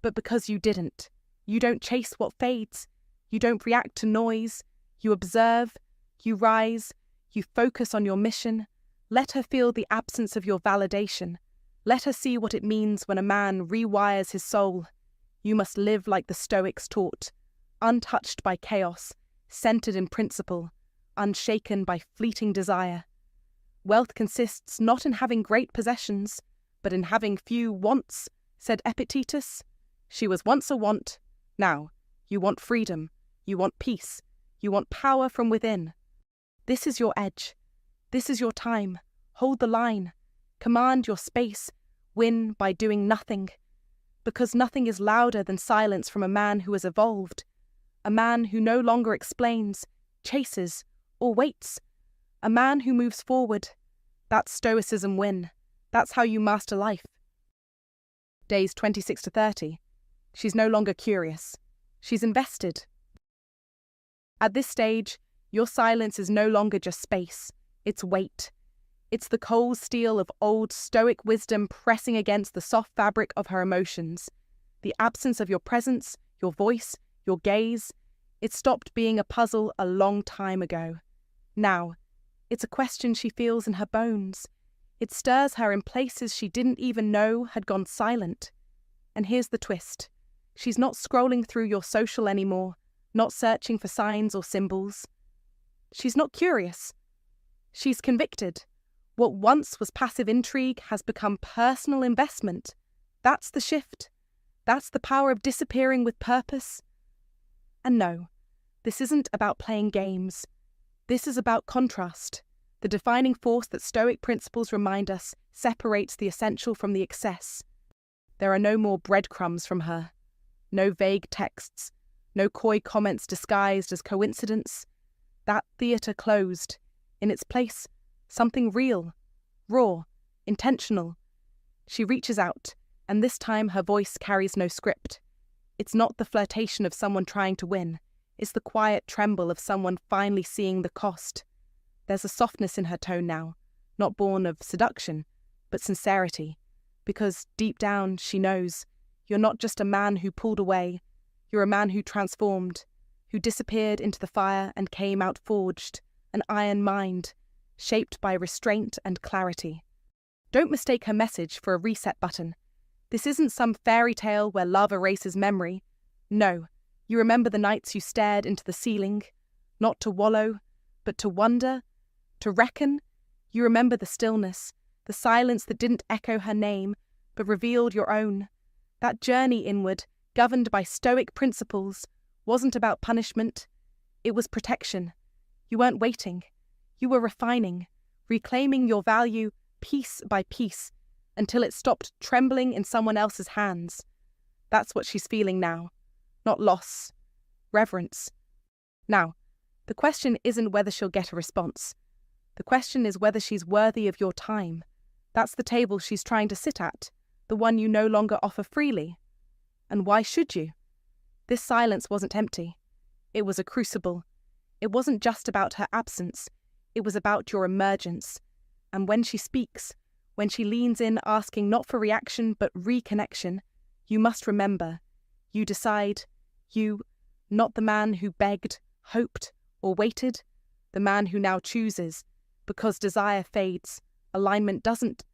but because you didn't. You don't chase what fades. You don't react to noise. You observe. You rise. You focus on your mission. Let her feel the absence of your validation. Let her see what it means when a man rewires his soul. You must live like the Stoics taught, untouched by chaos, centered in principle, unshaken by fleeting desire. Wealth consists not in having great possessions, but in having few wants, said Epictetus. She was once a want. Now, you want freedom. You want peace. You want power from within. This is your edge. This is your time. Hold the line. Command your space. Win by doing nothing. Because nothing is louder than silence from a man who has evolved, a man who no longer explains, chases, or waits, a man who moves forward. That's Stoicism That's how you master life. Days 26 to 30. She's no longer curious. She's invested. At this stage, your silence is no longer just space. It's weight. It's the cold steel of old Stoic wisdom pressing against the soft fabric of her emotions. The absence of your presence, your voice, your gaze, it stopped being a puzzle a long time ago. Now, it's a question she feels in her bones. It stirs her in places she didn't even know had gone silent. And here's the twist. She's not scrolling through your social anymore, not searching for signs or symbols. She's not curious. She's convicted. What once was passive intrigue has become personal investment. That's the shift. That's the power of disappearing with purpose. And no, this isn't about playing games. This is about contrast. The defining force that Stoic principles remind us separates the essential from the excess. There are no more breadcrumbs from her. No vague texts. No coy comments disguised as coincidence. That theatre closed. In its place, something real, raw, intentional. She reaches out, and this time her voice carries no script. It's not the flirtation of someone trying to win. It's the quiet tremble of someone finally seeing the cost. There's a softness in her tone now, not born of seduction, but sincerity. Because deep down, she knows, you're not just a man who pulled away. You're a man who transformed, who disappeared into the fire and came out forged, an iron mind, shaped by restraint and clarity. Don't mistake her message for a reset button. This isn't some fairy tale where love erases memory. No, you remember the nights you stared into the ceiling, not to wallow, but to wonder, to reckon. You remember the stillness, the silence that didn't echo her name, but revealed your own. That journey inward, governed by Stoic principles, wasn't about punishment. It was protection. You weren't waiting. You were refining, reclaiming your value piece by piece until it stopped trembling in someone else's hands. That's what she's feeling now. Not loss, reverence. Now, the question isn't whether she'll get a response. The question is whether she's worthy of your time. That's the table she's trying to sit at, the one you no longer offer freely. And why should you? This silence wasn't empty. It was a crucible. It wasn't just about her absence. It was about your emergence. And when she speaks, when she leans in asking not for reaction but reconnection, you must remember, you decide, you, not the man who begged, hoped, or waited, the man who now chooses, because desire fades, alignment doesn't.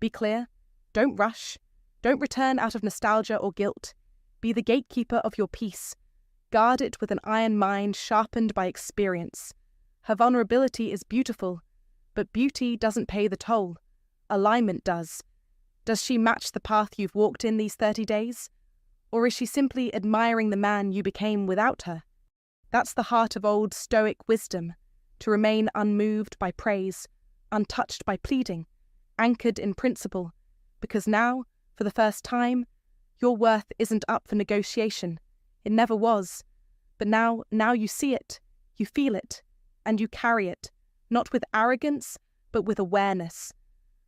Be clear, don't rush, don't return out of nostalgia or guilt. Be the gatekeeper of your peace. Guard it with an iron mind sharpened by experience. Her vulnerability is beautiful, but beauty doesn't pay the toll. Alignment does. Does she match the path you've walked in these 30 days? Or is she simply admiring the man you became without her? That's the heart of old Stoic wisdom, to remain unmoved by praise, untouched by pleading, anchored in principle, because now, for the first time, your worth isn't up for negotiation. It never was. But now you see it, you feel it, and you carry it, not with arrogance, but with awareness.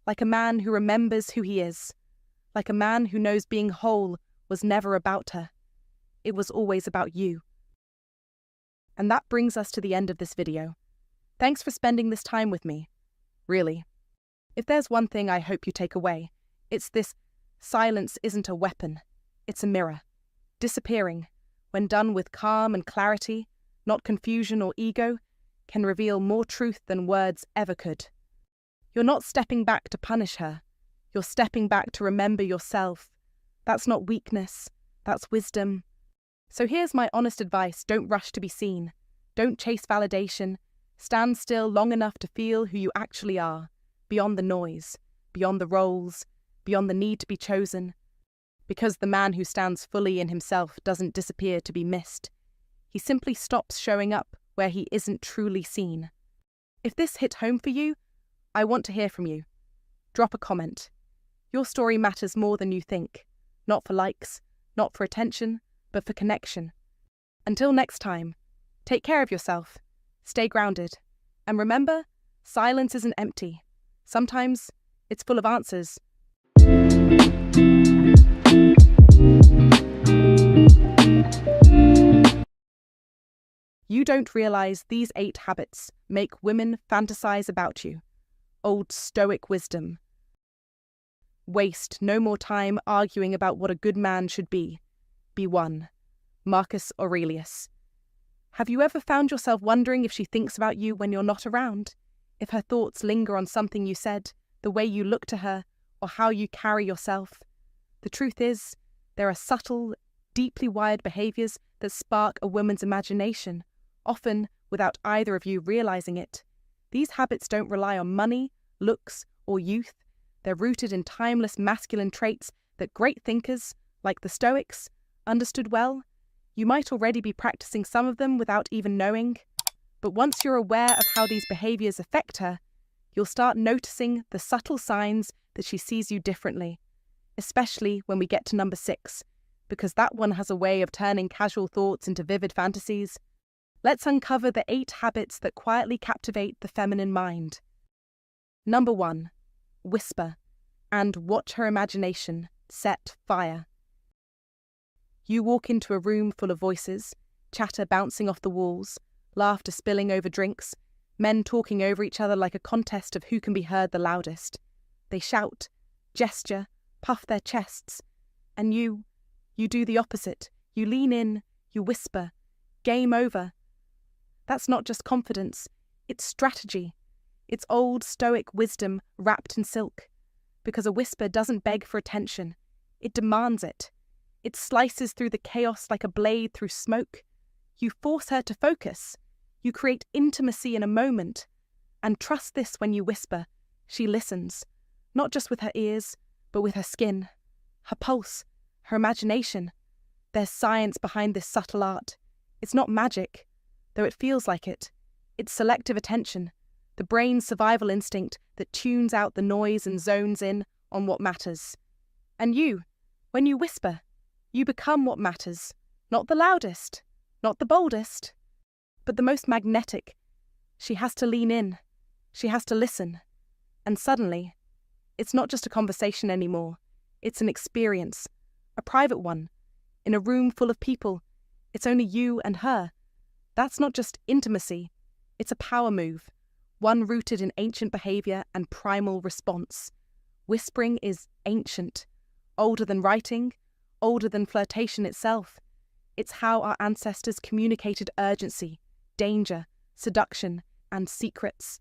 Like a man who remembers who he is. Like a man who knows being whole was never about her. It was always about you. And that brings us to the end of this video. Thanks for spending this time with me. Really. If there's one thing I hope you take away, it's this: silence isn't a weapon, it's a mirror. Disappearing, when done with calm and clarity, not confusion or ego, can reveal more truth than words ever could. You're not stepping back to punish her. You're stepping back to remember yourself. That's not weakness, that's wisdom. So here's my honest advice: don't rush to be seen. Don't chase validation. Stand still long enough to feel who you actually are, beyond the noise, beyond the roles, beyond the need to be chosen. Because the man who stands fully in himself doesn't disappear to be missed. He simply stops showing up where he isn't truly seen. If this hit home for you, I want to hear from you. Drop a comment. Your story matters more than you think. not for likes, not for attention, but for connection. Until next time, take care of yourself, stay grounded, and remember, silence isn't empty. Sometimes it's full of answers. You don't realize these 8 habits make women fantasize about you. Old Stoic wisdom. Waste no more time arguing about what a good man should be. Be one. Marcus Aurelius. Have you ever found yourself wondering if she thinks about you when you're not around? If her thoughts linger on something you said, the way you look to her, or how you carry yourself? The truth is, there are subtle, deeply wired behaviors that spark a woman's imagination, often without either of you realizing it. These habits don't rely on money, looks, or youth. They're rooted in timeless masculine traits that great thinkers, like the Stoics, understood well. You might already be practicing some of them without even knowing. But once you're aware of how these behaviors affect her, you'll start noticing the subtle signs that she sees you differently, especially when we get to number 6, because that one has a way of turning casual thoughts into vivid fantasies. Let's uncover the 8 habits that quietly captivate the feminine mind. Number 1. Whisper, and watch her imagination set fire. You walk into a room full of voices, chatter bouncing off the walls, laughter spilling over drinks, men talking over each other like a contest of who can be heard the loudest. They shout, gesture, puff their chests, and you do the opposite. You lean in, you whisper, game over. That's not just confidence, it's strategy. It's old Stoic wisdom wrapped in silk. Because a whisper doesn't beg for attention, it demands it. It slices through the chaos like a blade through smoke. You force her to focus. You create intimacy in a moment. And trust this when you whisper, she listens, not just with her ears, but with her skin, her pulse, her imagination. There's science behind this subtle art. It's not magic, though it feels like it. It's selective attention, the brain's survival instinct that tunes out the noise and zones in on what matters. And you, when you whisper, you become what matters, not the loudest, not the boldest, but the most magnetic. She has to lean in, she has to listen, and suddenly, it's not just a conversation anymore, it's an experience, a private one, in a room full of people. It's only you and her. That's not just intimacy, it's a power move, one rooted in ancient behavior and primal response. Whispering is ancient, older than writing, older than flirtation itself. It's how our ancestors communicated urgency, danger, seduction, and secrets.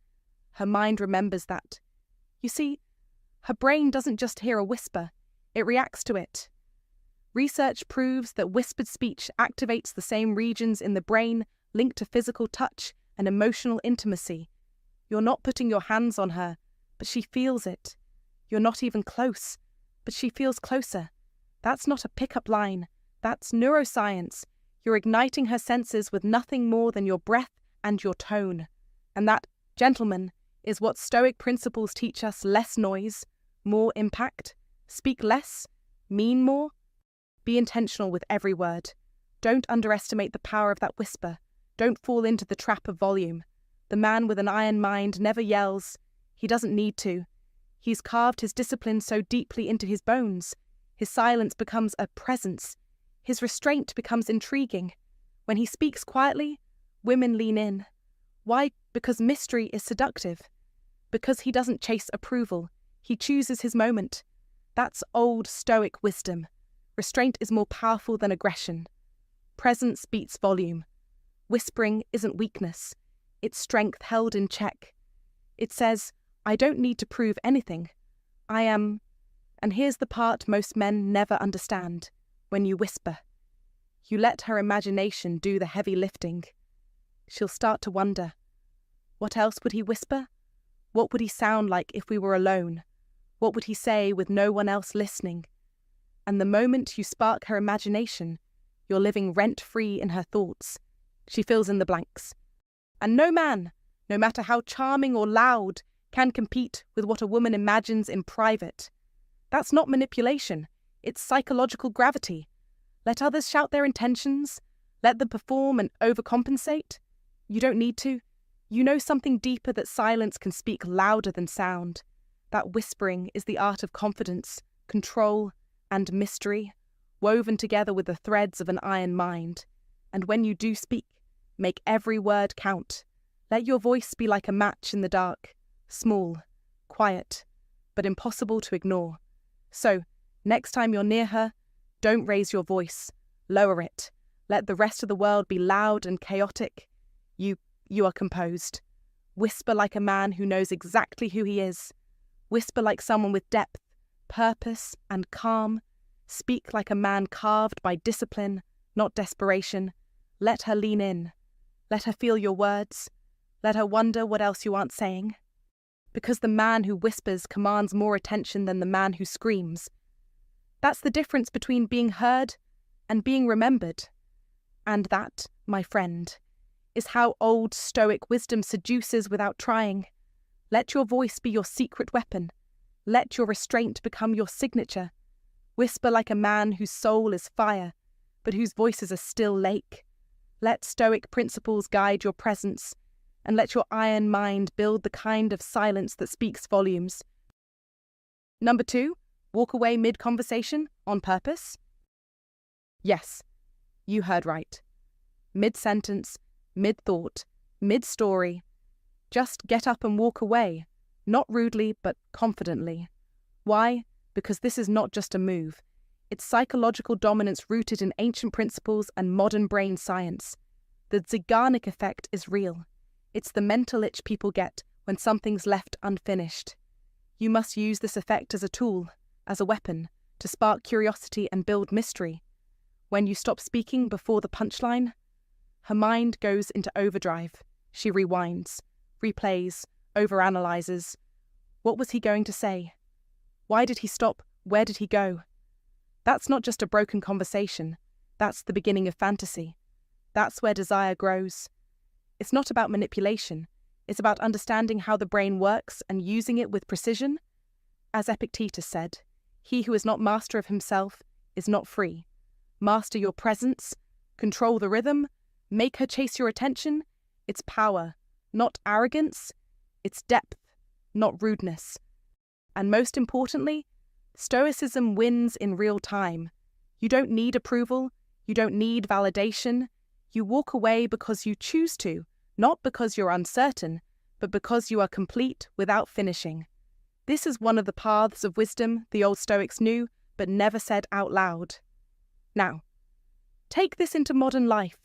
Her mind remembers that. You see, her brain doesn't just hear a whisper, it reacts to it. Research proves that whispered speech activates the same regions in the brain linked to physical touch and emotional intimacy. You're not putting your hands on her, but she feels it. You're not even close, but she feels closer. That's not a pickup line. That's neuroscience. You're igniting her senses with nothing more than your breath and your tone. And that, gentlemen, is what Stoic principles teach us: less noise, more impact. Speak less, mean more. Be intentional with every word. Don't underestimate the power of that whisper. Don't fall into the trap of volume. The man with an iron mind never yells. He doesn't need to. He's carved his discipline so deeply into his bones. His silence becomes a presence. His restraint becomes intriguing. When he speaks quietly, women lean in. Why? Because mystery is seductive. Because he doesn't chase approval. He chooses his moment. That's old Stoic wisdom. Restraint is more powerful than aggression. Presence beats volume. Whispering isn't weakness. It's strength held in check. It says, I don't need to prove anything. I am... And here's the part most men never understand. When you whisper, you let her imagination do the heavy lifting. She'll start to wonder, what else would he whisper? What would he sound like if we were alone? What would he say with no one else listening? And the moment you spark her imagination, you're living rent-free in her thoughts. She fills in the blanks. And no man, no matter how charming or loud, can compete with what a woman imagines in private. That's not manipulation. It's psychological gravity. Let others shout their intentions. Let them perform and overcompensate. You don't need to. You know something deeper, that silence can speak louder than sound. That whispering is the art of confidence, control, and mystery, woven together with the threads of an iron mind. And when you do speak, make every word count. Let your voice be like a match in the dark, small, quiet, but impossible to ignore. So, next time you're near her, don't raise your voice. Lower it. Let the rest of the world be loud and chaotic. You are composed. Whisper like a man who knows exactly who he is. Whisper like someone with depth, purpose, and calm. Speak like a man carved by discipline, not desperation. Let her lean in. Let her feel your words. Let her wonder what else you aren't saying. Because the man who whispers commands more attention than the man who screams. That's the difference between being heard and being remembered. And that, my friend, is how old Stoic wisdom seduces without trying. Let your voice be your secret weapon. Let your restraint become your signature. Whisper like a man whose soul is fire, but whose voice is a still lake. Let Stoic principles guide your presence, and let your iron mind build the kind of silence that speaks volumes. Number 2, walk away mid-conversation on purpose. Yes, you heard right. Mid-sentence, mid-thought, mid-story. Just get up and walk away, not rudely but confidently. Why? Because this is not just a move. It's psychological dominance rooted in ancient principles and modern brain science. The Zeigarnik effect is real. It's the mental itch people get when something's left unfinished. You must use this effect as a tool, as a weapon, to spark curiosity and build mystery. When you stop speaking before the punchline, her mind goes into overdrive. She rewinds, replays, overanalyzes. What was he going to say? Why did he stop? Where did he go? That's not just a broken conversation. That's the beginning of fantasy. That's where desire grows. It's not about manipulation. It's about understanding how the brain works and using it with precision. As Epictetus said, he who is not master of himself is not free. Master your presence, control the rhythm, make her chase your attention. It's power, not arrogance. It's depth, not rudeness. And most importantly, Stoicism wins in real time. You don't need approval. You don't need validation. You walk away because you choose to, not because you're uncertain, but because you are complete without finishing. This is one of the paths of wisdom the old Stoics knew, but never said out loud. Now, take this into modern life.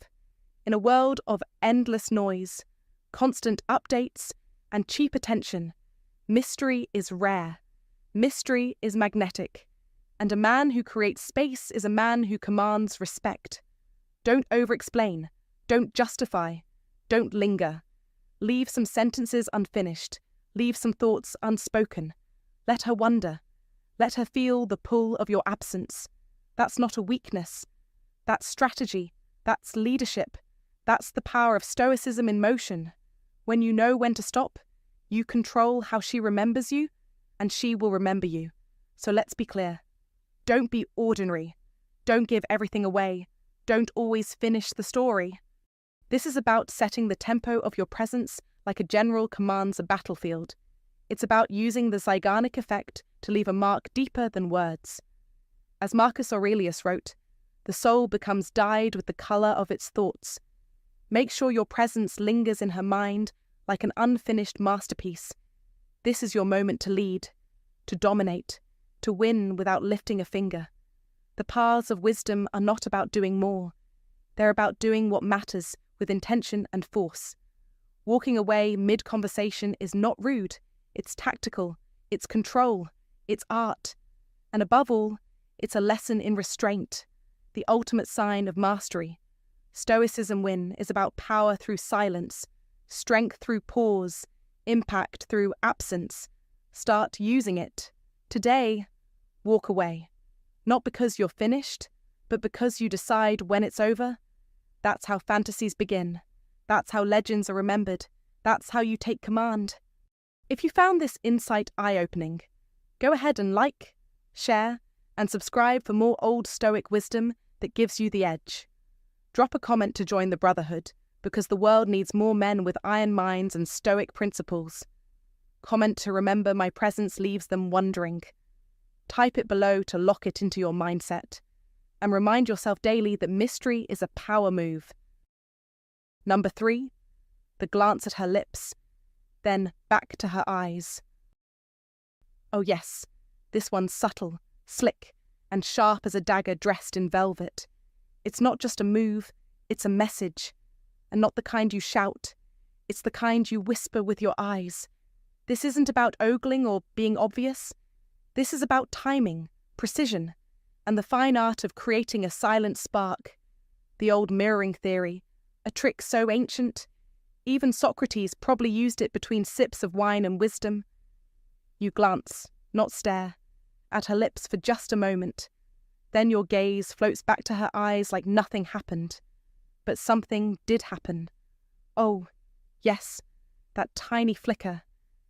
In a world of endless noise, constant updates, and cheap attention, mystery is rare. Mystery is magnetic. And a man who creates space is a man who commands respect. Don't over-explain. Don't justify. Don't linger. Leave some sentences unfinished. Leave some thoughts unspoken. Let her wonder. Let her feel the pull of your absence. That's not a weakness. That's strategy. That's leadership. That's the power of Stoicism in motion. When you know when to stop, you control how she remembers you, and she will remember you. So let's be clear. Don't be ordinary. Don't give everything away. Don't always finish the story. This is about setting the tempo of your presence like a general commands a battlefield. It's about using the Zeigarnik effect to leave a mark deeper than words. As Marcus Aurelius wrote, the soul becomes dyed with the colour of its thoughts. Make sure your presence lingers in her mind like an unfinished masterpiece. This is your moment to lead, to dominate, to win without lifting a finger. The paths of wisdom are not about doing more. They're about doing what matters with intention and force. Walking away mid-conversation is not rude. It's tactical. It's control. It's art. And above all, it's a lesson in restraint, the ultimate sign of mastery. Stoicismwin is about power through silence, strength through pause, impact through absence. Start using it. Today, walk away. Not because you're finished, but because you decide when it's over. That's how fantasies begin. That's how legends are remembered. That's how you take command. If you found this insight eye-opening, go ahead and like, share, and subscribe for more Old Stoic wisdom that gives you the edge. Drop a comment to join the Brotherhood, because the world needs more men with iron minds and Stoic principles. Comment to remember my presence leaves them wondering. Type it below to lock it into your mindset. And remind yourself daily that mystery is a power move. Number 3, the glance at her lips, then back to her eyes. Oh yes, this one's subtle, slick, and sharp as a dagger dressed in velvet. It's not just a move, it's a message. And not the kind you shout, it's the kind you whisper with your eyes. This isn't about ogling or being obvious. This is about timing, precision, and the fine art of creating a silent spark. The old mirroring theory, a trick so ancient, even Socrates probably used it between sips of wine and wisdom. You glance, not stare, at her lips for just a moment. Then your gaze floats back to her eyes like nothing happened. But something did happen. Oh, yes, that tiny flicker,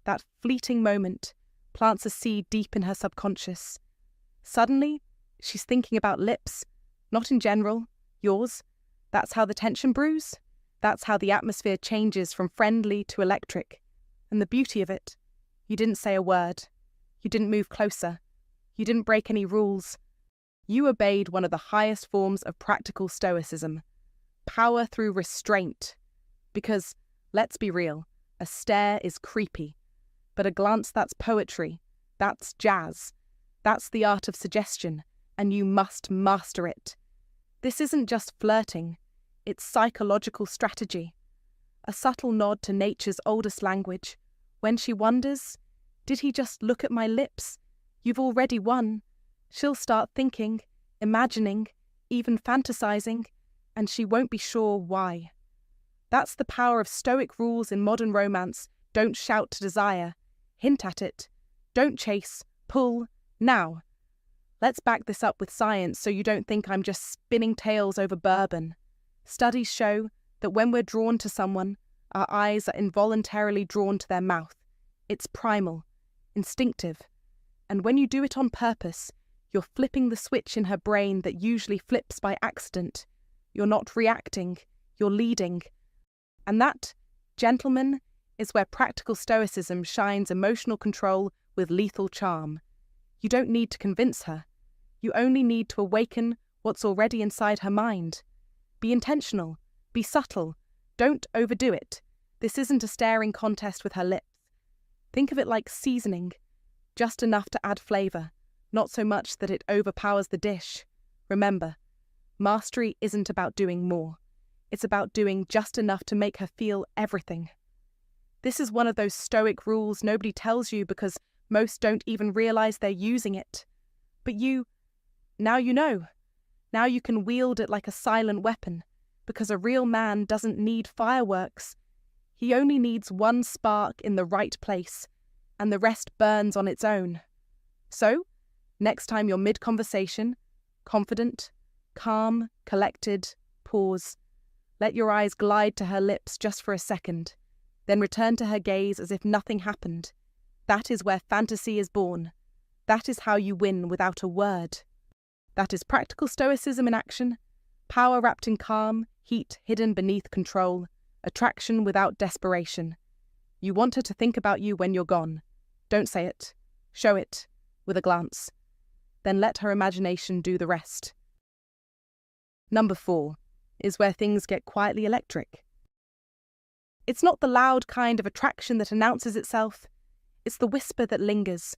that fleeting moment, plants a seed deep in her subconscious. Suddenly, she's thinking about lips, not in general, yours. That's how the tension brews. That's how the atmosphere changes from friendly to electric. And the beauty of it, you didn't say a word. You didn't move closer. You didn't break any rules. You obeyed one of the highest forms of practical stoicism. Power through restraint. Because, let's be real, a stare is creepy. But a glance, that's poetry. That's jazz. That's the art of suggestion, and you must master it. This isn't just flirting. It's psychological strategy. A subtle nod to nature's oldest language. When she wonders, did he just look at my lips? You've already won. She'll start thinking, imagining, even fantasizing, and she won't be sure why. That's the power of Stoic rules in modern romance. Don't shout to desire. Hint at it. Don't chase. Pull. Now. Let's back this up with science so you don't think I'm just spinning tales over bourbon. Studies show that when we're drawn to someone, our eyes are involuntarily drawn to their mouth. It's primal, instinctive. And when you do it on purpose, you're flipping the switch in her brain that usually flips by accident. You're not reacting, you're leading. And that, gentlemen, is where practical stoicism shines emotional control with lethal charm. You don't need to convince her. You only need to awaken what's already inside her mind. Be intentional. Be subtle. Don't overdo it. This isn't a staring contest with her lips. Think of it like seasoning. Just enough to add flavour, not so much that it overpowers the dish. Remember, mastery isn't about doing more. It's about doing just enough to make her feel everything. This is one of those Stoic rules nobody tells you because most don't even realise they're using it. But now you know. Now you can wield it like a silent weapon, because a real man doesn't need fireworks. He only needs one spark in the right place, and the rest burns on its own. So, next time you're mid-conversation, confident, calm, collected, pause. Let your eyes glide to her lips just for a second, then return to her gaze as if nothing happened. That is where fantasy is born. That is how you win without a word. That is practical stoicism in action. Power wrapped in calm, heat hidden beneath control, attraction without desperation. You want her to think about you when you're gone. Don't say it. Show it, with a glance. Then let her imagination do the rest. Number 4 is where things get quietly electric. It's not the loud kind of attraction that announces itself. It's the whisper that lingers.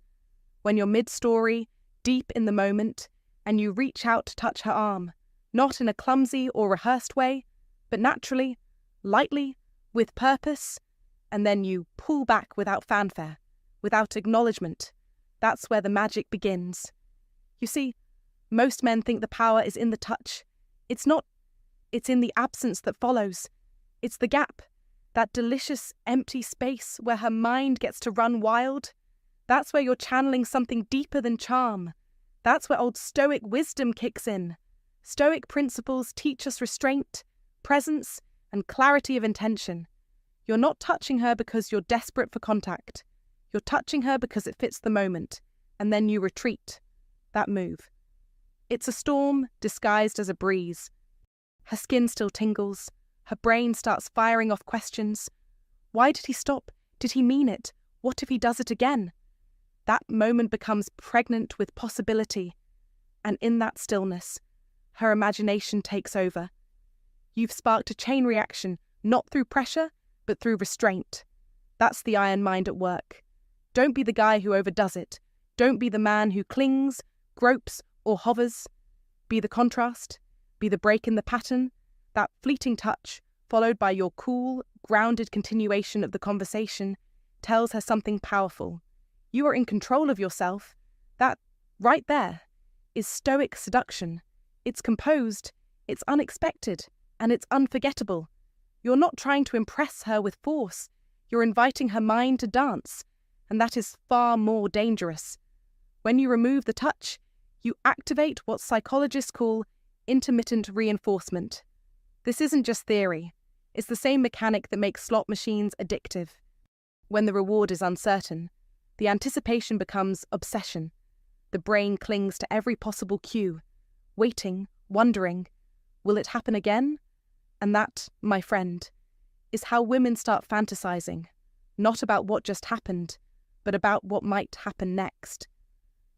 When you're mid-story, deep in the moment, and you reach out to touch her arm, not in a clumsy or rehearsed way, but naturally, lightly, with purpose, and then you pull back without fanfare, without acknowledgement. That's where the magic begins. You see, most men think the power is in the touch. It's not. It's in the absence that follows. It's the gap, that delicious empty space where her mind gets to run wild. That's where you're channeling something deeper than charm. That's where old Stoic wisdom kicks in. Stoic principles teach us restraint, presence, and clarity of intention. You're not touching her because you're desperate for contact. You're touching her because it fits the moment, and then you retreat. That move, It's a storm disguised as a breeze. Her skin still tingles. Her brain starts firing off questions. Why did he stop? Did he mean it? What if he does it again? That moment becomes pregnant with possibility. And in that stillness, her imagination takes over. You've sparked a chain reaction, not through pressure, but through restraint. That's the iron mind at work. Don't be the guy who overdoes it. Don't be the man who clings, gropes, or hovers. Be the contrast. Be the break in the pattern. That fleeting touch, followed by your cool, grounded continuation of the conversation, tells her something powerful. You are in control of yourself. That, right there, is Stoic seduction. It's composed, it's unexpected, and it's unforgettable. You're not trying to impress her with force. You're inviting her mind to dance, and that is far more dangerous. When you remove the touch, you activate what psychologists call intermittent reinforcement. This isn't just theory. It's the same mechanic that makes slot machines addictive. When the reward is uncertain, the anticipation becomes obsession. The brain clings to every possible cue, waiting, wondering, will it happen again? And that, my friend, is how women start fantasizing, not about what just happened, but about what might happen next.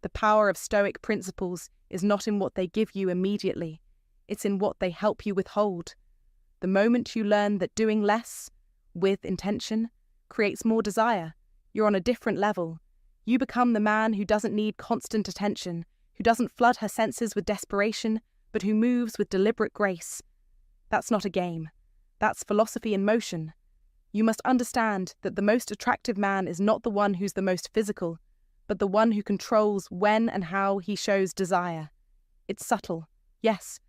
The power of Stoic principles is not in what they give you immediately, it's in what they help you withhold. The moment you learn that doing less, with intention, creates more desire, you're on a different level. You become the man who doesn't need constant attention, who doesn't flood her senses with desperation, but who moves with deliberate grace. That's not a game. That's philosophy in motion. You must understand that the most attractive man is not the one who's the most physical, but the one who controls when and how he shows desire. It's subtle, yes,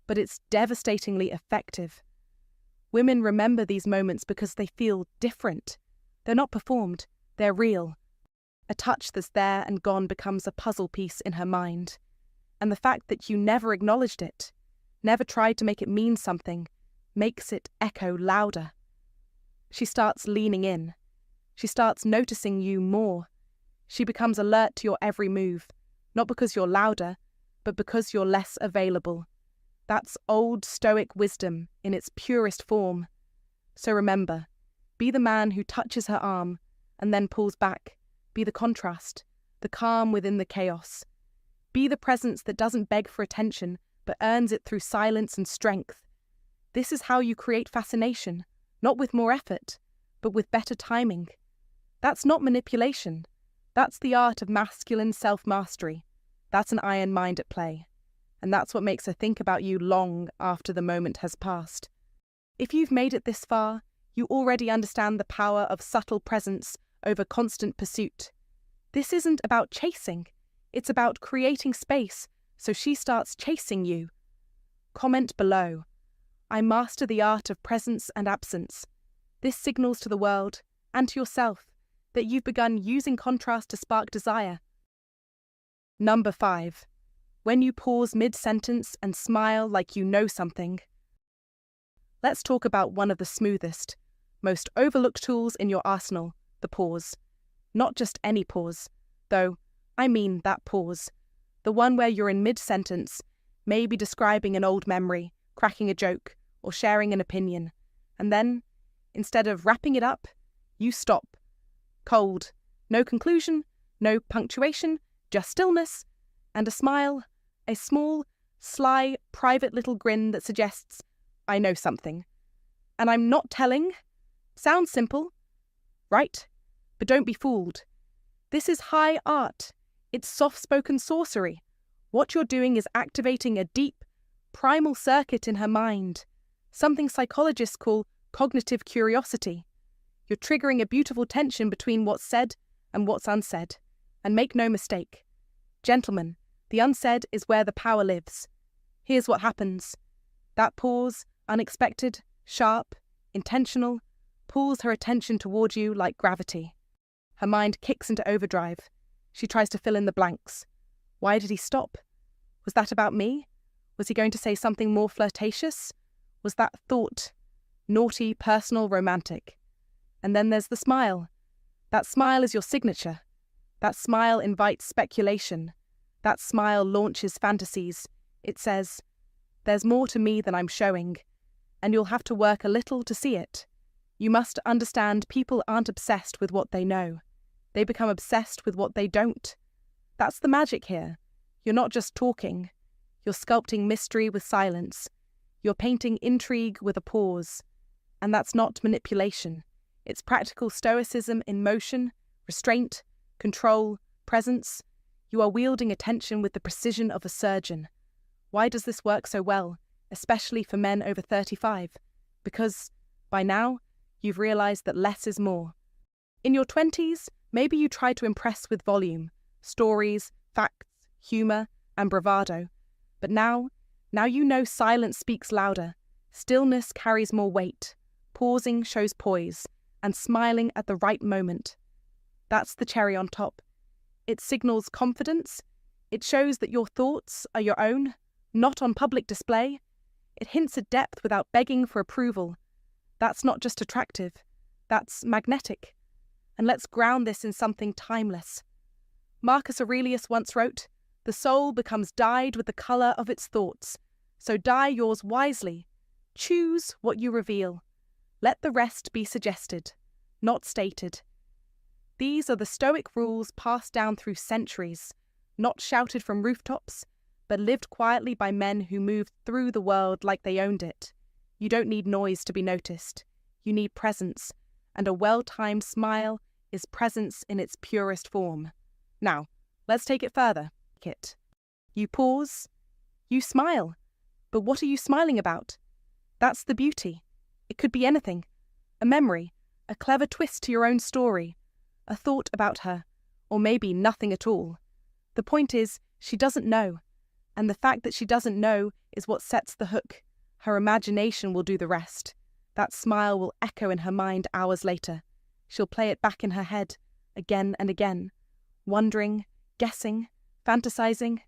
but it's devastatingly effective. Women remember these moments because they feel different. They're not performed, they're real. A touch that's there and gone becomes a puzzle piece in her mind. And the fact that you never acknowledged it, never tried to make it mean something, makes it echo louder. She starts leaning in. She starts noticing you more. She becomes alert to your every move, not because you're louder, but because you're less available. That's old Stoic wisdom in its purest form. So remember, be the man who touches her arm and then pulls back. Be the contrast, the calm within the chaos. Be the presence that doesn't beg for attention, but earns it through silence and strength. This is how you create fascination, not with more effort, but with better timing. That's not manipulation. That's the art of masculine self-mastery. That's an iron mind at play. And that's what makes her think about you long after the moment has passed. If you've made it this far, you already understand the power of subtle presence over constant pursuit. This isn't about chasing. It's about creating space so she starts chasing you. Comment below. I master the art of presence and absence. This signals to the world, and to yourself, that you've begun using contrast to spark desire. Number 5. When you pause mid-sentence and smile like you know something. Let's talk about one of the smoothest, most overlooked tools in your arsenal, the pause. Not just any pause, though, I mean that pause. The one where you're in mid-sentence, maybe describing an old memory, cracking a joke, or sharing an opinion. And then, instead of wrapping it up, you stop. Cold. No conclusion, no punctuation, just stillness, and a smile, a small, sly, private little grin that suggests, I know something. And I'm not telling. Sounds simple, right? But don't be fooled. This is high art. It's soft-spoken sorcery. What you're doing is activating a deep, primal circuit in her mind, something psychologists call cognitive curiosity. You're triggering a beautiful tension between what's said and what's unsaid. And make no mistake, gentlemen, the unsaid is where the power lives. Here's what happens. That pause, unexpected, sharp, intentional, pulls her attention toward you like gravity. Her mind kicks into overdrive. She tries to fill in the blanks. Why did he stop? Was that about me? Was he going to say something more flirtatious? Was that thought naughty, personal, romantic? And then there's the smile. That smile is your signature. That smile invites speculation. That smile launches fantasies. It says, "There's more to me than I'm showing, and you'll have to work a little to see it." You must understand people aren't obsessed with what they know. They become obsessed with what they don't. That's the magic here. You're not just talking. You're sculpting mystery with silence. You're painting intrigue with a pause. And that's not manipulation. It's practical stoicism in motion, restraint, control, presence. You are wielding attention with the precision of a surgeon. Why does this work so well, especially for men over 35? Because, by now, you've realized that less is more. In your 20s, maybe you try to impress with volume, stories, facts, humor, and bravado. But now you know silence speaks louder. Stillness carries more weight. Pausing shows poise, and smiling at the right moment. That's the cherry on top. It signals confidence. It shows that your thoughts are your own, not on public display. It hints at depth without begging for approval. That's not just attractive. That's magnetic. And let's ground this in something timeless. Marcus Aurelius once wrote, "The soul becomes dyed with the colour of its thoughts, so dye yours wisely. Choose what you reveal. Let the rest be suggested, not stated." These are the Stoic rules passed down through centuries, not shouted from rooftops, but lived quietly by men who moved through the world like they owned it. You don't need noise to be noticed. You need presence, and a well-timed smile is presence in its purest form. Now, let's take it further. You pause, you smile. But what are you smiling about? That's the beauty. It could be anything. A memory, a clever twist to your own story, a thought about her, or maybe nothing at all. The point is, she doesn't know. And the fact that she doesn't know is what sets the hook. Her imagination will do the rest. That smile will echo in her mind hours later. She'll play it back in her head, again and again, wondering, guessing, fantasizing.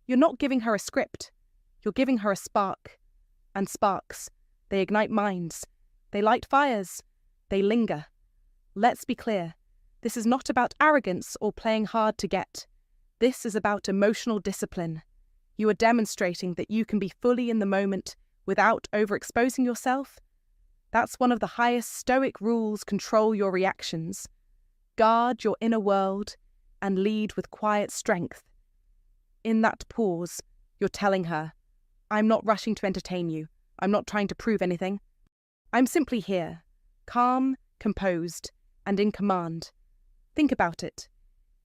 You're not giving her a script. You're giving her a spark. And sparks, they ignite minds. They light fires. They linger. Let's be clear. This is not about arrogance or playing hard to get. This is about emotional discipline. You are demonstrating that you can be fully in the moment without overexposing yourself. That's one of the highest Stoic rules. Control your reactions. Guard your inner world and lead with quiet strength. In that pause, you're telling her, "I'm not rushing to entertain you. I'm not trying to prove anything. I'm simply here, calm, composed, and in command." Think about it.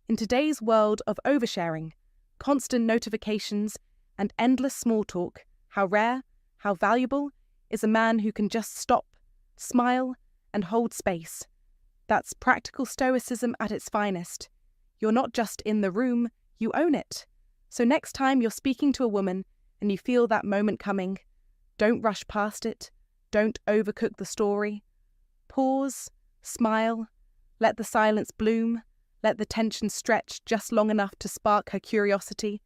In today's world of oversharing, constant notifications, and endless small talk, how rare, how valuable is a man who can just stop, smile, and hold space. That's practical stoicism at its finest. You're not just in the room, you own it. So next time you're speaking to a woman and you feel that moment coming, don't rush past it. Don't overcook the story. Pause, smile, let the silence bloom, let the tension stretch just long enough to spark her curiosity.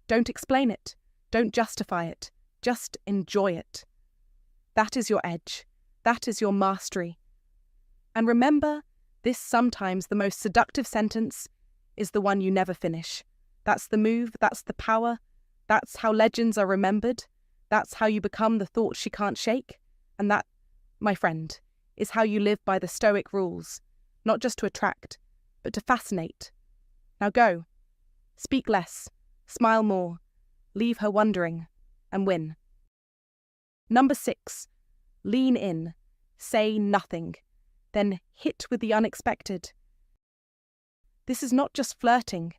Don't explain it. Don't justify it. Just enjoy it. That is your edge. That is your mastery. And remember, this sometimes the most seductive sentence is the one you never finish. That's the move, that's the power, that's how legends are remembered, that's how you become the thought she can't shake, and that, my friend, is how you live by the Stoic rules, not just to attract, but to fascinate. Now go. Speak less, smile more, leave her wondering, and win. Number 6, lean in, say nothing, then hit with the unexpected. This is not just flirting.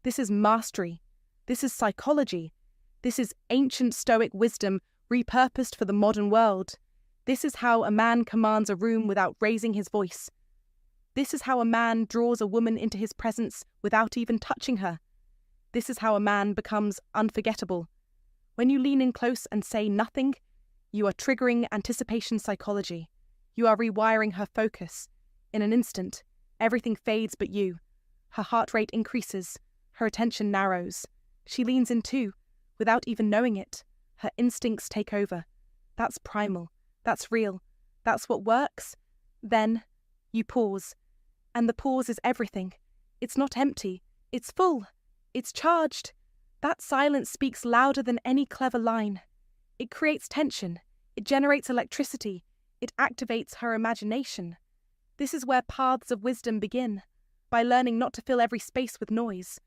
This is mastery. This is psychology. This is ancient Stoic wisdom repurposed for the modern world. This is how a man commands a room without raising his voice. This is how a man draws a woman into his presence without even touching her. This is how a man becomes unforgettable. When you lean in close and say nothing, you are triggering anticipation psychology. You are rewiring her focus. In an instant, everything fades but you. Her heart rate increases. Her attention narrows. She leans in too, without even knowing it. Her instincts take over. That's primal. That's real. That's what works. Then, you pause. And the pause is everything. It's not empty. It's full. It's charged. That silence speaks louder than any clever line. It creates tension. It generates electricity. It activates her imagination. This is where paths of wisdom begin, by learning not to fill every space with noise.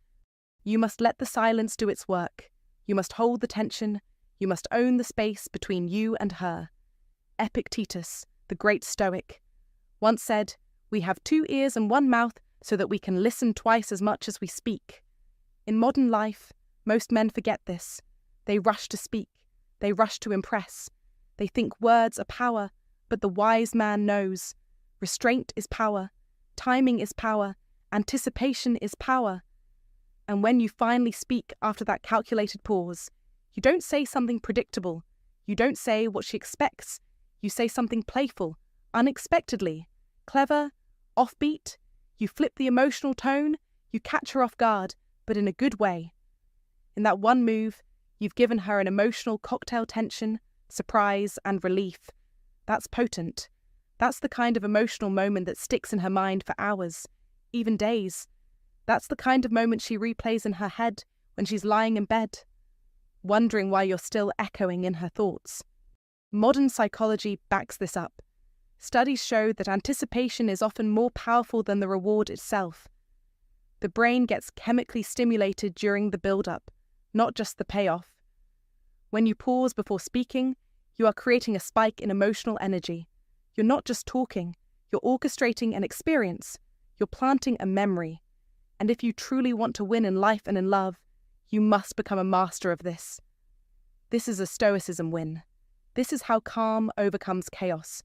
You must let the silence do its work. You must hold the tension. You must own the space between you and her. Epictetus, the great Stoic, once said, "We have 2 ears and 1 mouth so that we can listen twice as much as we speak." In modern life, most men forget this. They rush to speak. They rush to impress. They think words are power, but the wise man knows. Restraint is power. Timing is power. Anticipation is power. And when you finally speak after that calculated pause, you don't say something predictable. You don't say what she expects. You say something playful, unexpectedly, clever, offbeat. You flip the emotional tone. You catch her off guard, but in a good way. In that one move, you've given her an emotional cocktail tension, surprise, and relief. That's potent. That's the kind of emotional moment that sticks in her mind for hours, even days. That's the kind of moment she replays in her head when she's lying in bed, wondering why you're still echoing in her thoughts. Modern psychology backs this up. Studies show that anticipation is often more powerful than the reward itself. The brain gets chemically stimulated during the build-up, not just the payoff. When you pause before speaking, you are creating a spike in emotional energy. You're not just talking, you're orchestrating an experience. You're planting a memory. And if you truly want to win in life and in love, you must become a master of this. This is a Stoicism win. This is how calm overcomes chaos,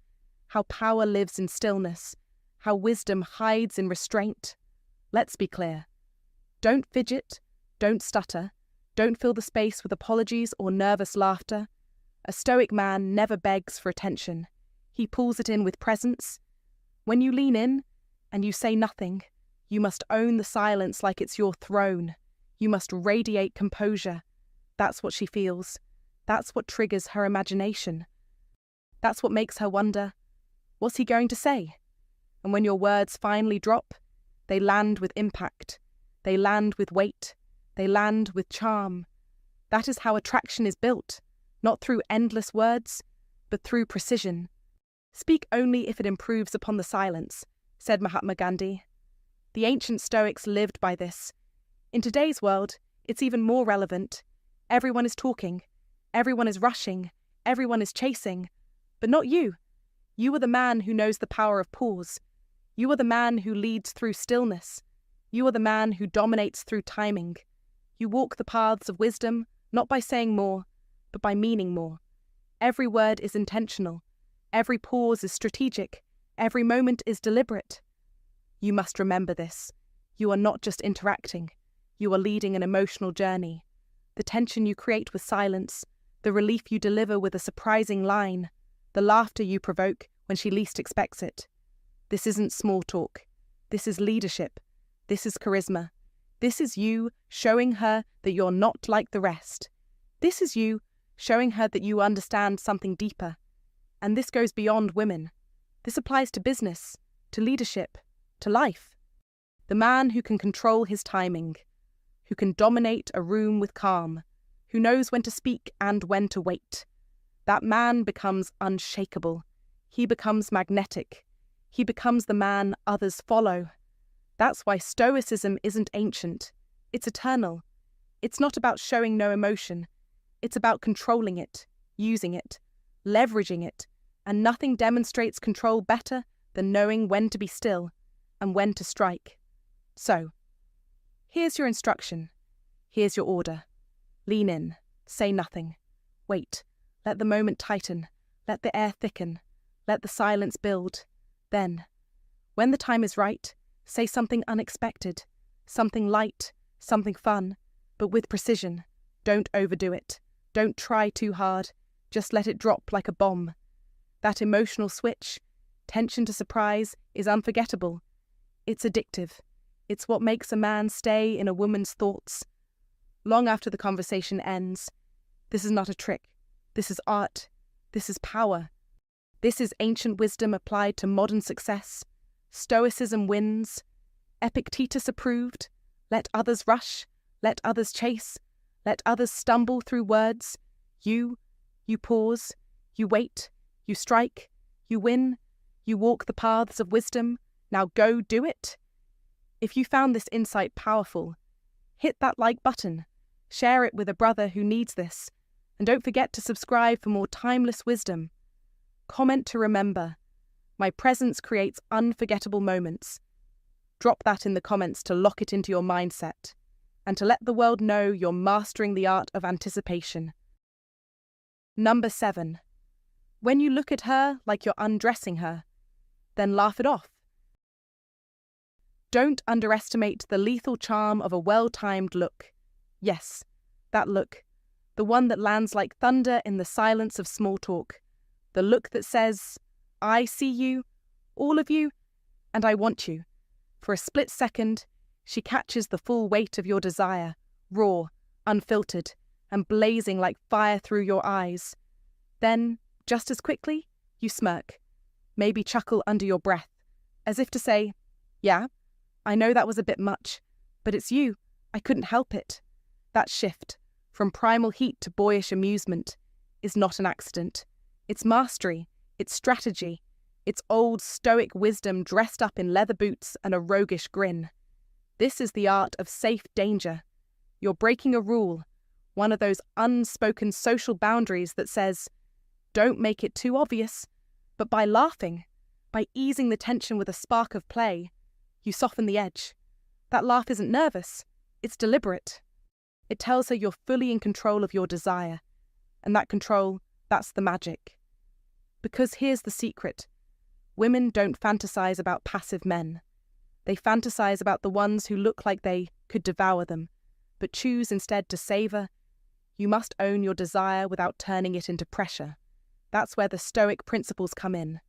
how power lives in stillness, how wisdom hides in restraint. Let's be clear. Don't fidget, don't stutter, don't fill the space with apologies or nervous laughter. A Stoic man never begs for attention. He pulls it in with presence. When you lean in and you say nothing, you must own the silence like it's your throne. You must radiate composure. That's what she feels. That's what triggers her imagination. That's what makes her wonder, what's he going to say? And when your words finally drop, they land with impact. They land with weight. They land with charm. That is how attraction is built, not through endless words, but through precision. Speak only if it improves upon the silence, said Mahatma Gandhi. The ancient Stoics lived by this. In today's world, it's even more relevant. Everyone is talking. Everyone is rushing. Everyone is chasing. But not you. You are the man who knows the power of pause. You are the man who leads through stillness. You are the man who dominates through timing. You walk the paths of wisdom, not by saying more, but by meaning more. Every word is intentional. Every pause is strategic. Every moment is deliberate. You must remember this. You are not just interacting. You are leading an emotional journey. The tension you create with silence, the relief you deliver with a surprising line, the laughter you provoke when she least expects it. This isn't small talk. This is leadership. This is charisma. This is you showing her that you're not like the rest. This is you showing her that you understand something deeper. And this goes beyond women. This applies to business, to leadership, to life. The man who can control his timing, who can dominate a room with calm, who knows when to speak and when to wait. That man becomes unshakable. He becomes magnetic. He becomes the man others follow. That's why Stoicism isn't ancient. It's eternal. It's not about showing no emotion. It's about controlling it, using it, leveraging it, and nothing demonstrates control better than knowing when to be still and when to strike. So, here's your instruction. Here's your order. Lean in. Say nothing. Wait. Let the moment tighten. Let the air thicken. Let the silence build. Then, when the time is right, say something unexpected, something light, something fun, but with precision. Don't overdo it. Don't try too hard. Just let it drop like a bomb. That emotional switch, tension to surprise, is unforgettable. It's addictive. It's what makes a man stay in a woman's thoughts long after the conversation ends. This is not a trick. This is art. This is power. This is ancient wisdom applied to modern success. Stoicism wins. Epictetus approved. Let others rush. Let others chase. Let others stumble through words. You pause, you wait, you strike, you win, you walk the paths of wisdom. Now go do it. If you found this insight powerful, hit that like button, share it with a brother who needs this, and don't forget to subscribe for more timeless wisdom. Comment to remember. My presence creates unforgettable moments. Drop that in the comments to lock it into your mindset, and to let the world know you're mastering the art of anticipation. Number 7. When you look at her like you're undressing her, then laugh it off. Don't underestimate the lethal charm of a well-timed look. Yes, that look. The one that lands like thunder in the silence of small talk. The look that says, I see you, all of you, and I want you. For a split second, she catches the full weight of your desire, raw, unfiltered, and blazing like fire through your eyes. Then, just as quickly, you smirk, maybe chuckle under your breath, as if to say, yeah, I know that was a bit much, but it's you, I couldn't help it. That shift, from primal heat to boyish amusement, is not an accident. It's mastery, it's strategy, it's old Stoic wisdom dressed up in leather boots and a roguish grin. This is the art of safe danger. You're breaking a rule, one of those unspoken social boundaries that says, don't make it too obvious, but by laughing, by easing the tension with a spark of play, you soften the edge. That laugh isn't nervous, it's deliberate. It tells her you're fully in control of your desire, and that control, that's the magic. Because here's the secret. Women don't fantasize about passive men. They fantasize about the ones who look like they could devour them, but choose instead to savor. You must own your desire without turning it into pressure. That's where the Stoic principles come in.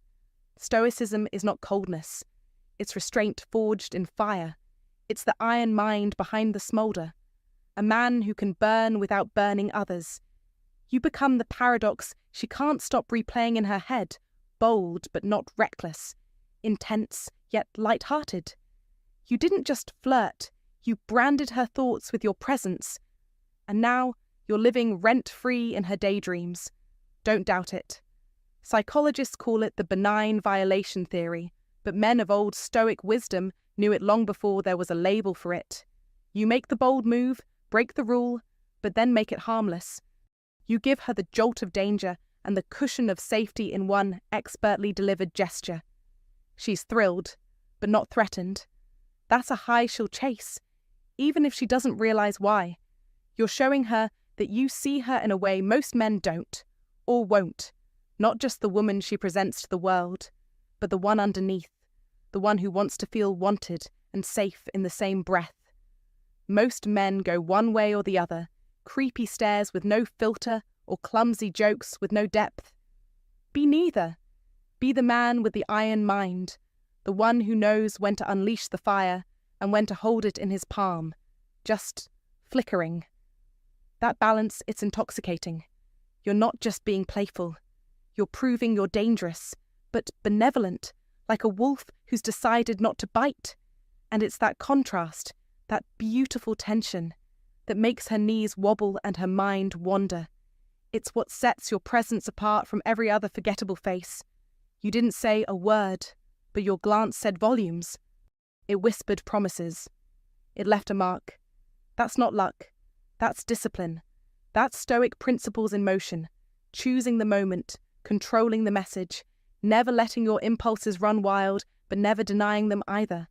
Stoicism is not coldness. It's restraint forged in fire. It's the iron mind behind the smolder. A man who can burn without burning others. You become the paradox she can't stop replaying in her head, bold but not reckless, intense yet light-hearted. You didn't just flirt, you branded her thoughts with your presence. And now you're living rent-free in her daydreams. Don't doubt it. Psychologists call it the benign violation theory, but men of old Stoic wisdom knew it long before there was a label for it. You make the bold move, break the rule, but then make it harmless. You give her the jolt of danger and the cushion of safety in one expertly delivered gesture. She's thrilled, but not threatened. That's a high she'll chase, even if she doesn't realize why. You're showing her that you see her in a way most men don't, or won't. Not just the woman she presents to the world, but the one underneath, the one who wants to feel wanted and safe in the same breath. Most men go one way or the other, creepy stares with no filter or clumsy jokes with no depth. Be neither. Be the man with the iron mind, the one who knows when to unleash the fire and when to hold it in his palm, just flickering. That balance, it's intoxicating. You're not just being playful. You're proving you're dangerous, but benevolent, like a wolf who's decided not to bite. And it's that contrast, that beautiful tension, that makes her knees wobble and her mind wander. It's what sets your presence apart from every other forgettable face. You didn't say a word, but your glance said volumes. It whispered promises. It left a mark. That's not luck. That's discipline. That's Stoic principles in motion. Choosing the moment, controlling the message, never letting your impulses run wild, but never denying them either.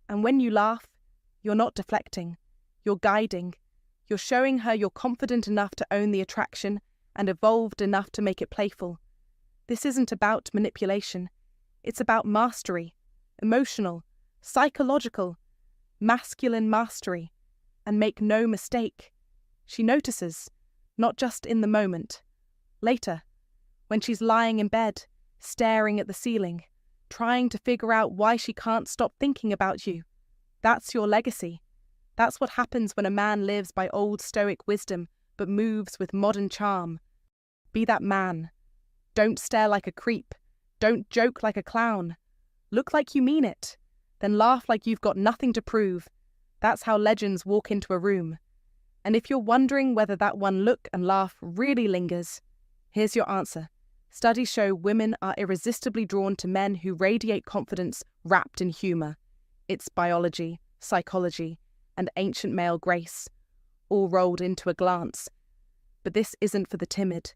And when you laugh, you're not deflecting. You're guiding. You're showing her you're confident enough to own the attraction and evolved enough to make it playful. This isn't about manipulation. It's about mastery, emotional, psychological, masculine mastery. And make no mistake, she notices, not just in the moment. Later, when she's lying in bed, staring at the ceiling, trying to figure out why she can't stop thinking about you. That's your legacy. That's what happens when a man lives by old Stoic wisdom but moves with modern charm. Be that man. Don't stare like a creep. Don't joke like a clown. Look like you mean it. Then laugh like you've got nothing to prove. That's how legends walk into a room. And if you're wondering whether that one look and laugh really lingers, here's your answer. Studies show women are irresistibly drawn to men who radiate confidence wrapped in humour. It's biology, psychology, and ancient male grace, all rolled into a glance. But this isn't for the timid.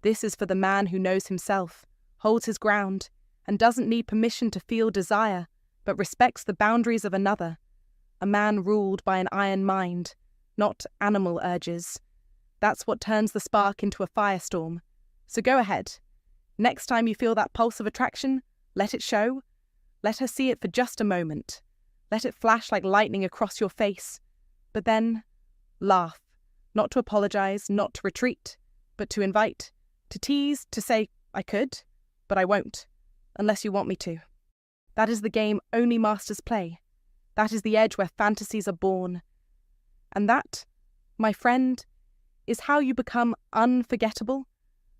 This is for the man who knows himself, holds his ground, and doesn't need permission to feel desire, but respects the boundaries of another. A man ruled by an iron mind, not animal urges. That's what turns the spark into a firestorm. So go ahead. Next time you feel that pulse of attraction, let it show. Let her see it for just a moment. Let it flash like lightning across your face. But then, laugh. Not to apologize, not to retreat, but to invite, to tease, to say, I could, but I won't, unless you want me to. That is the game only masters play. That is the edge where fantasies are born. And that, my friend, is how you become unforgettable,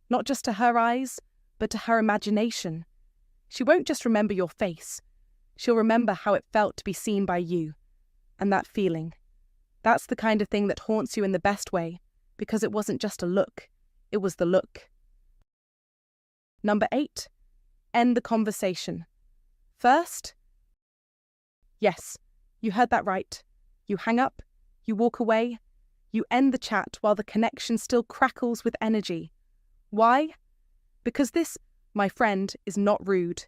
not just to her eyes, but to her imagination. She won't just remember your face. She'll remember how it felt to be seen by you. And that feeling. That's the kind of thing that haunts you in the best way, because it wasn't just a look, it was the look. Number 8, end the conversation. First, yes, you heard that right. You hang up, you walk away, you end the chat while the connection still crackles with energy. Why? Because this, my friend, is not rude.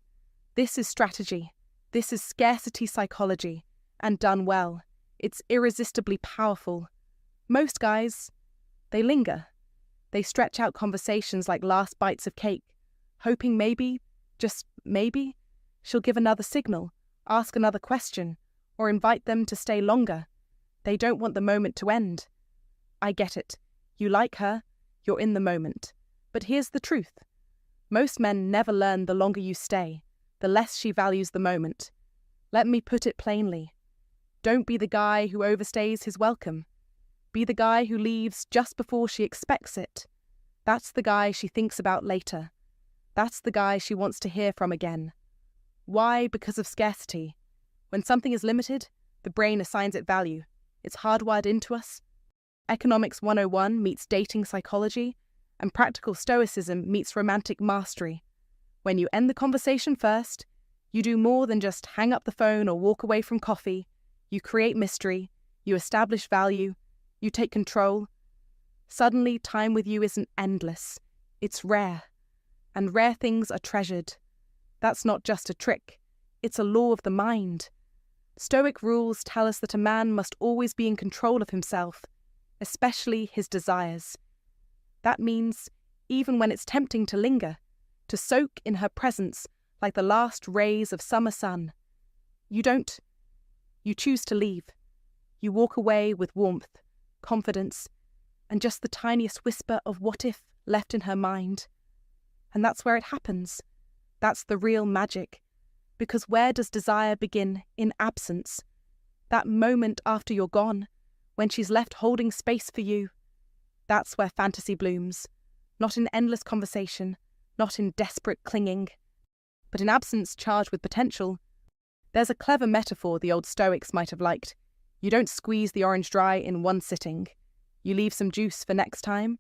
This is strategy. This is scarcity psychology, and done well. It's irresistibly powerful. Most guys, they linger. They stretch out conversations like last bites of cake, hoping maybe, just maybe, she'll give another signal, ask another question, or invite them to stay longer. They don't want the moment to end. I get it. You like her, you're in the moment. But here's the truth. Most men never learn the longer you stay, the less she values the moment. Let me put it plainly. Don't be the guy who overstays his welcome. Be the guy who leaves just before she expects it. That's the guy she thinks about later. That's the guy she wants to hear from again. Why? Because of scarcity. When something is limited, the brain assigns it value. It's hardwired into us. Economics 101 meets dating psychology, and practical stoicism meets romantic mastery. When you end the conversation first, you do more than just hang up the phone or walk away from coffee. You create mystery, you establish value, you take control. Suddenly, time with you isn't endless. It's rare. And rare things are treasured. That's not just a trick. It's a law of the mind. Stoic rules tell us that a man must always be in control of himself, especially his desires. That means, even when it's tempting to linger, to soak in her presence like the last rays of summer sun. You don't. You choose to leave. You walk away with warmth, confidence, and just the tiniest whisper of what if left in her mind. And that's where it happens. That's the real magic. Because where does desire begin? In absence. That moment after you're gone, when she's left holding space for you. That's where fantasy blooms. Not in endless conversation, not in desperate clinging, but in absence charged with potential. There's a clever metaphor the old Stoics might have liked. You don't squeeze the orange dry in one sitting. You leave some juice for next time.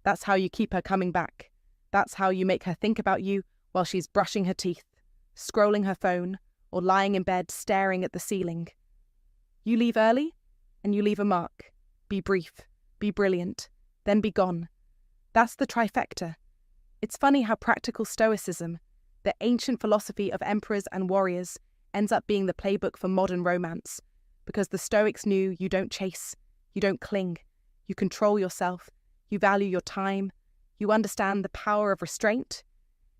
That's how you keep her coming back. That's how you make her think about you while she's brushing her teeth, scrolling her phone, or lying in bed staring at the ceiling. You leave early, and you leave a mark. Be brief, be brilliant, then be gone. That's the trifecta. It's funny how practical stoicism, the ancient philosophy of emperors and warriors, ends up being the playbook for modern romance, because the Stoics knew you don't chase, you don't cling, you control yourself, you value your time, you understand the power of restraint.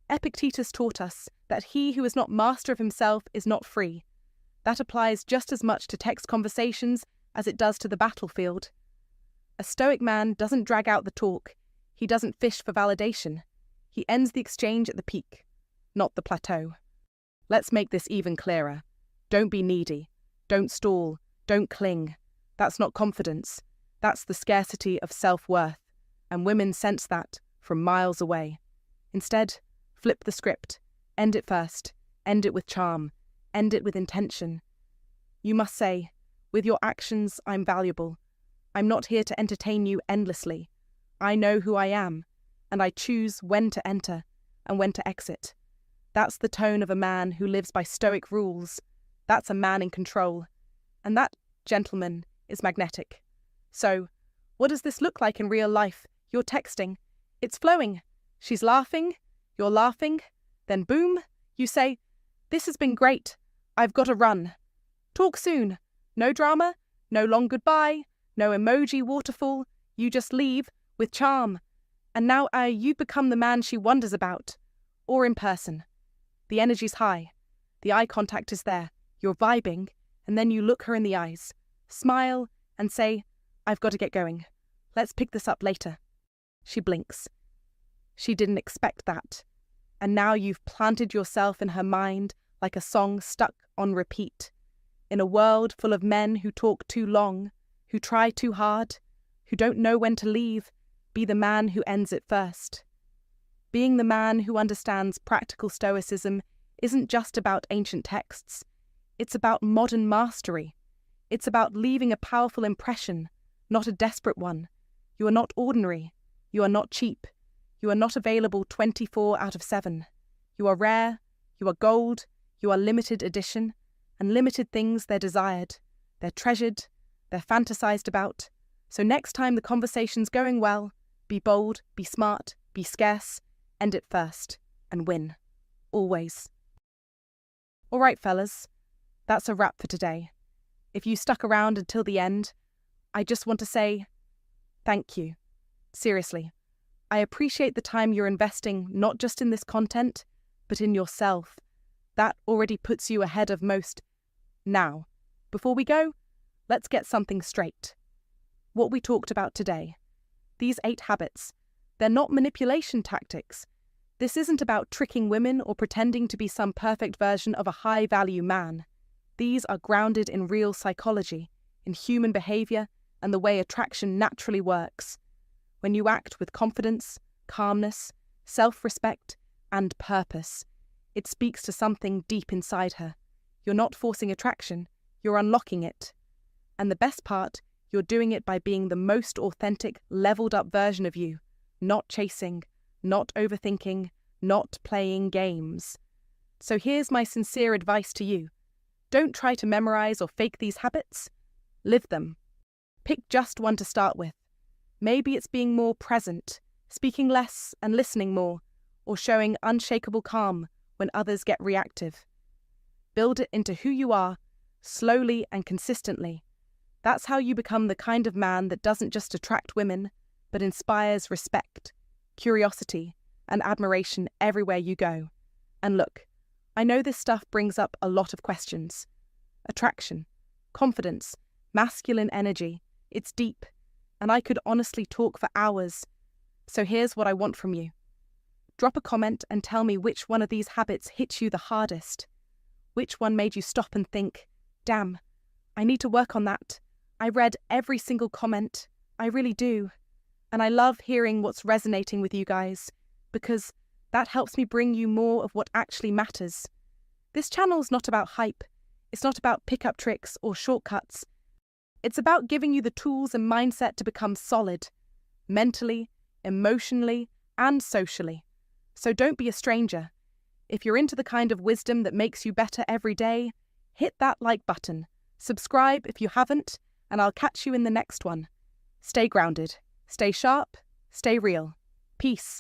Epictetus taught us that he who is not master of himself is not free. That applies just as much to text conversations as it does to the battlefield. A Stoic man doesn't drag out the talk, he doesn't fish for validation. He ends the exchange at the peak, not the plateau. Let's make this even clearer. Don't be needy. Don't stall. Don't cling. That's not confidence. That's the scarcity of self-worth. And women sense that from miles away. Instead, flip the script. End it first. End it with charm. End it with intention. You must say, with your actions, I'm valuable. I'm not here to entertain you endlessly. I know who I am, and I choose when to enter and when to exit. That's the tone of a man who lives by Stoic rules. That's a man in control. And that, gentleman, is magnetic. So, what does this look like in real life? You're texting. It's flowing. She's laughing. You're laughing. Then boom, you say, "This has been great. I've got to run. Talk soon." No drama, no long goodbye, no emoji waterfall. You just leave with charm. And now you become the man she wonders about. Or in person. The energy's high. The eye contact is there. You're vibing, and then you look her in the eyes, smile, and say, "I've got to get going. Let's pick this up later." She blinks. She didn't expect that. And now you've planted yourself in her mind like a song stuck on repeat. In a world full of men who talk too long, who try too hard, who don't know when to leave, be the man who ends it first. Being the man who understands practical stoicism isn't just about ancient texts. It's about modern mastery. It's about leaving a powerful impression, not a desperate one. You are not ordinary. You are not cheap. You are not available 24 out of 7. You are rare. You are gold. You are limited edition. And limited things, they're desired. They're treasured. They're fantasized about. So next time the conversation's going well, be bold, be smart, be scarce, end it first, and win. Always. All right, fellas. That's a wrap for today. If you stuck around until the end, I just want to say thank you. Seriously. I appreciate the time you're investing not just in this content, but in yourself. That already puts you ahead of most. Now, before we go, let's get something straight. What we talked about today, these 8 habits, they're not manipulation tactics. This isn't about tricking women or pretending to be some perfect version of a high-value man. These are grounded in real psychology, in human behavior, and the way attraction naturally works. When you act with confidence, calmness, self-respect, and purpose, it speaks to something deep inside her. You're not forcing attraction, you're unlocking it. And the best part, you're doing it by being the most authentic, leveled-up version of you, not chasing, not overthinking, not playing games. So here's my sincere advice to you. Don't try to memorize or fake these habits. Live them. Pick just one to start with. Maybe it's being more present, speaking less and listening more, or showing unshakable calm when others get reactive. Build it into who you are, slowly and consistently. That's how you become the kind of man that doesn't just attract women, but inspires respect, curiosity, and admiration everywhere you go. And look, I know this stuff brings up a lot of questions. Attraction, confidence, masculine energy, it's deep, and I could honestly talk for hours. So here's what I want from you. Drop a comment and tell me which one of these habits hit you the hardest. Which one made you stop and think, damn, I need to work on that. I read every single comment. I really do. And I love hearing what's resonating with you guys, because that helps me bring you more of what actually matters. This channel's not about hype. It's not about pickup tricks or shortcuts. It's about giving you the tools and mindset to become solid, mentally, emotionally, and socially. So don't be a stranger. If you're into the kind of wisdom that makes you better every day, hit that like button. Subscribe if you haven't, and I'll catch you in the next one. Stay grounded, stay sharp, stay real. Peace.